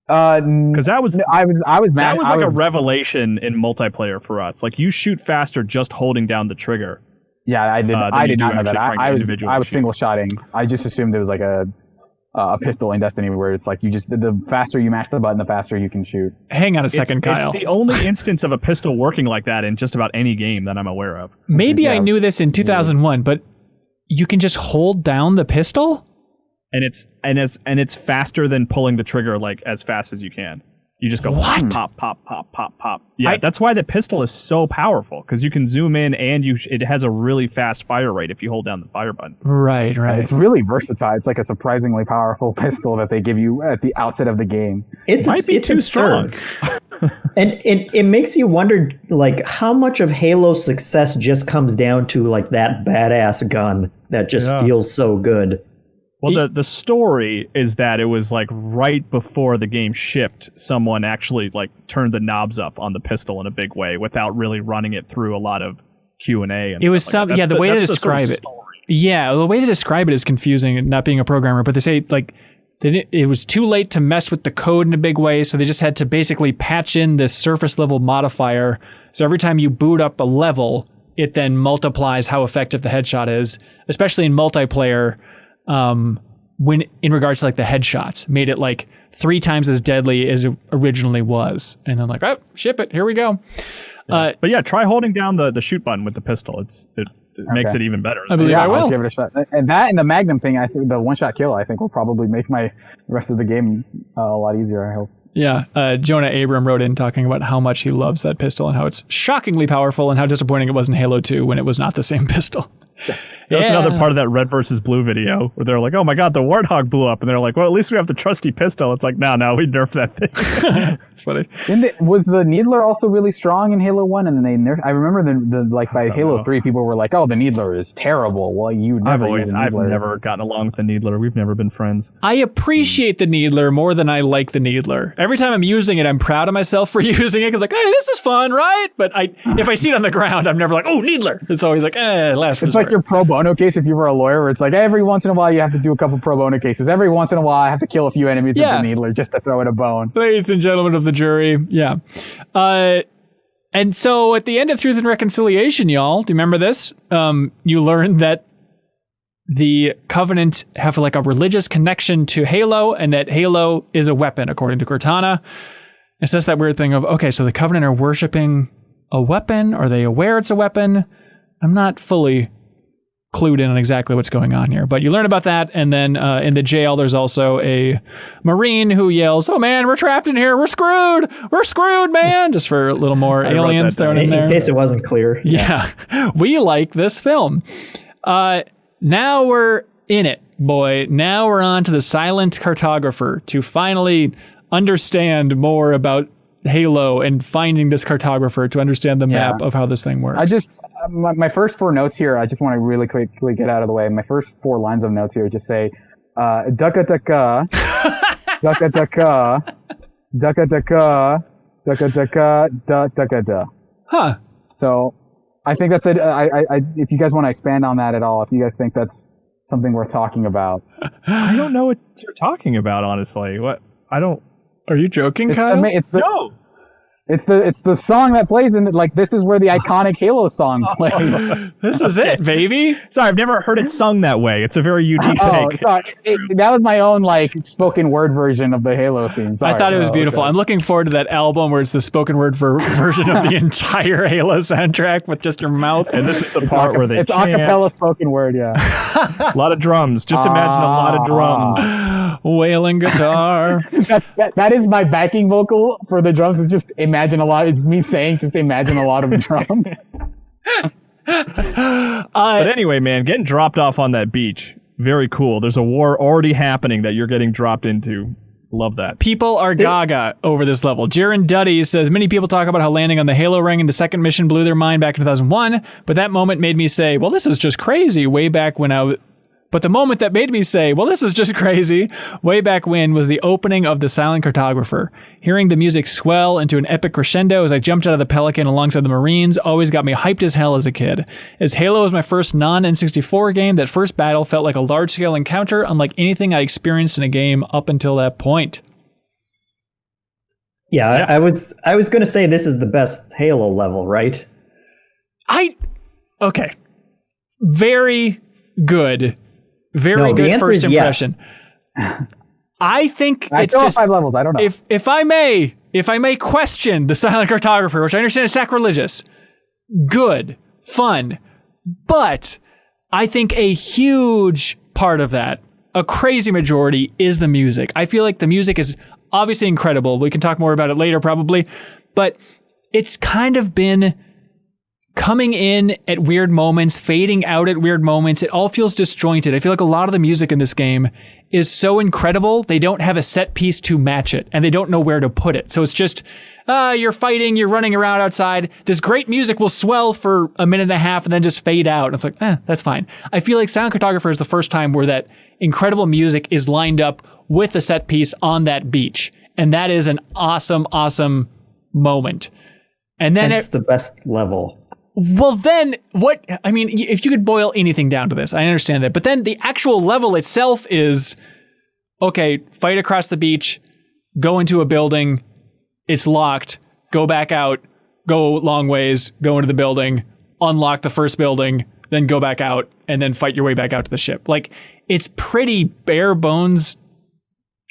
D: Because I was mad. That was like a revelation in multiplayer for us. Like you shoot faster just holding down the trigger.
C: Yeah, I did not know that. I was single shotting. I just assumed it was like a pistol in Destiny where it's like the faster you mash the button, the faster you can shoot.
A: Hang on a second, Kyle.
D: It's the only instance of a pistol working like that in just about any game that I'm aware of.
A: Maybe I knew this in 2001, but you can just hold down the pistol?
D: And it's faster than pulling the trigger like as fast as you can. You just go
A: what?
D: Pop, pop, pop, pop, pop. Yeah, that's why the pistol is so powerful, because you can zoom in and it has a really fast fire rate if you hold down the fire button.
A: Right.
C: It's really versatile. It's like a surprisingly powerful pistol that they give you at the outset of the game.
D: It might be too strong.
B: And it makes you wonder, like, how much of Halo's success just comes down to like that badass gun that just feels so good.
D: Well, the story is that it was like right before the game shipped, someone actually like turned the knobs up on the pistol in a big way without really running it through a lot of Q&A.
A: It was the way to describe it. Yeah, the way to describe it is confusing, not being a programmer. But they say like it was too late to mess with the code in a big way, so they just had to basically patch in this surface level modifier. So every time you boot up a level, it then multiplies how effective the headshot is, especially in multiplayer, when in regards to like the headshots, made it like 3 times as deadly as it originally was. And then like, oh, ship it, here we go.
D: Yeah. But yeah, try holding down the shoot button with the pistol. It makes it even better.
A: I believe I will.
C: I'll give it a shot. And that and the Magnum thing, I think the one-shot kill, I think will probably make my rest of the game a lot easier, I hope.
A: Yeah, Jonah Abram wrote in talking about how much he loves that pistol and how it's shockingly powerful and how disappointing it was in Halo 2 when it was not the same pistol.
D: That's another part of that red versus blue video where they're like, oh my god, the Warthog blew up. And they're like, well, at least we have the trusty pistol. It's like, no, we nerfed that thing. It's funny.
C: Was the Needler also really strong in Halo 1? And then they nerfed? I remember by Halo 3, people were like, oh, the Needler is terrible. Well, I've
D: never gotten along with the Needler. We've never been friends.
A: I appreciate the Needler more than I like the Needler. Every time I'm using it, I'm proud of myself for using it because like, hey, this is fun, right? But if I see it on the ground, I'm never like, oh, Needler. It's always like, last resort.
C: It's like your pro bono case if you were a lawyer, where it's like every once in a while you have to do a couple pro bono cases. Every once in a while I have to kill a few enemies with the Needler just to throw in a bone.
A: Ladies and gentlemen of the jury, yeah. And so at the end of Truth and Reconciliation, y'all, do you remember this? You learn that the Covenant have like a religious connection to Halo and that Halo is a weapon, according to Cortana. It says that weird thing of, okay, so the Covenant are worshiping a weapon? Are they aware it's a weapon? I'm not fully clued in on exactly what's going on here, but you learn about that. And then in the jail, there's also a Marine who yells, oh man, we're trapped in here. We're screwed, man. Just for a little more aliens thrown in there.
B: In case it wasn't clear.
A: Yeah. We like this film. Now we're in it, boy. Now we're on to the silent cartographer to finally understand more about Halo and finding this cartographer to understand the map of how this thing works.
C: My first 4 notes here, I just want to really quickly get out of the way. My first 4 lines of notes here just say, ducka ducka, ducka ducka, ducka ducka, ducka ducka, ducka da.
A: Huh.
C: So I think that's it. If you guys want to expand on that at all, if you guys think that's something worth talking about.
D: I don't know what you're talking about, honestly.
A: Are you joking, Kyle?
D: No.
C: It's the song that plays in it. Like, this is where the iconic Halo song plays.
A: This is it, baby.
D: Sorry, I've never heard it sung that way. It's a very unique take.
C: Sorry. That was my own spoken word version of the Halo theme. Sorry.
A: I thought it was beautiful. Okay. I'm looking forward to that album where it's the spoken word version of the entire Halo soundtrack with just your mouth.
D: And this is the part where they
C: It's acapella spoken word, yeah.
D: A lot of drums. Just imagine a lot of drums.
A: Wailing guitar.
C: That is my backing vocal for the drums. It's just imagine a lot. It's me saying just imagine a lot of drum.
D: But anyway, man, getting dropped off on that beach. Very cool. There's a war already happening that you're getting dropped into. Love that.
A: People are gaga over this level. Jiren Duddy says, many people talk about how landing on the Halo ring in the second mission blew their mind back in 2001, but that moment made me say, well, this is just crazy way back when But the moment that made me say, well, this is just crazy, way back when, was the opening of the Silent Cartographer. Hearing the music swell into an epic crescendo as I jumped out of the Pelican alongside the Marines always got me hyped as hell as a kid. As Halo was my first non-N64 game, that first battle felt like a large-scale encounter unlike anything I experienced in a game up until that point.
B: Yeah. I was going to say this is the best Halo level, right?
A: Okay. Very good. Very good first impression. Yes. I think it's just
C: 5 levels. I don't know.
A: If I may question the Silent Cartographer, which I understand is sacrilegious, good, fun, but I think a huge part of that, a crazy majority, is the music. I feel like the music is obviously incredible. We can talk more about it later probably, but it's kind of been coming in at weird moments, fading out at weird moments. It all feels disjointed. I feel like a lot of the music in this game is so incredible, they don't have a set piece to match it, and they don't know where to put it. So it's just, you're fighting, you're running around outside. This great music will swell for a minute and a half and then just fade out. And it's like, that's fine. I feel like Silent Cartographer is the first time where that incredible music is lined up with a set piece on that beach. And that is an awesome, awesome moment. And then
B: it's the best level.
A: Well, then if you could boil anything down to this, I understand that. But then the actual level itself is, okay, fight across the beach, go into a building, it's locked, go back out, go long ways, go into the building, unlock the first building, then go back out, and then fight your way back out to the ship. Like, it's pretty bare bones,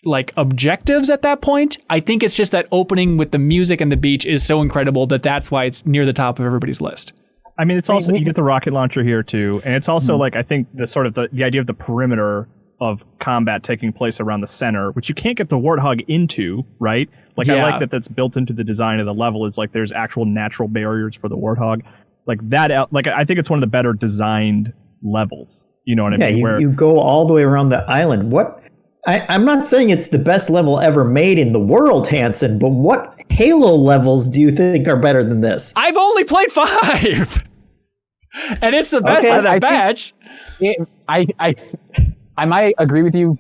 A: like, objectives at that point. I think it's just that opening with the music and the beach is so incredible that's why it's near the top of everybody's list.
D: I mean, it's also, you get the rocket launcher here too, and it's also like, I think the sort of the idea of the perimeter of combat taking place around the center, which you can't get the Warthog into, right? Like, I like that that's built into the design of the level, is like there's actual natural barriers for the Warthog. Like that, like I think it's one of the better designed levels. You know what I mean?
B: Yeah, you go all the way around the island. I'm not saying it's the best level ever made in the world, Hanson, but what Halo levels do you think are better than this?
A: I've only played 5! And it's the best out of that batch.
C: I might agree with you.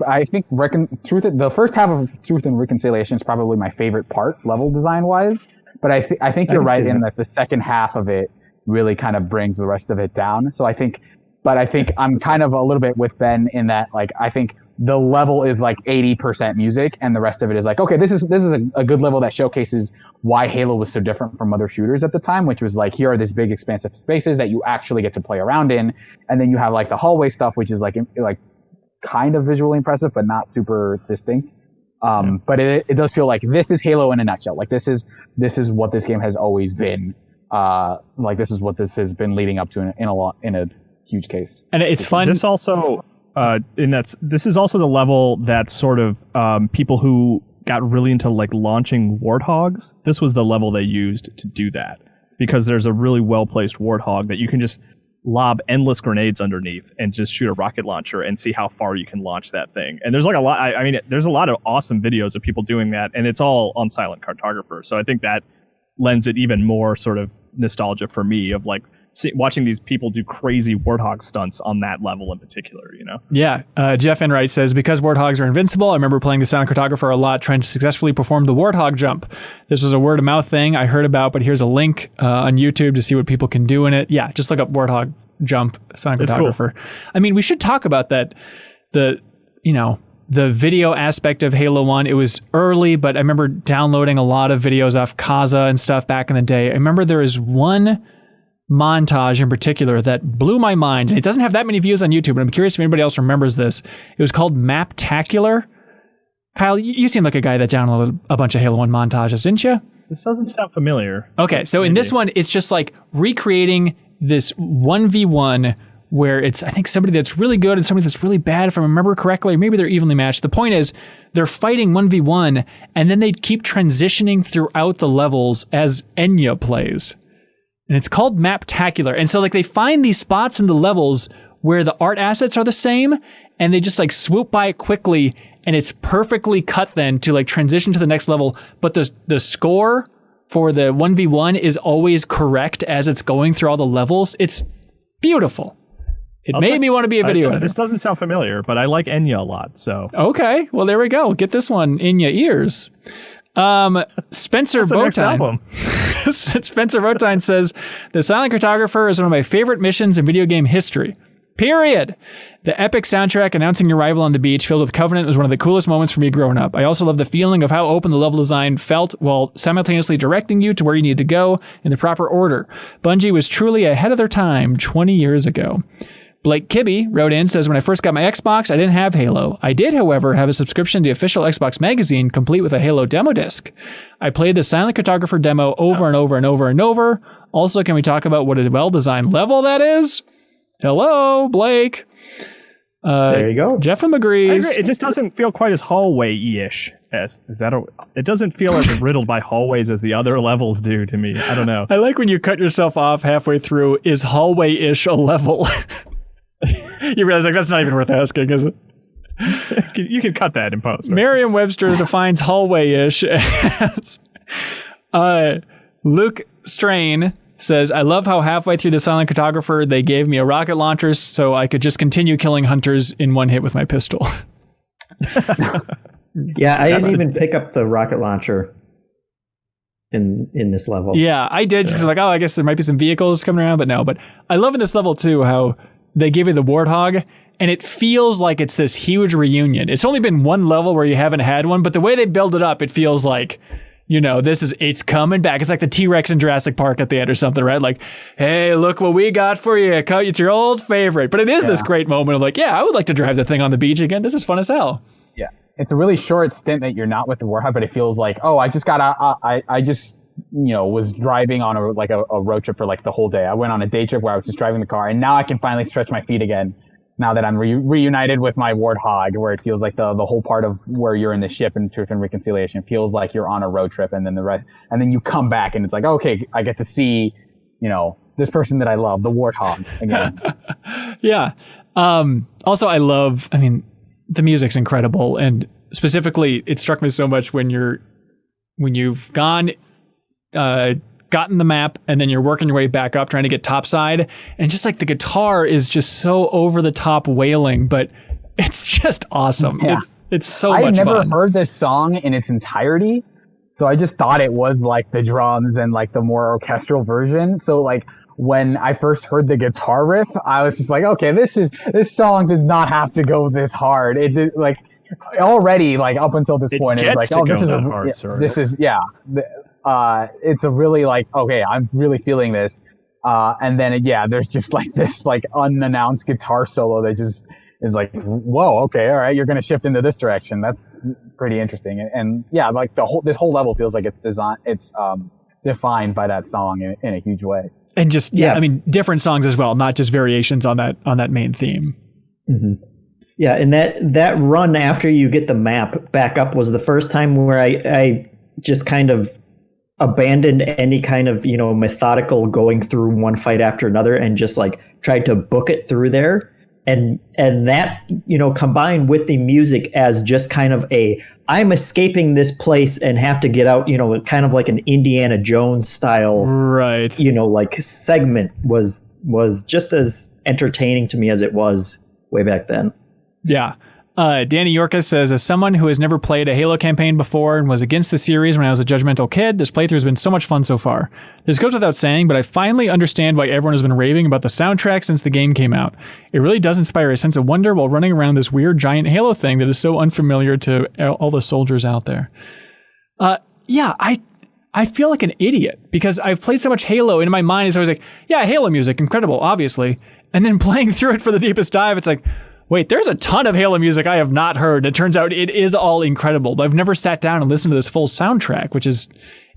C: I think the first half of Truth and Reconciliation is probably my favorite part, level design wise. But I think you're right in that the second half of it really kind of brings the rest of it down. So I think I'm kind of a little bit with Ben in that, like, I think the level is like 80% music, and the rest of it is like, okay, this is a good level that showcases why Halo was so different from other shooters at the time, which was like, here are these big expansive spaces that you actually get to play around in, and then you have like the hallway stuff, which is like kind of visually impressive but not super distinct. But it does feel like this is Halo in a nutshell. Like, this is what this game has always been. Like, this is what this has been leading up to in a huge case.
A: And it's fun.
D: This also. This is also the level that sort of people who got really into like launching warthogs. This was the level they used to do that, because there's a really well placed warthog that you can just lob endless grenades underneath and just shoot a rocket launcher and see how far you can launch that thing. And there's like a lot. I mean, there's a lot of awesome videos of people doing that, and it's all on Silent Cartographer. So I think that lends it even more sort of nostalgia for me of like. Watching these people do crazy Warthog stunts on that level in particular, you know?
A: Yeah. Jeff Enright says, because Warthogs are invincible, I remember playing the Silent Cartographer a lot, trying to successfully perform the Warthog jump. This was a word of mouth thing I heard about, but here's a link on YouTube to see what people can do in it. Yeah, just look up Warthog jump Silent Cartographer. Cool. I mean, we should talk about that. The video aspect of Halo 1, it was early, but I remember downloading a lot of videos off Kaza and stuff back in the day. I remember there is one montage in particular that blew my mind, and it doesn't have that many views on YouTube, but I'm curious if anybody else remembers this. It was called Maptacular. Kyle, you seem like a guy that downloaded a bunch of Halo 1 montages, didn't you?
D: This doesn't sound familiar.
A: Okay, so in this one, it's just like recreating this 1v1 where it's, I think, somebody that's really good and somebody that's really bad, if I remember correctly, or maybe they're evenly matched. The point is, they're fighting 1v1, and then they keep transitioning throughout the levels as Enya plays. And it's called Maptacular. And so like they find these spots in the levels where the art assets are the same, and they just like swoop by it quickly, and it's perfectly cut then to like transition to the next level. But the score for the 1v1 is always correct as it's going through all the levels. It's beautiful. It made me want to be a video editor.
D: This doesn't sound familiar, but I like Enya a lot, so.
A: Okay, well there we go. Get this one in your ears. Spencer Botine. Spencer Botine says, the Silent Cartographer is one of my favorite missions in video game history. Period. The epic soundtrack announcing your arrival on the beach filled with Covenant was one of the coolest moments for me growing up. I also love the feeling of how open the level design felt while simultaneously directing you to where you need to go in the proper order. Bungie was truly ahead of their time 20 years ago. Blake Kibbe wrote in, says, when I first got my Xbox, I didn't have Halo. I did, however, have a subscription to the official Xbox magazine, complete with a Halo demo disc. I played the Silent Cartographer demo over and over and over and over. Also, can we talk about what a well-designed level that is? Hello, Blake.
B: There you go.
A: Jeffem agrees.
D: I agree. It just doesn't feel quite as hallway-ish. It doesn't feel as riddled by hallways as the other levels do to me. I don't know.
A: I like when you cut yourself off halfway through, is hallway-ish a level? You realize like that's not even worth asking, is it?
D: You can cut that in post. Right?
A: Merriam-Webster defines hallway-ish as Luke Strain says, I love how halfway through the Silent Cartographer they gave me a rocket launcher so I could just continue killing hunters in one hit with my pistol.
B: Yeah, I didn't even pick up the rocket launcher in this level.
A: Yeah, I did. Just like, oh, I guess there might be some vehicles coming around, but no. But I love in this level too how they give you the Warthog, and it feels like it's this huge reunion. It's only been one level where you haven't had one, but the way they build it up, it feels like it's coming back. It's like the T-Rex in Jurassic Park at the end or something, right? Like, hey, look what we got for you. It's your old favorite. But it is this great moment of like, yeah, I would like to drive the thing on the beach again. This is fun as hell.
C: Yeah. It's a really short stint that you're not with the Warthog, but it feels like, I just was driving on a road trip for like the whole day. I went on a day trip where I was just driving the car, and now I can finally stretch my feet again. Now that I'm reunited with my Warthog, where it feels like the whole part of where you're in the ship in Truth and Reconciliation feels like you're on a road trip, and then and then you come back and it's like, okay, I get to see, this person that I love, the Warthog again.
A: Yeah. Also, the music's incredible, and specifically, it struck me so much when you've gotten the map and then you're working your way back up trying to get topside, and just like the guitar is just so over the top wailing, but it's just awesome. Yeah. It's so much fun.
C: I never heard this song in its entirety, so I just thought it was like the drums and like the more orchestral version. So like when I first heard the guitar riff, I was just like, okay, this song does not have to go this hard. It like already like up until this point it's like, it's a really like, okay, I'm really feeling this. And then, there's just like this like unannounced guitar solo that just is like, whoa, okay, all right, you're going to shift into this direction. That's pretty interesting. And like this whole level feels like it's defined by that song in a huge way.
A: And just, different songs as well, not just variations on that main theme.
B: Mm-hmm. Yeah. And that run after you get the map back up was the first time where I just kind of abandoned any kind of, methodical going through one fight after another and just like tried to book it through there. And that, combined with the music as just kind of I'm escaping this place and have to get out, kind of like an Indiana Jones style,
A: right?
B: Like segment was just as entertaining to me as it was way back then.
A: Yeah. Danny Yorka says, as someone who has never played a Halo campaign before and was against the series when I was a judgmental kid, this playthrough has been so much fun so far. This goes without saying, but I finally understand why everyone has been raving about the soundtrack since the game came out. It really does inspire a sense of wonder while running around this weird giant Halo thing that is so unfamiliar to all the soldiers out there. I feel like an idiot because I've played so much Halo, and in my mind it's always like, yeah, Halo music, incredible, obviously. And then playing through it for the deepest dive, it's like, wait, there's a ton of Halo music I have not heard. It turns out it is all incredible, but I've never sat down and listened to this full soundtrack, which is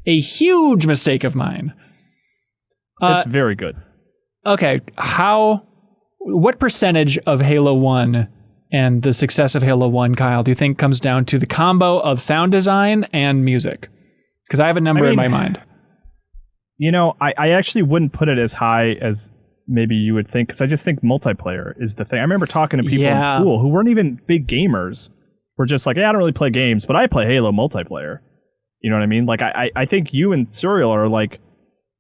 A: a huge mistake of mine.
D: It's very good.
A: Okay, what percentage of Halo 1 and the success of Halo 1, Kyle, do you think comes down to the combo of sound design and music? Because I have a number in my mind.
D: I actually wouldn't put it as high as maybe you would think, because I just think multiplayer is the thing. I remember talking to people in school who weren't even big gamers. Were just like, I don't really play games, but I play Halo multiplayer. You know what I mean? Like, I think you and Serial are like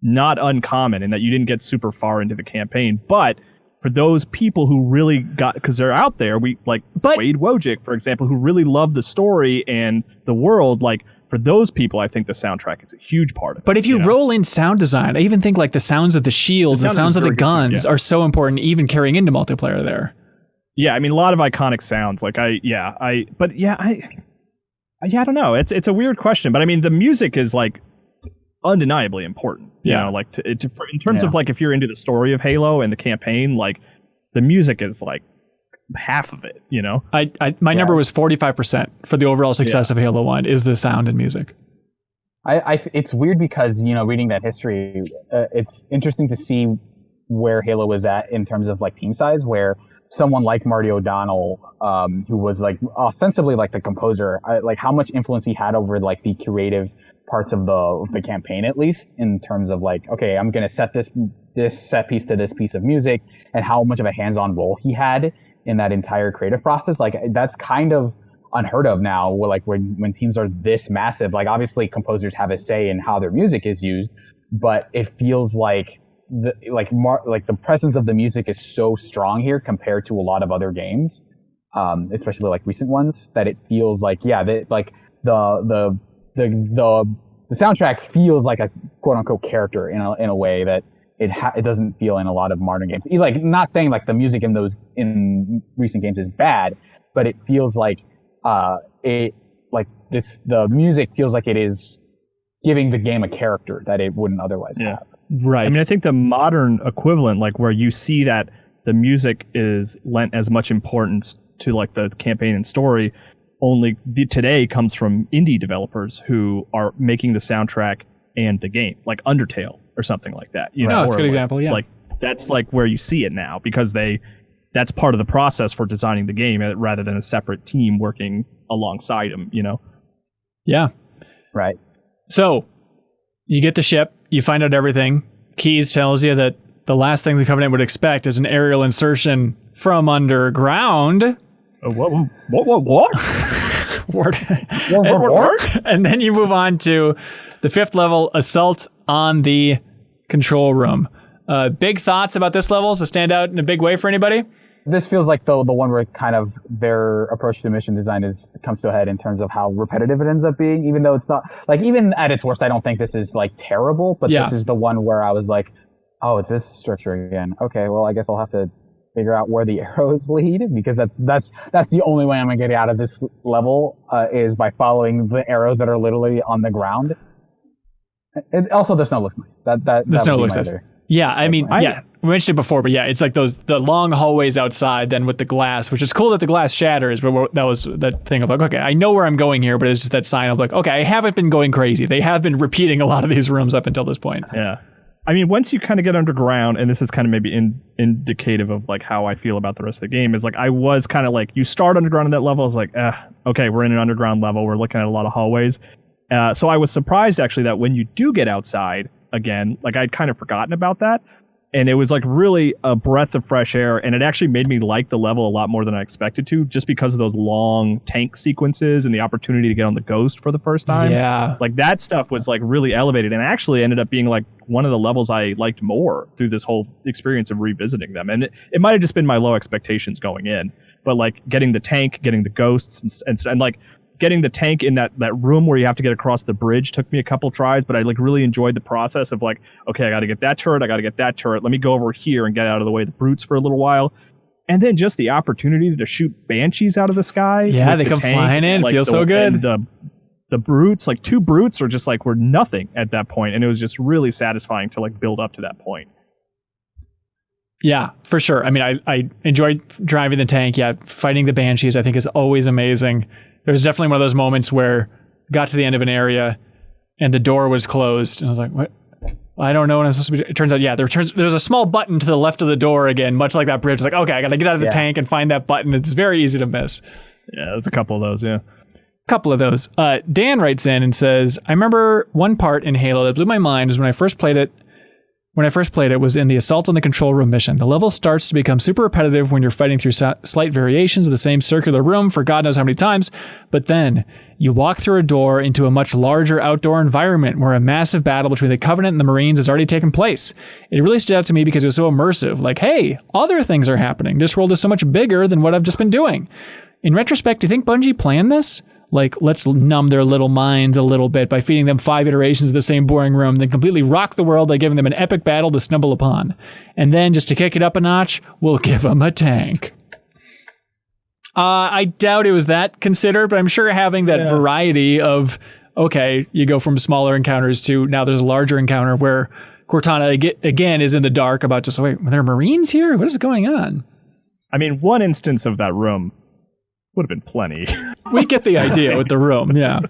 D: not uncommon in that you didn't get super far into the campaign, but for those people who really got, because they're out there, Wade Wojcik, for example, who really love the story and the world, like, for those people, I think the soundtrack is a huge part of it.
A: But if you roll in sound design, I even think like the sounds of the shields, the sounds of the guns are so important, even carrying into multiplayer there.
D: Yeah, I mean, a lot of iconic sounds. Like I don't know. It's a weird question, but I mean, the music is like undeniably important. You know, like in terms of like if you're into the story of Halo and the campaign, like the music is like half of it, my number was 45% for the overall success of Halo 1 is the sound and music.
C: It's weird because, reading that history, it's interesting to see where Halo was at in terms of like team size, where someone like Marty O'Donnell, who was like ostensibly like the composer, like how much influence he had over like the creative parts of the campaign, at least in terms of like, okay, I'm going to set this set piece to this piece of music, and how much of a hands-on role he had in that entire creative process. Like that's kind of unheard of now, like when teams are this massive. Like obviously composers have a say in how their music is used, but it feels like the presence of the music is so strong here compared to a lot of other games, especially like recent ones, that it feels like the soundtrack feels like a quote unquote character in a way that it doesn't feel in a lot of modern games. Like, not saying like the music in recent games is bad, but it feels like the music feels like it is giving the game a character that it wouldn't otherwise have.
A: Right.
D: I mean, I think the modern equivalent, like where you see that the music is lent as much importance to like the campaign and story, only today comes from indie developers who are making the soundtrack and the game, like Undertale or something like that. You know,
A: it's a good example. Yeah.
D: Like that's like where you see it now because that's part of the process for designing the game rather than a separate team working alongside them, you know?
A: Yeah.
C: Right.
A: So you get the ship, you find out everything. Keys tells you that the last thing the Covenant would expect is an aerial insertion from underground.
D: What?
A: And then you move on to the 5th level, Assault on the Control Room. Big thoughts about this level? Does it stand out in a big way for anybody?
C: This feels like the one where kind of their approach to mission design comes to a head in terms of how repetitive it ends up being, even though it's not, like, even at its worst, I don't think this is, like, terrible, but this is the one where I was like, oh, it's this structure again. Okay, well, I guess I'll have to figure out where the arrows lead, because that's the only way I'm going to get out of this level, is by following the arrows that are literally on the ground. Also, the snow looks nice. The snow looks nice.
A: Yeah, I mean, we mentioned it before, but yeah, it's like the long hallways outside then with the glass, which is cool that the glass shatters, but that was that thing of like, okay, I know where I'm going here, but it's just that sign of like, okay, I haven't been going crazy. They have been repeating a lot of these rooms up until this point.
D: Yeah. I mean, once you kind of get underground, and this is kind of maybe indicative of like how I feel about the rest of the game, is like I was kind of like, you start underground at that level, I was like, okay, we're in an underground level, we're looking at a lot of hallways. So I was surprised actually that when you do get outside again, like I'd kind of forgotten about that. And it was like really a breath of fresh air. And it actually made me like the level a lot more than I expected to, just because of those long tank sequences and the opportunity to get on the Ghost for the first time.
A: Yeah.
D: Like that stuff was like really elevated and actually ended up being like one of the levels I liked more through this whole experience of revisiting them. And it might have just been my low expectations going in, but like getting the tank, getting the Ghosts and like getting the tank in that room where you have to get across the bridge took me a couple tries, but I like really enjoyed the process of like, okay, I got to get that turret. Let me go over here and get out of the way of the brutes for a little while. And then just the opportunity to shoot banshees out of the sky.
A: Yeah, they come flying in. Like feels so good.
D: The brutes, like 2 brutes were just like, were nothing at that point. And it was just really satisfying to like build up to that point.
A: Yeah, for sure. I mean, I enjoyed driving the tank. Yeah, fighting the banshees I think is always amazing. There's definitely one of those moments where got to the end of an area and the door was closed. And I was like, what? I don't know what I'm supposed to be doing. It turns out, there's a small button to the left of the door again, much like that bridge. It's like, okay, I got to get out of the tank and find that button. It's very easy to miss.
D: Yeah, there's a couple of those, yeah.
A: Couple of those. Dan writes in and says, I remember one part in Halo that blew my mind was when I first played it was in the Assault on the Control Room mission. The level starts to become super repetitive when you're fighting through slight variations of the same circular room for God knows how many times, but then you walk through a door into a much larger outdoor environment where a massive battle between the Covenant and the Marines has already taken place. It really stood out to me because it was so immersive. Like, hey, other things are happening. This world is so much bigger than what I've just been doing. In retrospect, do you think Bungie planned this? Like, let's numb their little minds a little bit by feeding them 5 iterations of the same boring room, then completely rock the world by giving them an epic battle to stumble upon. And then, just to kick it up a notch, we'll give them a tank. I doubt it was that considered, but I'm sure having that variety of, okay, you go from smaller encounters to now there's a larger encounter where Cortana, again, is in the dark about just, wait, are there Marines here? What is going on?
D: I mean, one instance of that room would have been plenty.
A: We get the idea with the room, yeah.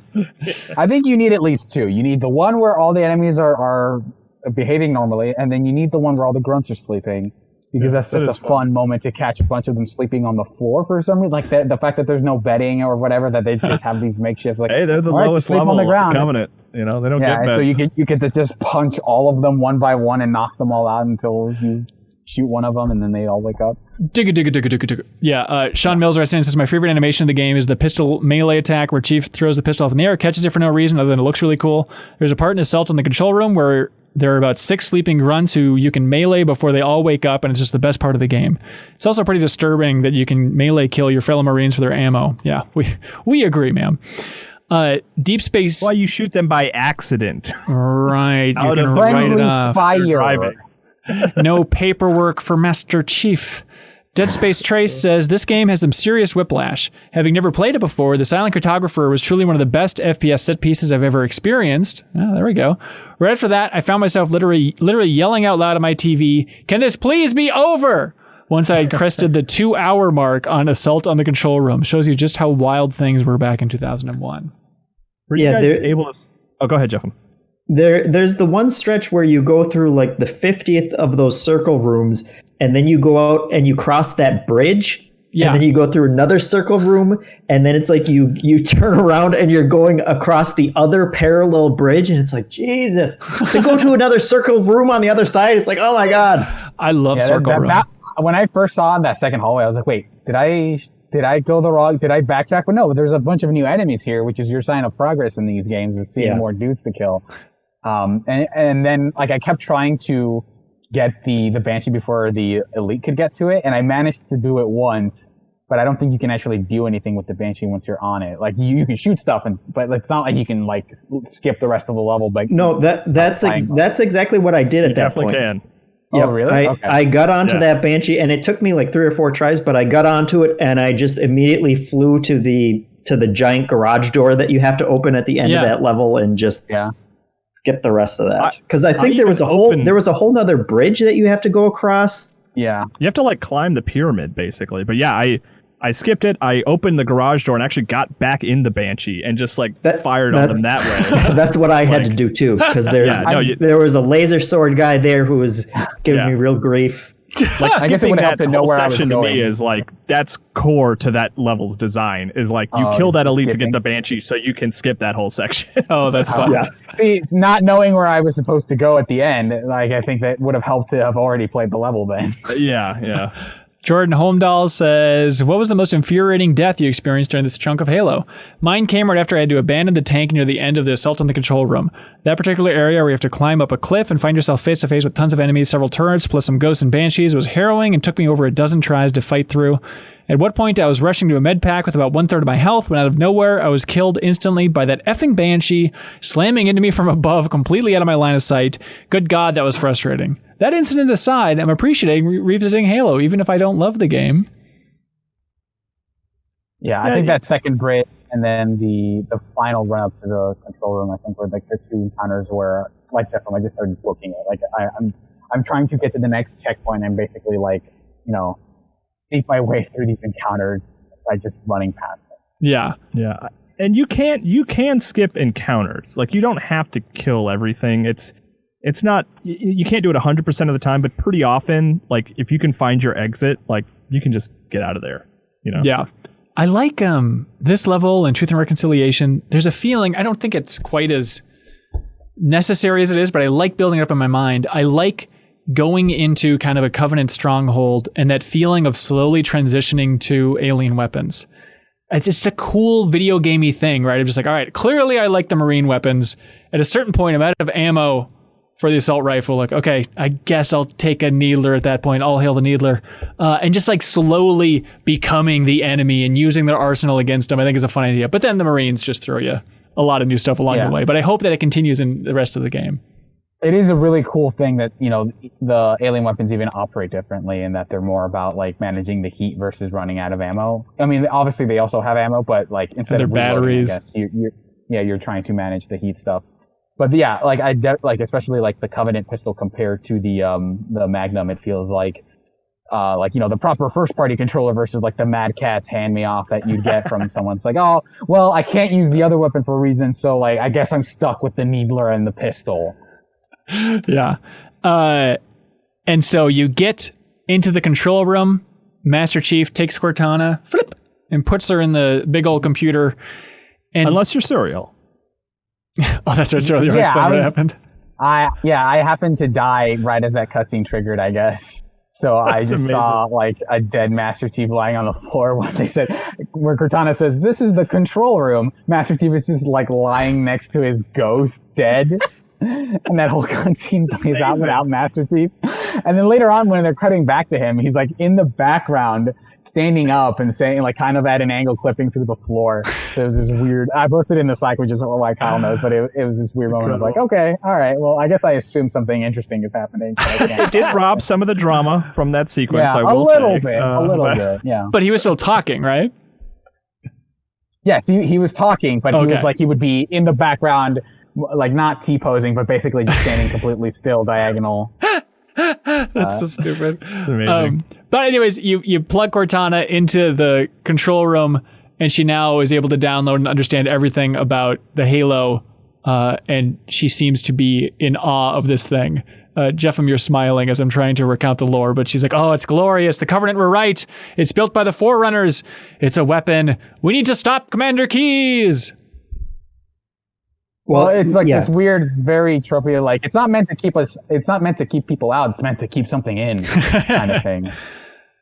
C: I think you need at least 2. You need the one where all the enemies are behaving normally, and then you need the one where all the grunts are sleeping, because that's just a fun moment to catch a bunch of them sleeping on the floor for some reason. Like the fact that there's no bedding or whatever, that they just have these makeshifts. Like,
D: hey, they're the lowest level on the ground. Covenant. You know, they don't get beds.
C: So you get to just punch all of them one by one and knock them all out until you shoot one of them, and then they all wake up.
A: Digga. Yeah, Sean Mills writes in and says, my favorite animation of the game is the pistol melee attack where Chief throws the pistol up in the air, catches it for no reason other than it looks really cool. There's a part in Assault on the Control Room where there are about 6 sleeping grunts who you can melee before they all wake up, and it's just the best part of the game. It's also pretty disturbing that you can melee kill your fellow Marines for their ammo. Yeah, we agree, ma'am. Deep Space...
D: Why you shoot them by accident.
A: Right, you can write it off.
C: Fire.
A: No paperwork for Master Chief. Dead Space Trace says, this game has some serious whiplash. Having never played it before, the Silent Cartographer was truly one of the best FPS set pieces I've ever experienced. Oh, there we go. Right after that, I found myself literally yelling out loud at my TV, can this please be over? Once I had crested the 2-hour mark on Assault on the Control Room. Shows you just how wild things were back in 2001.
D: Were you guys able to... Oh, go ahead, Jeff.
B: There's the one stretch where you go through like the 50th of those circle rooms, and then you go out and you cross that bridge, and then you go through another circle room, and then it's like you turn around and you're going across the other parallel bridge, and it's like, Jesus. To go to another circle room on the other side, it's like, oh my God.
A: I love circle room.
C: When I first saw that second hallway, I was like, wait, did I go the wrong? Did I backtrack? But no, there's a bunch of new enemies here, which is your sign of progress in these games, is seeing more dudes to kill. And then like I kept trying to get the Banshee before the Elite could get to it, and I managed to do it once, but I don't think you can actually do anything with the Banshee once you're on it. Like you can shoot stuff, but it's not like you can like skip the rest of the level. But
B: no, that's exactly what I did at that point.
D: You definitely can.
B: Yeah, really? I got onto that Banshee, and it took me like 3 or 4 tries, but I got onto it, and I just immediately flew to the giant garage door that you have to open at the end of that level, and just skip the rest of that. Because I think there was a whole nother bridge that you have to go across.
C: Yeah,
D: you have to like climb the pyramid basically. But yeah, I skipped it. I opened the garage door and actually got back in the Banshee and just like fired on them that way.
B: That's what I had to do too, because there was a laser sword guy there who was giving me real grief.
D: Like I guess it would have to know where I was going. To me is like that's core to that level's design. Is like you kill that Elite to get the Banshee, so you can skip that whole section.
A: Oh, that's fun.
C: See, not knowing where I was supposed to go at the end, like I think that would have helped to have already played the level then.
D: Yeah.
A: Jordan Holmdahl says, what was the most infuriating death you experienced during this chunk of Halo? Mine came right after I had to abandon the tank near the end of the Assault on the Control Room. That particular area where you have to climb up a cliff and find yourself face to face with tons of enemies, several turrets, plus some ghosts and banshees was harrowing and took me over a dozen tries to fight through. At what point I was rushing to a med pack with about 1/3 of my health when out of nowhere I was killed instantly by that effing Banshee slamming into me from above, completely out of my line of sight. Good God, that was frustrating. That incident aside, I'm appreciating revisiting Halo, even if I don't love the game.
C: Yeah, I think that second bridge and then the final run up to the control room, I think, were like the 2 encounters where, like Jeff, I just started booking it. Like I'm trying to get to the next checkpoint and basically like, sneak my way through these encounters by just running past them.
D: Yeah. And you can skip encounters. Like you don't have to kill everything. It's not, you can't do it 100% of the time, but pretty often, like if you can find your exit, like you can just get out of there,
A: Yeah. I like this level in Truth and Reconciliation. There's a feeling, I don't think it's quite as necessary as it is, but I like building it up in my mind. I like going into kind of a Covenant stronghold and that feeling of slowly transitioning to alien weapons. It's just a cool video gamey thing, right? I'm just like, all right, clearly I like the Marine weapons. At a certain point, I'm out of ammo for the assault rifle. Like, okay, I guess I'll take a needler at that point. All hail the needler. And just like slowly becoming the enemy and using their arsenal against them, I think is a fun idea. But then the Marines just throw you a lot of new stuff along the way. But I hope that it continues in the rest of the game.
C: It is a really cool thing that, the alien weapons even operate differently in that they're more about like managing the heat versus running out of ammo. I mean, obviously they also have ammo, but like instead of
A: batteries,
C: I guess you're trying to manage the heat stuff. But yeah, like especially like the Covenant pistol compared to the Magnum, it feels like the proper first party controller versus like the Mad Catz hand me off that you get from someone. It's like, oh, well, I can't use the other weapon for a reason, so like I guess I'm stuck with the needler and the pistol.
A: Yeah. And so you get into the control room, Master Chief takes Cortana, and puts her in the big old computer. And
D: unless you're Suriel.
A: Oh, that's right. What happened.
C: I happened to die right as that cutscene triggered, I guess. So I just amazing. Saw like a dead Master Chief lying on the floor when they said, where Cortana says, "This is the control room." Master Chief is just like lying next to his ghost, dead. And that whole cutscene plays out without Master Chief. And then later on, when they're cutting back to him, he's like in the background, standing up and saying, like, kind of at an angle, clipping through the floor. So it was this weird. I posted in the Slack, which is why Kyle knows, but it was this weird moment of like, okay, all right, well, I guess I assume something interesting is happening.
D: It did rob some of the drama from that sequence.
C: Yeah,
D: I will say.
C: a little bit. Yeah.
A: But he was still talking, right?
C: Yes, he was talking, but he was like he would be in the background, like not T-posing, but basically just standing completely still, diagonal.
A: That's so stupid.
D: It's amazing.
A: But anyways, you plug Cortana into the control room, and she now is able to download and understand everything about the Halo, and she seems to be in awe of this thing. Jeffem, you're smiling as I'm trying to recount the lore, but she's like, oh, it's glorious. The Covenant were right. It's built by the Forerunners. It's a weapon. We need to stop Commander Keyes.
C: Well, it's like this weird, very tropey, like, it's not meant to keep people out. It's meant to keep something in kind of thing.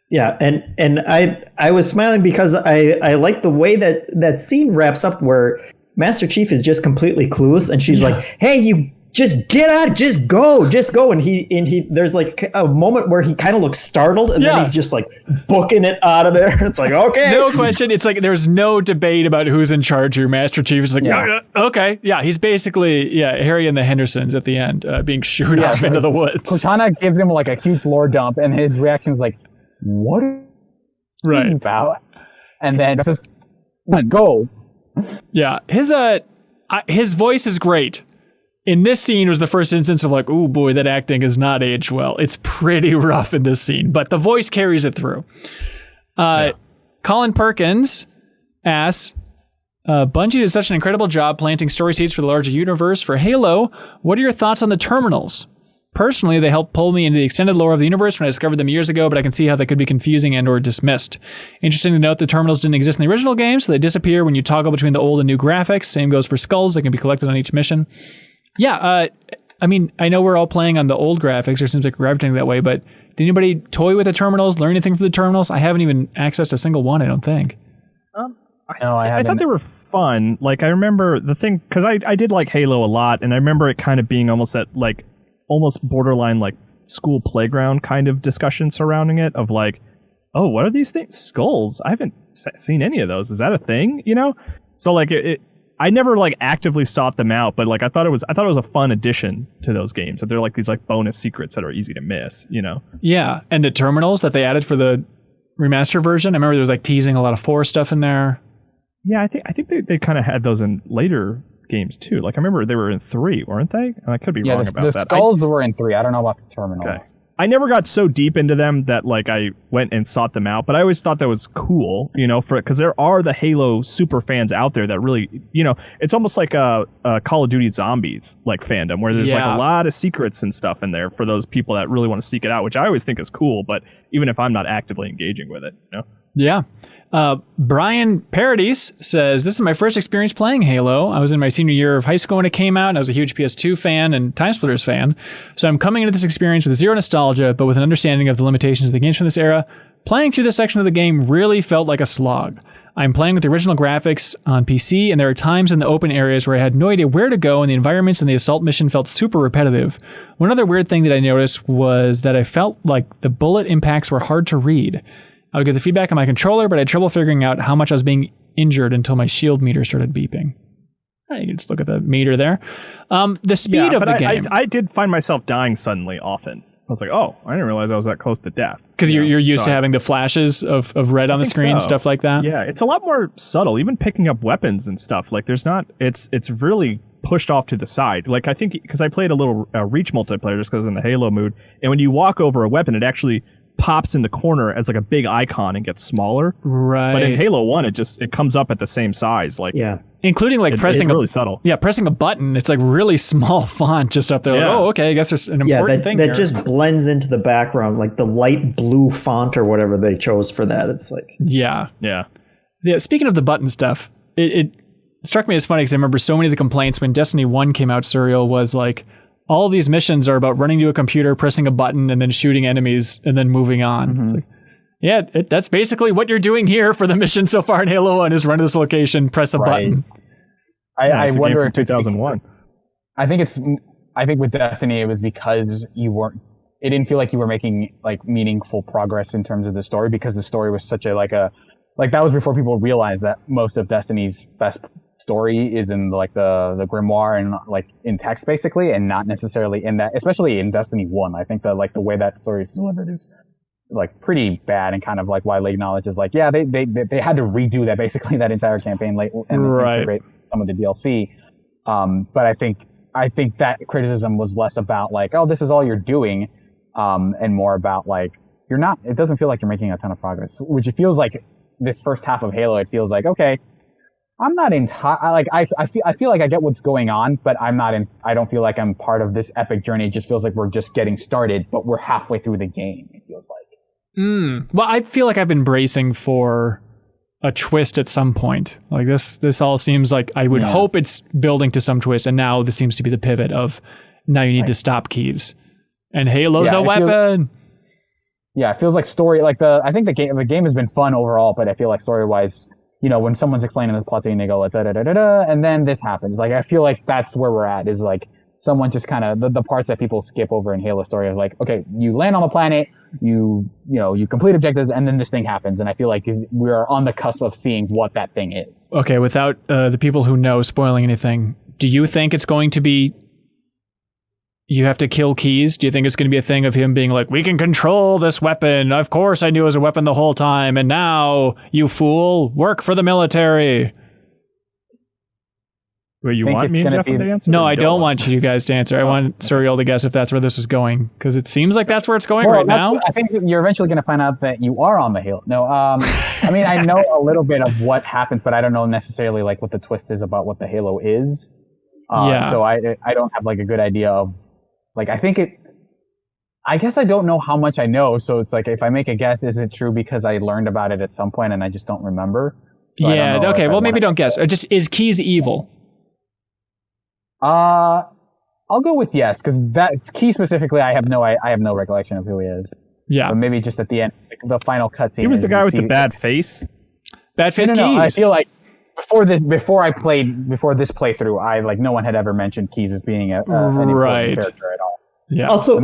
B: Yeah, and I was smiling because I like the way that scene wraps up where Master Chief is just completely clueless, and she's like, hey, you just get out, just go. And he there's like a moment where he kind of looks startled, and then he's just like booking it out of there. It's like, okay.
A: No question. It's like there's no debate about who's in charge here. Master Chief is like, okay. Yeah, he's basically, Harry and the Hendersons at the end being shooed off into the woods.
C: Cortana gives him like a huge lore dump, and his reaction is like, what are you about? And then just go.
A: Yeah, his voice is great. In this scene was the first instance of like, oh boy, that acting has not aged well. It's pretty rough in this scene, but the voice carries it through. Colin Perkins asks, Bungie did such an incredible job planting story seeds for the larger universe. For Halo, what are your thoughts on the terminals? Personally, they helped pull me into the extended lore of the universe when I discovered them years ago, but I can see how they could be confusing and or dismissed. Interesting to note the terminals didn't exist in the original game, so they disappear when you toggle between the old and new graphics. Same goes for skulls. They can be collected on each mission. Yeah, I mean, I know we're all playing on the old graphics, or it seems like we're gravitating that way, but did anybody toy with the terminals, learn anything from the terminals? I haven't even accessed a single one, I don't think.
C: No, I haven't.
D: I thought they were fun. Like, I remember the thing, because I did like Halo a lot, and I remember it kind of being almost borderline, like, school playground kind of discussion surrounding it, of like, oh, what are these things? Skulls? I haven't seen any of those. Is that a thing? You know? So, like, I never like actively sought them out, but like I thought it was a fun addition to those games. That they're like these like bonus secrets that are easy to miss, you know? Yeah, and the terminals that they added for the remaster version. I remember there was like teasing a lot of 4 stuff in there. Yeah, I think they kind of had those in later games too. Like I remember they were in 3, weren't they? I could be wrong about that.
C: The skulls were in 3. I don't know about the terminals.
D: Okay. I never got so deep into them that like I went and sought them out, but I always thought that was cool, you know, because there are the Halo super fans out there that really, you know, it's almost like a Call of Duty Zombies like fandom where there's like a lot of secrets and stuff in there for those people that really want to seek it out, which I always think is cool, but even if I'm not actively engaging with it, you know? Yeah. Brian Paradis says, this is my first experience playing Halo. I was in my senior year of high school when it came out, and I was a huge PS2 fan and TimeSplitters fan. So I'm coming into this experience with zero nostalgia, but with an understanding of the limitations of the games from this era. Playing through this section of the game really felt like a slog. I'm playing with the original graphics on PC, and there are times in the open areas where I had no idea where to go, and the environments in the assault mission felt super repetitive. One other weird thing that I noticed was that I felt like the bullet impacts were hard to read. I would get the feedback on my controller, but I had trouble figuring out how much I was being injured until my shield meter started beeping. You can just look at the meter there. The speed of the game. I did find myself dying suddenly often. I was like, oh, I didn't realize I was that close to death. Because you're used to having the flashes of red on the screen, stuff like that? Yeah, it's a lot more subtle. Even picking up weapons and stuff. Like, there's not... It's really pushed off to the side. Like, I think... Because I played a little Reach multiplayer just because in the Halo mood. And when you walk over a weapon, it actually pops in the corner as like a big icon and gets smaller. Right. But in Halo 1, it comes up at the same size. Like, yeah. Including like pressing it's really subtle. Yeah, pressing a button, it's like really small font just up there. Yeah. Like, oh, okay, I guess there's an important thing that
B: just blends into the background, like the light blue font or whatever they chose for that. It's like... Yeah. Speaking of the button stuff, it struck me as funny because I remember so many of the complaints when Destiny 1 came out, Serial, was like, all these missions are about running to a computer, pressing a button, and then shooting enemies, and then moving on. Mm-hmm. It's like, yeah, that's basically what you're doing here for the mission so far in Halo 1 is run to this location, press a button.
C: I wonder if
D: 2001.
C: I think with Destiny it was because it didn't feel like you were making like meaningful progress in terms of the story because the story was such a like that was before people realized that most of Destiny's best story is in like the grimoire and like in text basically, and not necessarily in that, especially in Destiny 1. I think that like the way that story is delivered is like pretty bad, and kind of like widely acknowledged as like, yeah, they had to redo that basically that entire campaign and integrate some of the DLC. But I think that criticism was less about like, oh, this is all you're doing, and more about like it doesn't feel like you're making a ton of progress, which it feels like this first half of Halo. It feels like, okay, I'm not I feel like I get what's going on, but I don't feel like I'm part of this epic journey. It just feels like we're just getting started, but we're halfway through the game, it feels like.
A: Well, I feel like I've been bracing for a twist at some point. Like this all seems like I would hope it's building to some twist, and now this seems to be the pivot of now you need to stop keys. And Halo's a weapon.
C: It feels like story, like I think the game has been fun overall, but I feel like story-wise, you know, when someone's explaining the plot to you and they go, like, da-da-da-da-da, and then this happens. Like, I feel like that's where we're at, is like someone just kind of, the parts that people skip over in Halo story is like, okay, you land on the planet, you complete objectives, and then this thing happens. And I feel like we're on the cusp of seeing what that thing is.
A: Okay, without the people who know spoiling anything, do you think it's going to be you have to kill keys? Do you think it's going to be a thing of him being like, we can control this weapon. Of course I knew it was a weapon the whole time. And now, you fool, work for the military.
D: Wait, you want me and Jeff to answer?
A: No, I don't want you guys to answer. I want Suriel to guess if that's where this is going, because it seems like that's where it's going right now.
C: I think you're eventually going to find out that you are on the Halo. No, I mean, I know a little bit of what happens, but I don't know necessarily like what the twist is about what the Halo is. So I don't have like a good idea of, like, I guess I don't know how much I know, so it's like, if I make a guess, is it true because I learned about it at some point and I just don't remember? So
A: okay, well, maybe don't guess. Or just, is Keys evil?
C: I'll go with yes, because that's Key specifically, I have no recollection of who he is. Yeah. But maybe just at the end, the final cutscene.
D: He was the guy with the bad face?
A: Bad face Keys.
C: I feel like before this playthrough, I like no one had ever mentioned Keys as being an important character at all.
A: Yeah.
B: Also,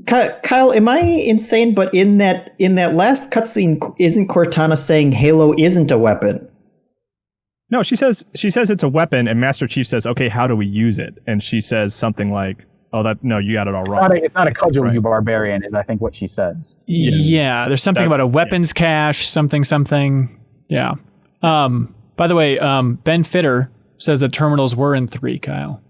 B: Kyle, am I insane? But in that last cutscene, isn't Cortana saying Halo isn't a weapon?
D: No, she says it's a weapon, and Master Chief says, "Okay, how do we use it?" And she says something like, "Oh, you got it all wrong."
C: It's not a cudgel, you barbarian, is I think what she says.
A: Yeah, there's something about a weapons cache, something. Yeah. By the way, Ben Fitter says the terminals were in 3, Kyle.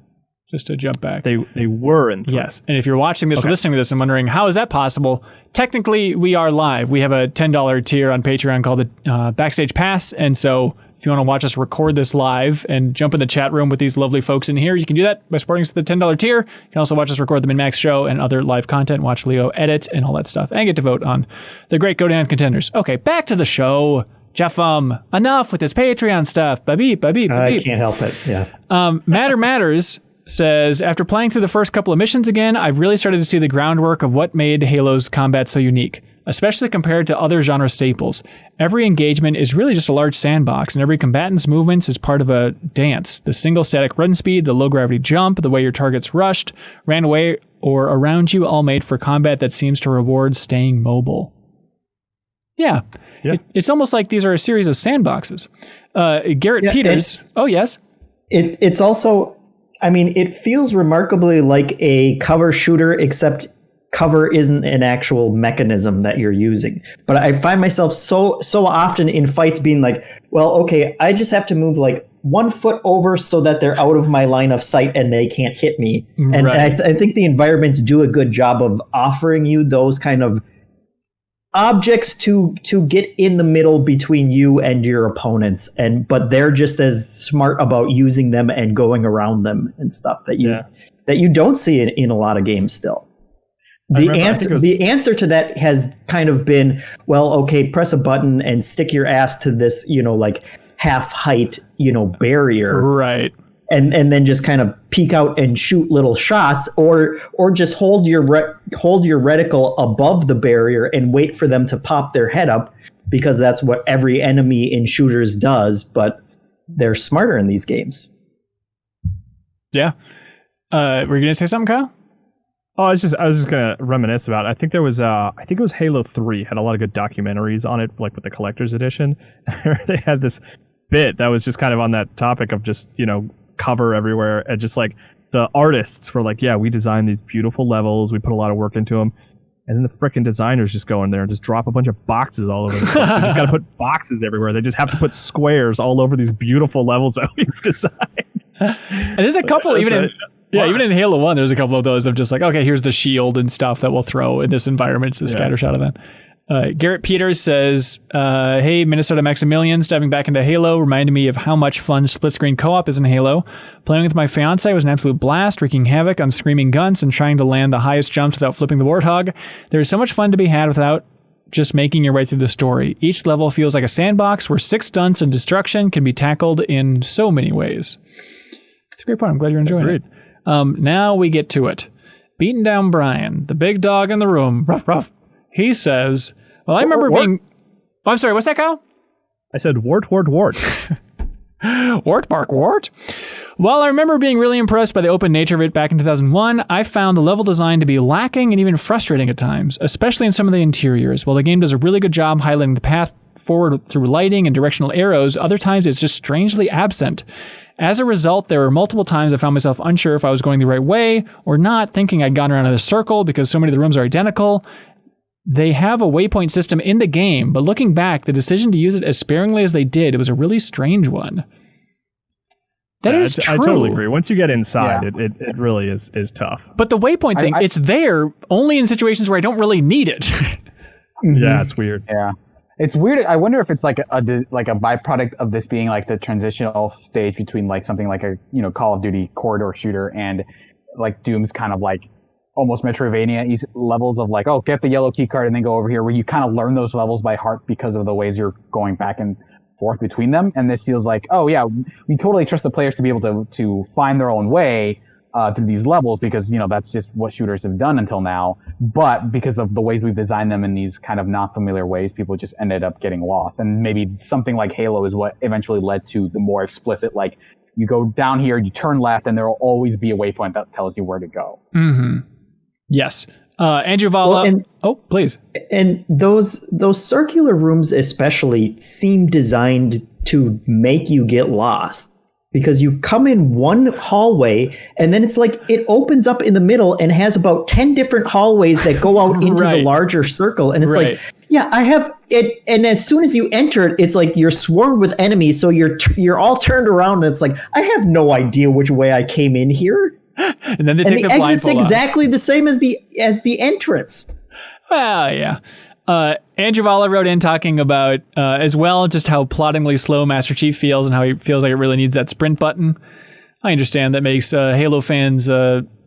A: Just to jump back.
D: They were in 3.
A: Yes. And if you're watching this or listening to this and wondering, how is that possible? Technically, we are live. We have a $10 tier on Patreon called the Backstage Pass. And so if you want to watch us record this live and jump in the chat room with these lovely folks in here, you can do that by supporting us at the $10 tier. You can also watch us record the MinnMax show and other live content, watch Leo edit and all that stuff, and get to vote on the great Go Down contenders. Okay, back to the show. Jeff, enough with this Patreon stuff. Ba-beep.
B: I can't help it. Yeah.
A: Matters says, after playing through the first couple of missions again, I've really started to see the groundwork of what made Halo's combat so unique, especially compared to other genre staples. Every engagement is really just a large sandbox, and every combatant's movements is part of a dance. The single static run speed, the low gravity jump, the way your targets rushed, ran away, or around you, all made for combat that seems to reward staying mobile. Yeah. It's almost like these are a series of sandboxes. Garrett Peters. Yes.
B: It's also, I mean, it feels remarkably like a cover shooter, except cover isn't an actual mechanism that you're using. But I find myself so often in fights being like, well, okay, I just have to move like 1 foot over so that they're out of my line of sight and they can't hit me. And I think the environments do a good job of offering you those kind of objects to get in the middle between you and your opponents, but they're just as smart about using them and going around them and stuff that you don't see in a lot of games still. The answer to that has kind of been, well, okay, press a button and stick your ass to this, like half height, barrier.
A: Right.
B: And then just kind of peek out and shoot little shots, or just hold your reticle above the barrier and wait for them to pop their head up, because that's what every enemy in shooters does. But they're smarter in these games.
A: Yeah. Were you gonna say something, Kyle?
D: Oh, I was just gonna reminisce about it. I think it was Halo 3 had a lot of good documentaries on it, like with the collector's edition. They had this bit that was just kind of on that topic of just, cover everywhere, and just like the artists were like, yeah, we designed these beautiful levels, we put a lot of work into them, and then the frickin' designers just go in there and just drop a bunch of boxes all over the place. They just gotta put boxes everywhere. They just have to put squares all over these beautiful levels that we've designed.
A: And there's a couple even in Halo 1, there's a couple of those of just like, okay, here's the shield and stuff that we'll throw in this environment. It's a scatter shot of that. Garrett Peters says, hey, Minnesota Maximilians, diving back into Halo reminded me of how much fun split-screen co-op is in Halo. Playing with my fiance was an absolute blast, wreaking havoc on screaming guns and trying to land the highest jumps without flipping the Warthog. There's so much fun to be had without just making your way through the story. Each level feels like a sandbox where 6 stunts and destruction can be tackled in so many ways. It's a great point. I'm glad you're enjoying it. Now we get to it. BeatenDownBrian, the big dog in the room, ruff. He says, well, I remember being... Oh, I'm sorry, what's that, Kyle?
D: I said wart.
A: Wart, bark, wart. While I remember being really impressed by the open nature of it back in 2001, I found the level design to be lacking and even frustrating at times, especially in some of the interiors. While the game does a really good job highlighting the path forward through lighting and directional arrows, other times it's just strangely absent. As a result, there were multiple times I found myself unsure if I was going the right way or not, thinking I'd gone around in a circle because so many of the rooms are identical. They have a waypoint system in the game, but looking back, the decision to use it as sparingly as they did, it was a really strange one. That is true.
D: I totally agree. Once you get inside, it really is tough.
A: But the waypoint thing, it's there only in situations where I don't really need it.
D: Yeah, it's weird.
C: Yeah. It's weird. I wonder if it's like a byproduct of this being like the transitional stage between like something like a Call of Duty corridor shooter and like Doom's kind of like almost Metroidvania levels of like, oh, get the yellow key card and then go over here, where you kind of learn those levels by heart because of the ways you're going back and forth between them. And this feels like, oh yeah, we totally trust the players to be able to find their own way through these levels because, that's just what shooters have done until now. But because of the ways we've designed them in these kind of not familiar ways, people just ended up getting lost. And maybe something like Halo is what eventually led to the more explicit, like you go down here, you turn left, and there will always be a waypoint that tells you where to go.
A: Mm-hmm. Yes. Andrew Vala. Please.
B: And those circular rooms especially seem designed to make you get lost. Because you come in one hallway and then it's like it opens up in the middle and has about 10 different hallways that go out into the larger circle. And it's like, yeah, I have it. And as soon as you enter it, it's like you're swarmed with enemies. So you're all turned around and it's like, I have no idea which way I came in here.
A: And then they take the
B: exit's exactly the same as the entrance.
A: Well, yeah. Andrew Vala wrote in talking about as well just how ploddingly slow Master Chief feels and how he feels like it really needs that sprint button. I understand that makes Halo fans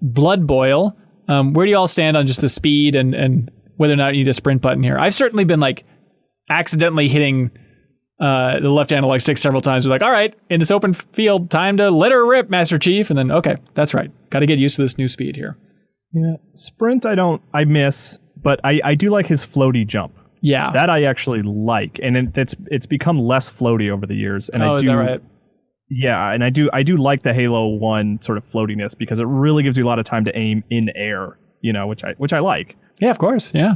A: blood boil. Where do you all stand on just the speed and whether or not you need a sprint button here? I've certainly been like accidentally hitting the left analog stick several times. We're like, all right, in this open field, time to let her rip, Master Chief. And then, okay, that's right. Got to get used to this new speed here.
D: Yeah, sprint I miss. But I do like his floaty jump.
A: Yeah.
D: That I actually like. And it's become less floaty over the years. And
A: is that right?
D: Yeah, and I do like the Halo 1 sort of floatiness because it really gives you a lot of time to aim in air, which I like.
A: Yeah, of course. Yeah.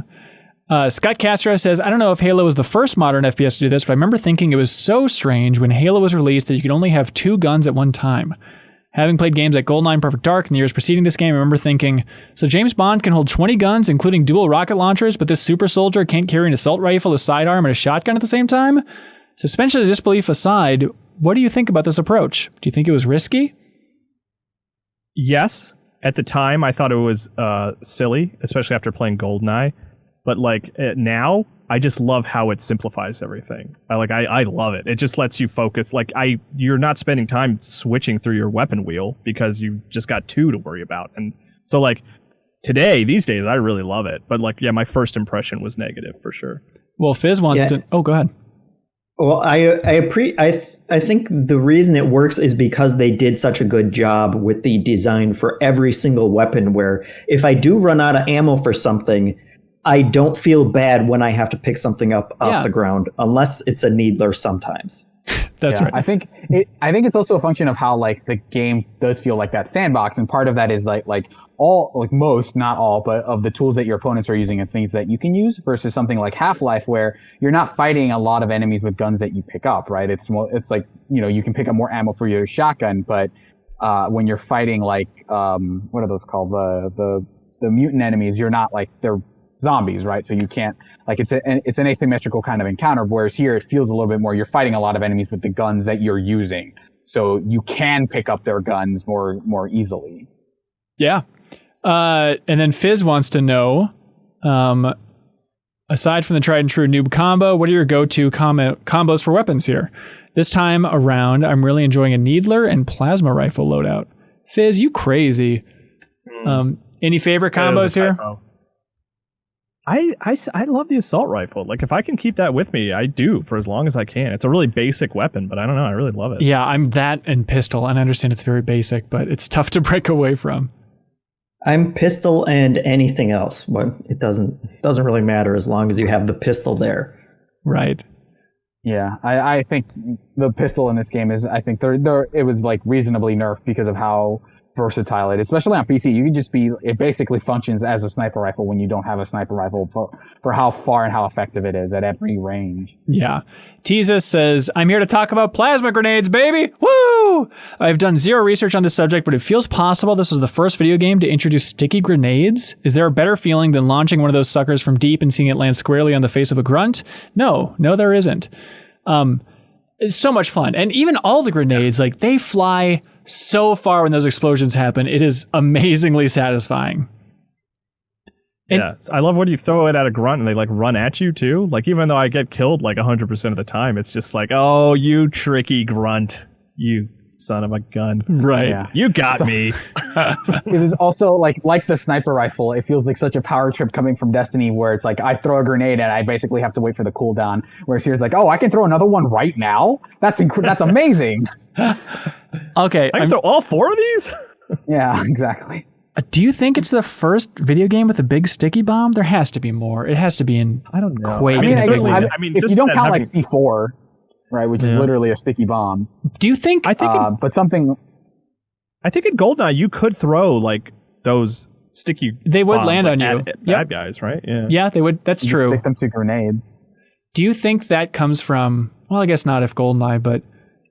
A: Scott Castro says, I don't know if Halo was the first modern FPS to do this, but I remember thinking it was so strange when Halo was released that you could only have 2 guns at one time. Having played games like GoldenEye and Perfect Dark in the years preceding this game, I remember thinking, so James Bond can hold 20 guns, including dual rocket launchers, but this super soldier can't carry an assault rifle, a sidearm, and a shotgun at the same time? Suspension of disbelief aside, what do you think about this approach? Do you think it was risky?
D: Yes. At the time, I thought it was silly, especially after playing GoldenEye. But now, I just love how it simplifies everything. I love it. It just lets you focus. You're not spending time switching through your weapon wheel because you just got 2 to worry about. And so these days, I really love it. But my first impression was negative for sure.
A: Well, Fizz wants to. Oh, go ahead.
B: Well, I think the reason it works is because they did such a good job with the design for every single weapon. Where if I do run out of ammo for something, I don't feel bad when I have to pick something up off the ground, unless it's a needler sometimes.
A: That's right.
C: I think it's also a function of how like the game does feel like that sandbox, and part of that is like all, like most, not all, but of the tools that your opponents are using and things that you can use versus something like Half-Life where you're not fighting a lot of enemies with guns that you pick up, right? It's like, you can pick up more ammo for your shotgun, but when you're fighting like what are those called, the mutant enemies, you're not like, they're zombies, right? So you can't, like, it's an asymmetrical kind of encounter, whereas here it feels a little bit more you're fighting a lot of enemies with the guns that you're using, so you can pick up their guns more easily.
A: Yeah. And then Fizz wants to know, aside from the tried and true noob combo, what are your go-to combos for weapons here? This time around, I'm really enjoying a Needler and plasma rifle loadout. Fizz, you crazy. Any favorite combos here?
D: I love the assault rifle. Like, if I can keep that with me, I do for as long as I can. It's a really basic weapon, but I don't know. I really love it.
A: Yeah, I'm that and pistol, and I understand it's very basic, but it's tough to break away from.
B: I'm pistol and anything else. But it doesn't really matter as long as you have the pistol there.
A: Right.
C: Yeah, I think the pistol in this game is, I think it was like reasonably nerfed because of how versatile it is, especially on PC. You can just it basically functions as a sniper rifle when you don't have a sniper rifle for how far and how effective it is at every range.
A: Yeah. Teaza says, I'm here to talk about plasma grenades, baby. Woo! I've done zero research on this subject, but it feels possible this is the first video game to introduce sticky grenades. Is there a better feeling than launching one of those suckers from deep and seeing it land squarely on the face of a grunt? No, there isn't. It's so much fun. And even all the grenades, like, they fly so far when those explosions happen. It is amazingly satisfying.
D: Yeah, I love when you throw it at a grunt and they like run at you too. Like, even though I get killed like 100% of the time, it's just like, oh, you tricky grunt, you son of a gun.
A: Right.
C: Yeah.
D: You got me.
C: It is also like the sniper rifle. It feels like such a power trip coming from Destiny, where it's like I throw a grenade and I basically have to wait for the cooldown. Whereas here it's like, oh, I can throw another one right now. That's amazing.
A: Okay.
D: I can throw all four of these?
C: Yeah, exactly.
A: Do you think it's the first video game with a big sticky bomb? There has to be more. It has to be in
D: I don't know.
A: Quake.
C: I mean, if you don't count like C4, right, which is literally a sticky bomb.
A: Do you think?
D: I think in GoldenEye you could throw like those sticky.
A: They would
D: bombs,
A: land
D: like,
A: on you.
D: Bad guys, right? Yeah.
A: Yeah, they would. That's true.
C: Stick them to grenades.
A: Do you think that comes from? Well, I guess not if GoldenEye, but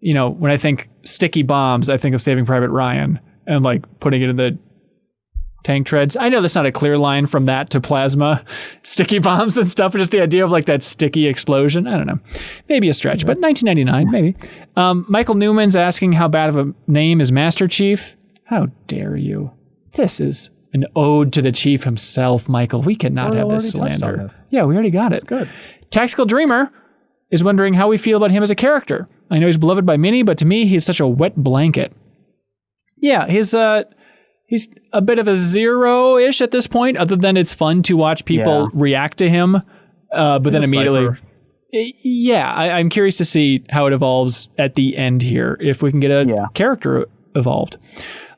A: when I think sticky bombs, I think of Saving Private Ryan and like putting it in the tank treads. I know that's not a clear line from that to plasma sticky bombs and stuff, but just the idea of like that sticky explosion. I don't know. Maybe a stretch, but 1999, maybe. Michael Newman's asking how bad of a name is Master Chief. How dare you? This is an ode to the Chief himself, Michael. We cannot have this slander. Yeah, we already got it.
D: Good.
A: Tactical Dreamer is wondering how we feel about him as a character. I know he's beloved by many, but to me, he's such a wet blanket. Yeah, he's a bit of a zero-ish at this point, other than it's fun to watch people react to him, but then immediately... Yeah, I'm curious to see how it evolves at the end here, if we can get a character evolved.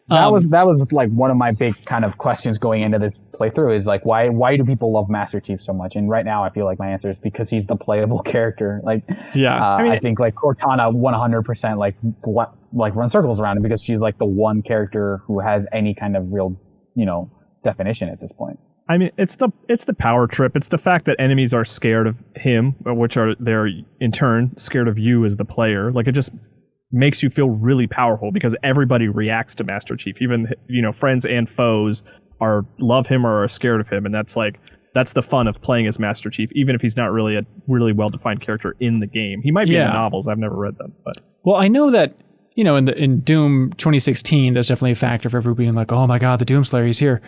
C: That was like one of my big kind of questions going into this playthrough is like, why do people love Master Chief so much? And right now I feel like my answer is because he's the playable character. Like, I think like Cortana 100% like run circles around him because she's like the one character who has any kind of real, definition at this point.
D: I mean, it's the power trip. It's the fact that enemies are scared of him, they're in turn scared of you as the player. Like, it just makes you feel really powerful because everybody reacts to Master Chief. Even, friends and foes love him or are scared of him. And that's the fun of playing as Master Chief, even if he's not really a really well-defined character in the game. He might be in the novels. I've never read them. But
A: well, I know that, in Doom 2016, there's definitely a factor for everybody being like, oh my God, the Doomslayer, he's here.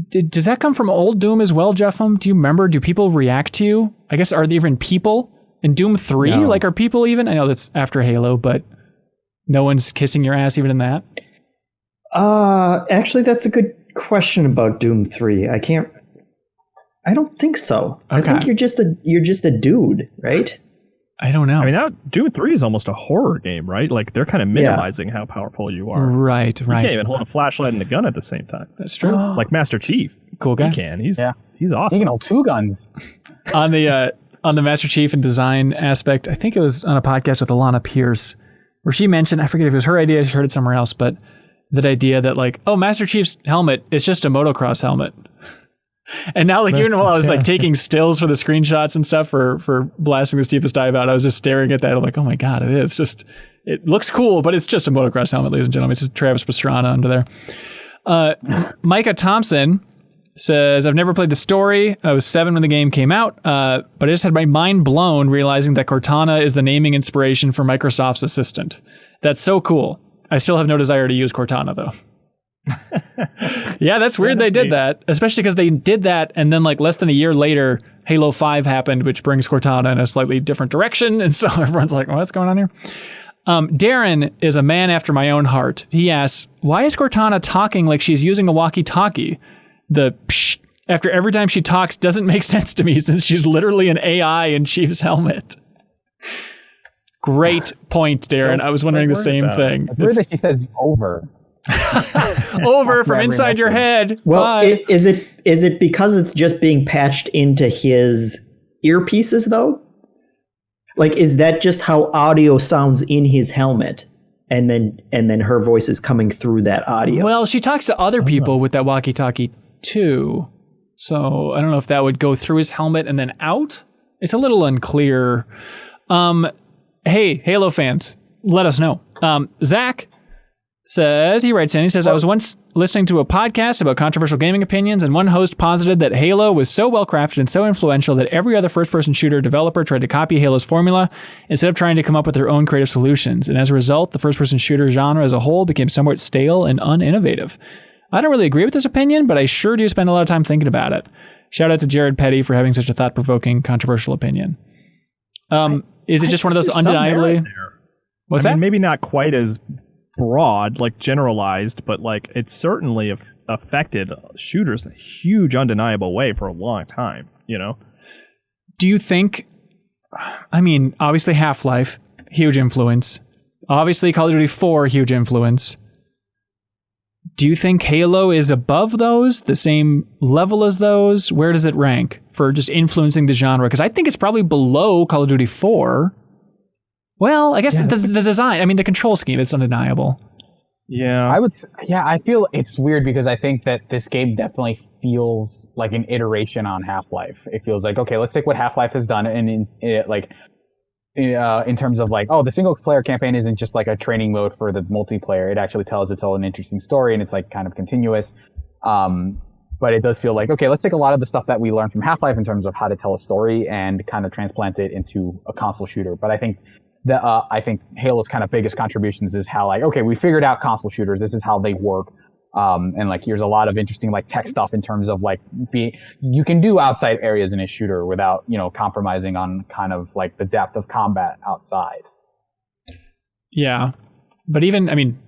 A: Does that come from old Doom as well, Jeffem? Do you remember? Do people react to you? I guess, are they even people? In Doom 3, like, are people even? I know that's after Halo, but no one's kissing your ass even in that?
B: Actually, that's a good question about Doom 3. I don't think so. Okay. I think you're just a dude, right?
A: I don't know.
D: I mean, now Doom 3 is almost a horror game, right? Like, they're kind of minimizing how powerful you are.
A: Right.
D: You can't even hold a flashlight and a gun at the same time.
A: That's true.
D: Like Master Chief.
A: Cool guy.
D: He can. He's awesome.
C: He can hold two guns.
A: On on the Master Chief and design aspect. I think it was on a podcast with Alana Pierce, where she mentioned, I forget if it was her idea, she heard it somewhere else, but that idea that like, oh, Master Chief's helmet is just a motocross helmet. And now, like, even while I was like taking stills for the screenshots and stuff for blasting the steepest dive out, I was just staring at that. I'm like, oh my God, it looks cool, but it's just a motocross helmet, ladies and gentlemen. It's just Travis Pastrana under there. Micah Thompson says, I've never played the story. I was 7 when the game came out, but I just had my mind blown realizing that Cortana is the naming inspiration for Microsoft's assistant. That's so cool. I still have no desire to use Cortana, though. Yeah, that's weird they did that, especially because they did that, and then like less than a year later, Halo 5 happened, which brings Cortana in a slightly different direction, and so everyone's like, what's going on here? Darren is a man after my own heart. He asks, why is Cortana talking like she's using a walkie-talkie? The psh after every time she talks doesn't make sense to me since she's literally an AI in Chief's helmet. Great point, Darren. I was wondering the same thing.
C: It's weird that she says over.
A: Over from inside your head.
B: Well, is it because it's just being patched into his earpieces, though? Like, is that just how audio sounds in his helmet? And then her voice is coming through that audio.
A: Well, she talks to other people with that walkie-talkie too. So I don't know if that would go through his helmet and then out. It's a little unclear. Hey, Halo fans, let us know. Zach says, he writes in, he says, I was once listening to a podcast about controversial gaming opinions, and one host posited that Halo was so well crafted and so influential that every other first-person shooter developer tried to copy Halo's formula instead of trying to come up with their own creative solutions. And as a result, the first-person shooter genre as a whole became somewhat stale and uninnovative. I don't really agree with this opinion, but I sure do spend a lot of time thinking about it. Shout out to Jared Petty for having such a thought-provoking, controversial opinion. Is it just one of those undeniably... What's that?
D: Maybe not quite as broad, like generalized, but like it's certainly affected shooters in a huge, undeniable way for a long time, you know?
A: Do you think, obviously Half-Life, huge influence. Obviously Call of Duty 4, huge influence. Do you think Halo is above those, the same level as those? Where does it rank for just influencing the genre? Because I think it's probably below Call of Duty 4. Well, I guess the design, the control scheme, it's undeniable.
D: Yeah.
C: I feel it's weird because I think that this game definitely feels like an iteration on Half-Life. It feels like, okay, let's take what Half-Life has done and in terms of like, oh, the single player campaign isn't just like a training mode for the multiplayer. It actually tells its own interesting story and it's like kind of continuous. But it does feel like, okay, let's take a lot of the stuff that we learned from Half-Life in terms of how to tell a story and kind of transplant it into a console shooter. But I think Halo's kind of biggest contributions is how like, okay, we figured out console shooters. This is how they work. And like, here's a lot of interesting like tech stuff in terms of like you can do outside areas in a shooter without, compromising on kind of like the depth of combat outside. Yeah.
A: But even,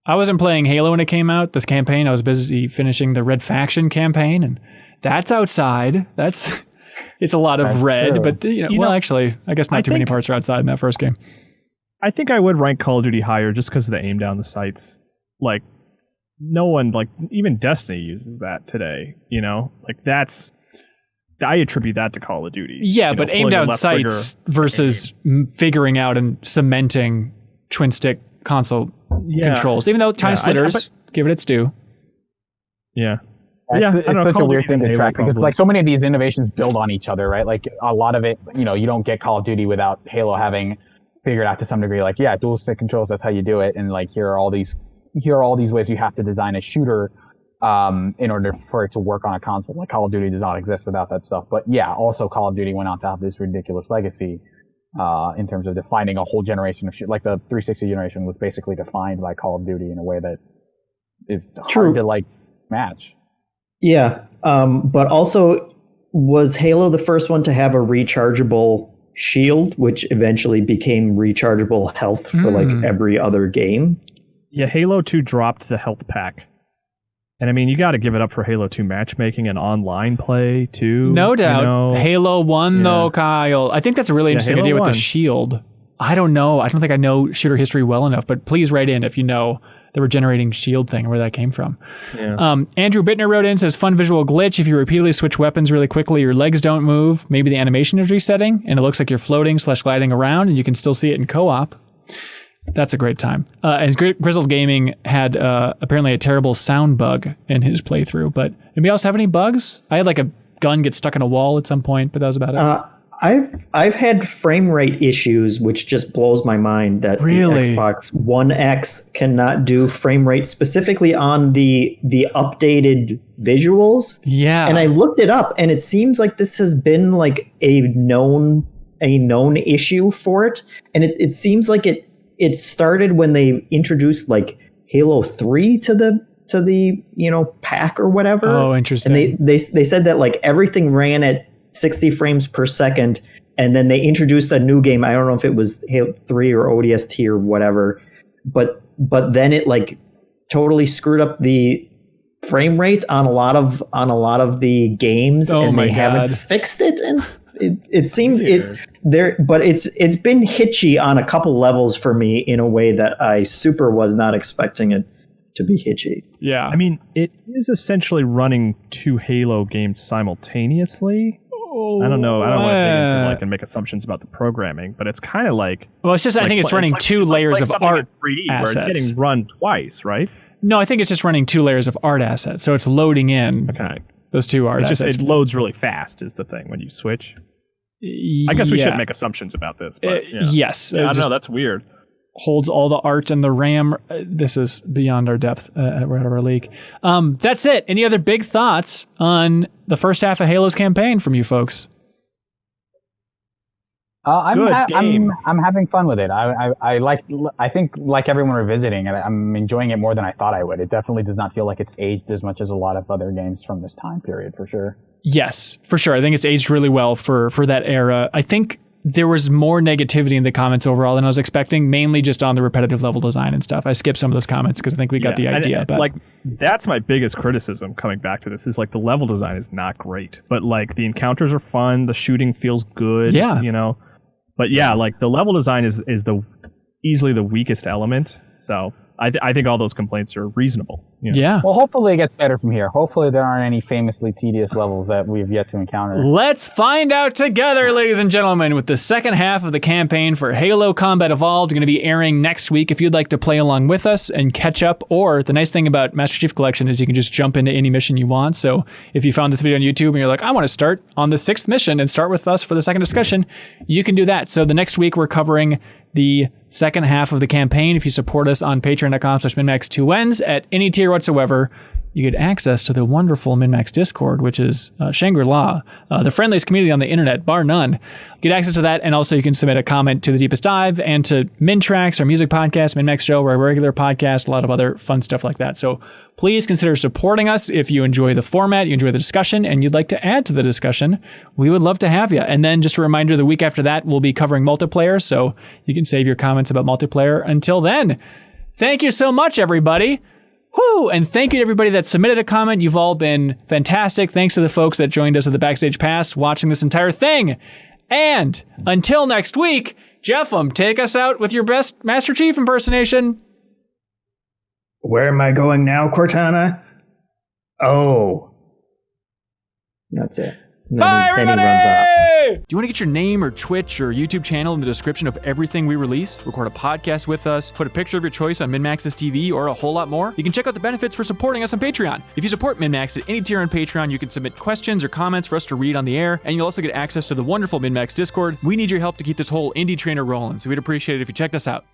A: I wasn't playing Halo when it came out, this campaign. I was busy finishing the Red Faction campaign, and that's outside. It's a lot of red, true. But actually, I guess not too many parts are outside in that first game.
D: I think I would rank Call of Duty higher just because of the aim down the sights. Like, no one, like, even Destiny uses that today, Like, I attribute that to Call of Duty.
A: Yeah, but aim down sights versus figuring out and cementing twin stick console controls. Even though time splitters, give it its due.
D: Yeah.
C: It's such a weird thing to track because like so many of these innovations build on each other, right? Like a lot of it, you don't get Call of Duty without Halo having figured out to some degree, like, yeah, dual stick controls, that's how you do it. And like, here are all these ways you have to design a shooter, in order for it to work on a console. Like Call of Duty does not exist without that stuff. But yeah, also Call of Duty went on to have this ridiculous legacy, in terms of defining a whole generation of like the 360 generation was basically defined by Call of Duty in a way that is hard to like match.
B: Yeah, but also, was Halo the first one to have a rechargeable shield, which eventually became rechargeable health for like every other game?
D: Yeah, Halo 2 dropped the health pack. And you got to give it up for Halo 2 matchmaking and online play too.
A: No doubt. Halo 1 though, Kyle. I think that's a really interesting idea with the shield. I don't know. I don't think I know shooter history well enough, but please write in if you know the regenerating shield thing, where that came from.
D: Yeah.
A: Andrew Bittner wrote in, says, fun visual glitch. If you repeatedly switch weapons really quickly, your legs don't move. Maybe the animation is resetting, and it looks like you're floating/gliding around, and you can still see it in co-op. That's a great time. And Grizzled Gaming had apparently a terrible sound bug in his playthrough, but anybody else have any bugs? I had like a gun get stuck in a wall at some point, but that was about it.
B: I've had frame rate issues, which just blows my mind that
A: Really?
B: the Xbox One X cannot do frame rate specifically on the updated visuals.
A: Yeah.
B: And I looked it up, and it seems like this has been like a known issue for it. And it seems like it started when they introduced like Halo 3 to the pack or whatever.
A: Oh, interesting.
B: And they said that like everything ran at 60 frames per second, and then they introduced a new game. I don't know if it was Halo 3 or ODST or whatever, but then it like totally screwed up the frame rate on a lot of the games, and they haven't fixed it. And it seemed but it's been hitchy on a couple levels for me in a way that I super was not expecting it to be hitchy.
A: Yeah.
D: I mean, it is essentially running 2 Halo games simultaneously. I don't know. I don't want to dig into and make assumptions about the programming, but it's kind of like.
A: Well, it's just I think it's running 2 layers of art
D: 3D
A: assets.
D: where it's getting run twice, right?
A: No, I think it's just running 2 layers of art assets. So it's loading in those 2 art assets.
D: It loads really fast is the thing when you switch. I guess we shouldn't make assumptions about this. But,
A: yes.
D: I don't know. That's weird.
A: Holds all the art and the RAM. This is beyond our depth. We're out of our league. That's it. Any other big thoughts on the first half of Halo's campaign from you folks?
C: I'm having fun with it. I think like everyone revisiting it, I'm enjoying it more than I thought I would. It definitely does not feel like it's aged as much as a lot of other games from this time period, for sure.
A: Yes, for sure. I think it's aged really well for that era. I think there was more negativity in the comments overall than I was expecting, mainly just on the repetitive level design and stuff. I skipped some of those comments because I think we got the idea. But
D: like, that's my biggest criticism coming back to this is like the level design is not great, but like the encounters are fun, the shooting feels good.
A: Yeah,
D: But yeah, like the level design is easily the weakest element. So I think all those complaints are reasonable.
A: Yeah.
C: Well, hopefully it gets better from here. Hopefully there aren't any famously tedious levels that we've yet to encounter.
A: Let's find out together, ladies and gentlemen, with the second half of the campaign for Halo Combat Evolved going to be airing next week. If you'd like to play along with us and catch up, or the nice thing about Master Chief Collection is you can just jump into any mission you want. So if you found this video on YouTube and you're like, I want to start on the 6th mission and start with us for the second discussion, you can do that. So the next week we're covering the second half of the campaign. If you support us on patreon.com/MinnMax2Ns at any tier whatsoever, you get access to the wonderful MinnMax Discord, which is Shangri-La, the friendliest community on the internet, bar none. Get access to that, and also you can submit a comment to The Deepest Dive and to MinnTracks, our music podcast, MinnMax Show, our regular podcast, a lot of other fun stuff like that. So please consider supporting us if you enjoy the format, you enjoy the discussion, and you'd like to add to the discussion. We would love to have you. And then just a reminder, the week after that, we'll be covering multiplayer, so you can save your comments about multiplayer until then. Thank you so much, everybody. Woo! And thank you to everybody that submitted a comment. You've all been fantastic. Thanks to the folks that joined us at the Backstage Pass watching this entire thing. And until next week, Jeffem, take us out with your best Master Chief impersonation.
B: Where am I going now, Cortana? Oh. That's it.
A: Bye, everybody!
B: Then he runs off.
A: Do you want to get your name or Twitch or YouTube channel in the description of everything we release? Record a podcast with us, put a picture of your choice on MinnMax's TV, or a whole lot more? You can check out the benefits for supporting us on Patreon. If you support MinnMax at any tier on Patreon, you can submit questions or comments for us to read on the air, and you'll also get access to the wonderful MinnMax Discord. We need your help to keep this whole indie trainer rolling, so we'd appreciate it if you checked us out.